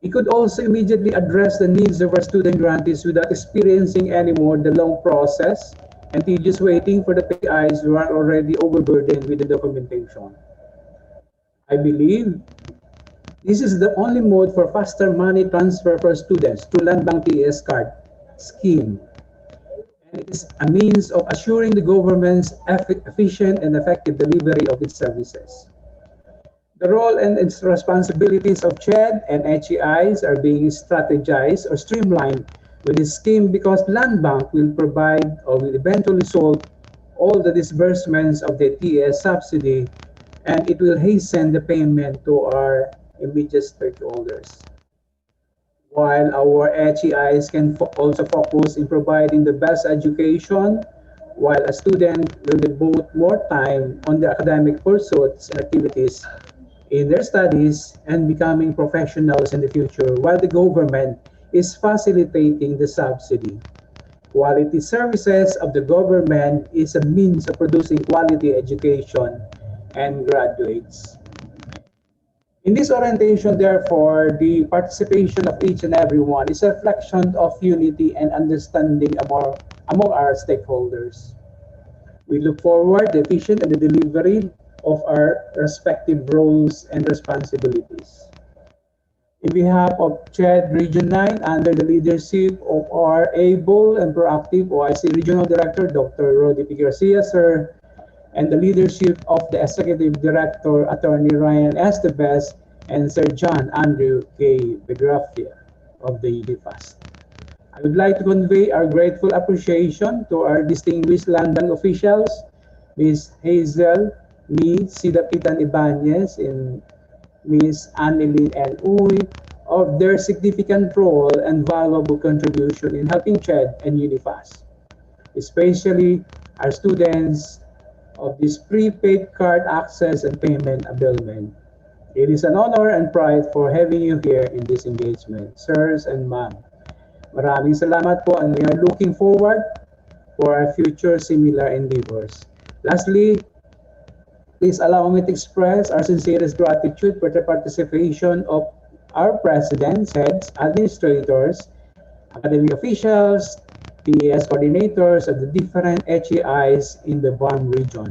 We could also immediately address the needs of our student grantees without experiencing anymore the long process and tedious waiting for the HEIs who are already overburdened with the documentation. I believe this is the only mode for faster money transfer for students through Landbank TES Card scheme. And it is a means of assuring the government's efficient and effective delivery of its services. The role and its responsibilities of CHED and HEIs are being strategized or streamlined with this scheme because Landbank will provide or will eventually solve all the disbursements of the TES subsidy, and it will hasten the payment to our immediate stakeholders. While our HEIs can also focus in providing the best education, while a student will devote more time on the academic pursuits and activities in their studies and becoming professionals in the future, while the government is facilitating the subsidy. Quality services of the government is a means of producing quality education and graduates. In this orientation, therefore, the participation of each and every one is a reflection of unity and understanding among our stakeholders. We look forward to the efficient and the delivery of our respective roles and responsibilities. In behalf of CHED Region 9, under the leadership of our able and proactive OIC Regional Director, Dr. Rody Garcia, sir, and the leadership of the Executive Director, Attorney Ryan Estevez, and Sir John Andrew K. Begrafia of the UniFAST. I would like to convey our grateful appreciation to our distinguished Landbank officials, Ms. Hazel, Ms. Sidapitan Ibanez, and Ms. Annelyn N. Uy, of their significant role and valuable contribution in helping CHED and UniFAST, especially our students of this prepaid card access and payment availment. It is an honor and pride for having you here in this engagement, sirs and ma'am. Maraming salamat po, and we are looking forward for our future similar endeavors. Lastly, please allow me to express our sincerest gratitude for the participation of our presidents, heads, administrators, academic officials, TES coordinators of the different HEIs in the BARMM region.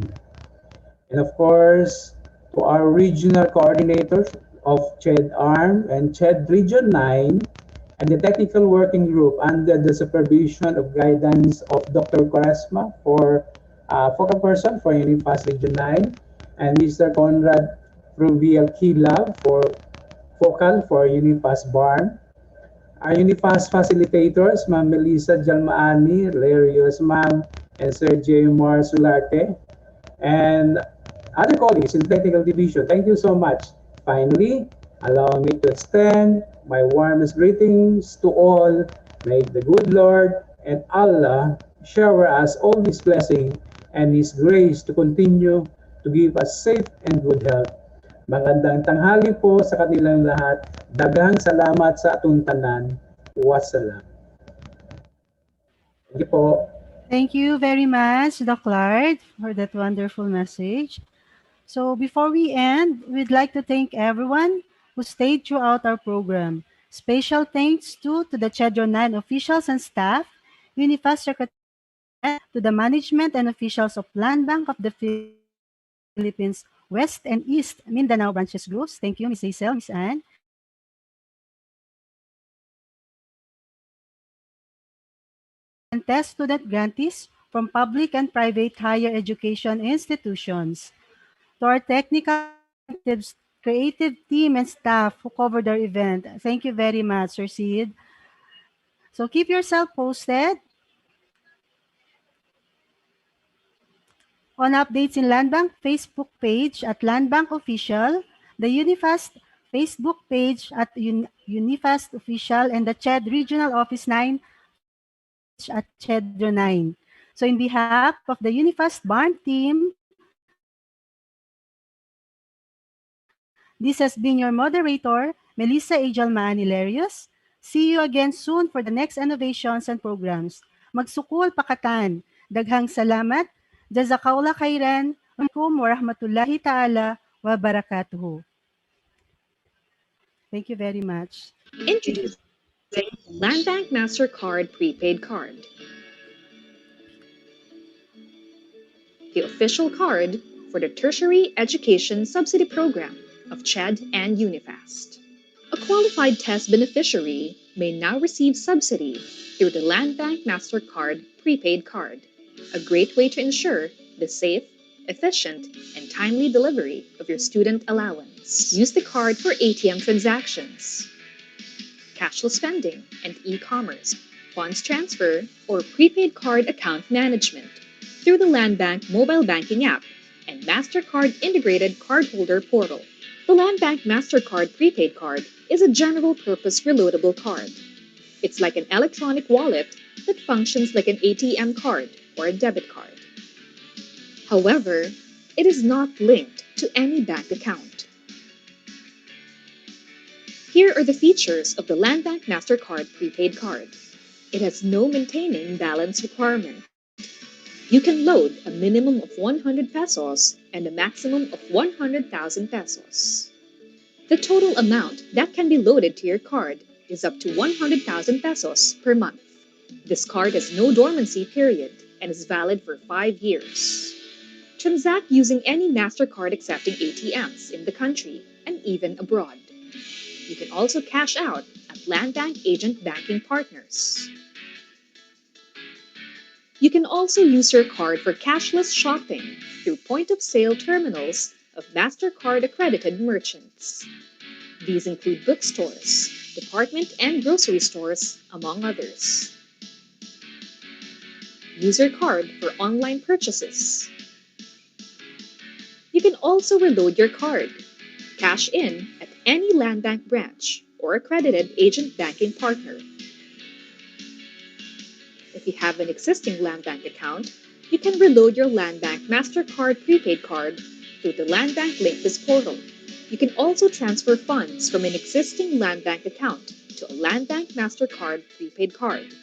And of course, to our regional coordinators of CHED ARM and CHED Region 9, and the technical working group under the supervision of guidance of Dr. Quaresma for focal person for UniFAST Region 9, and Mr. Conrad Rubiel Kila for focal for UniFAST BARMM. Our UniFAST facilitators, Ma'am Melissa Jalmaani, Larios Ma'am, and Sir J. Mar Sularte, and other colleagues in Technical Division. Thank you so much. Finally, allow me to extend my warmest greetings to all. May the good Lord and Allah shower us all His blessing and His grace to continue to give us safe and good health. Magandang tanghali po sa kanilang lahat. Daghang salamat sa atong tanan. Wassalam. Thank you po. Thank you very much, Doc Lard, for that wonderful message. So before we end, we'd like to thank everyone who stayed throughout our program. Special thanks to the CHED 9 officials and staff, UniFAST Secretariat, to the management and officials of Landbank of the Philippines West and East Mindanao branches groups. Thank you, Ms. Hazel, Ms. Anne. And TES student grantees from public and private higher education institutions. To our technical creative team and staff who covered our event, thank you very much, Sir Sid. So keep yourself posted on updates in Landbank Facebook page at Landbank Official, the UniFAST Facebook page at UniFAST Official, and the CHED Regional Office 9 at CHED 9. So in behalf of the UniFAST BARMM team, this has been your moderator, Melissa Jalmaani Larios. See you again soon for the next innovations and programs. Magsukul pakatan. Daghang salamat. Jazakallah khairan. Assalamualaikum warahmatullahi ta'ala wa barakatuhu. Thank you very much. Introducing Landbank MasterCard Prepaid Card. The official card for the Tertiary Education Subsidy Program of CHED and UniFAST. A qualified test beneficiary may now receive subsidy through the Landbank MasterCard Prepaid Card, a great way to ensure the safe, efficient, and timely delivery of your student allowance. Use the card for ATM transactions, cashless spending and e-commerce, funds transfer, or prepaid card account management through the Landbank mobile banking app and MasterCard integrated cardholder portal. The Landbank MasterCard prepaid card is a general-purpose reloadable card. It's like an electronic wallet that functions like an ATM card or a debit card. However, it is not linked to any bank account. Here are the features of the Landbank MasterCard prepaid card. It has no maintaining balance requirement. You can load a minimum of 100 pesos and a maximum of 100,000 pesos. The total amount that can be loaded to your card is up to 100,000 pesos per month. This card has no dormancy period and is valid for 5 years. Transact using any MasterCard accepting ATMs in the country and even abroad. You can also cash out at Landbank agent banking partners. You can also use your card for cashless shopping through point-of-sale terminals of MasterCard accredited merchants. These include bookstores, department and grocery stores, among others. Use your card for online purchases. You can also reload your card, cash in at any Landbank branch or accredited agent banking partner. If you have an existing Landbank account, you can reload your Landbank MasterCard prepaid card through the Landbank Linked portal. You can also transfer funds from an existing Landbank account to a Landbank MasterCard prepaid card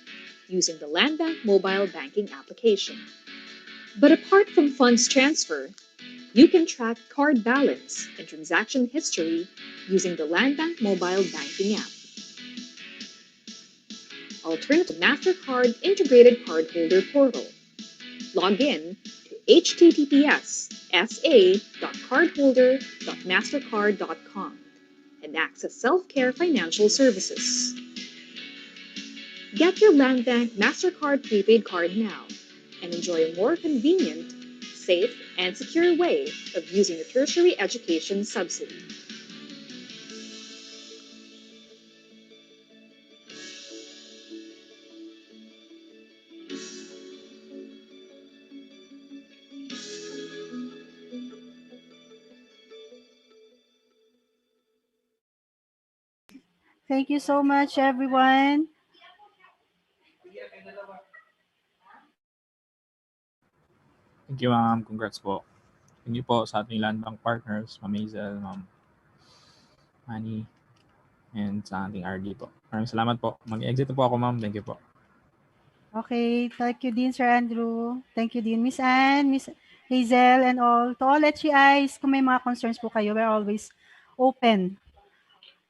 using the Landbank mobile banking application. But apart from funds transfer, you can track card balance and transaction history using the Landbank mobile banking app. Alternative MasterCard integrated cardholder portal. Log in to https://sa.cardholder.mastercard.com and access self-care financial services. Get your Landbank MasterCard prepaid card now and enjoy a more convenient, safe, and secure way of using the tertiary education subsidy. Thank you so much, everyone. Thank you, ma'am. Congrats po. Thank you po sa ating Landbank partners, Ma'am Hazel, Ma'am Manny, and sa ating RD po. Maraming salamat po. Mag-exit po ako, ma'am. Thank you po. Okay, thank you din, Sir Andrew. Thank you din, Miss Anne, Miss Hazel, and all. To all HEIs, kung may mga concerns po kayo, we're always open.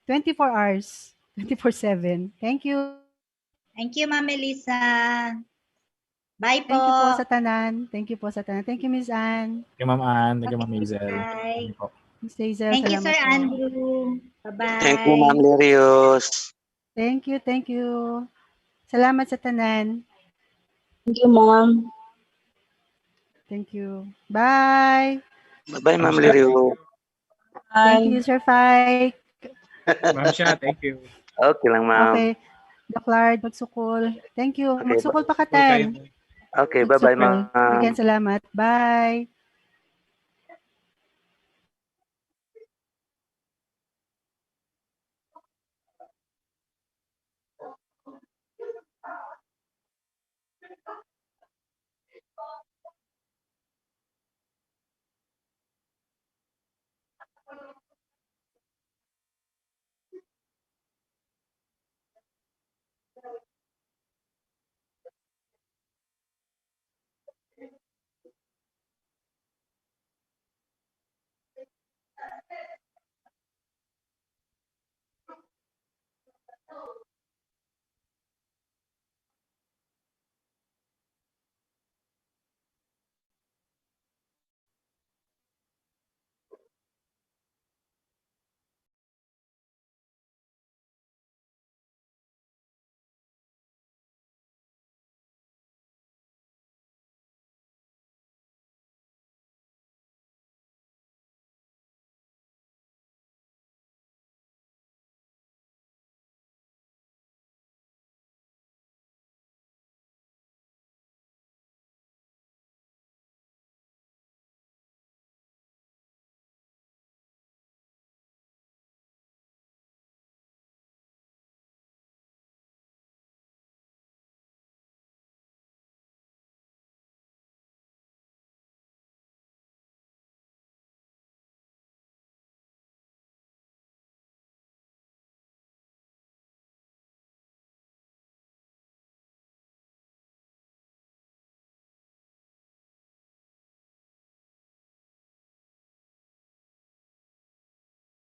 24 hours, 24/7. Thank you. Thank you, Ma'am Melissa. Bye po. Thank you po sa tanan. Thank you po sa tanan. Thank you, Miss Anne. Thank you, Ma'am Anne. Thank you, Ma'am Hazel. Bye. Thank you po. Miss Hazel, Thank you, salamat Sir po. Andrew. Bye-bye. Thank you, Ma'am Lirios. Thank you. Salamat sa tanan. Thank you, Ma'am. Thank you. Bye. Bye-bye, Ma'am Lirios. Thank you, Sir Fike. Ma'am Sha, thank you. Okay lang, ma'am. Okay. Doclard, magsukol. Thank you. Okay, Magsukol pa katan. Okay, bye-bye, ma'am. Again, salamat. Bye.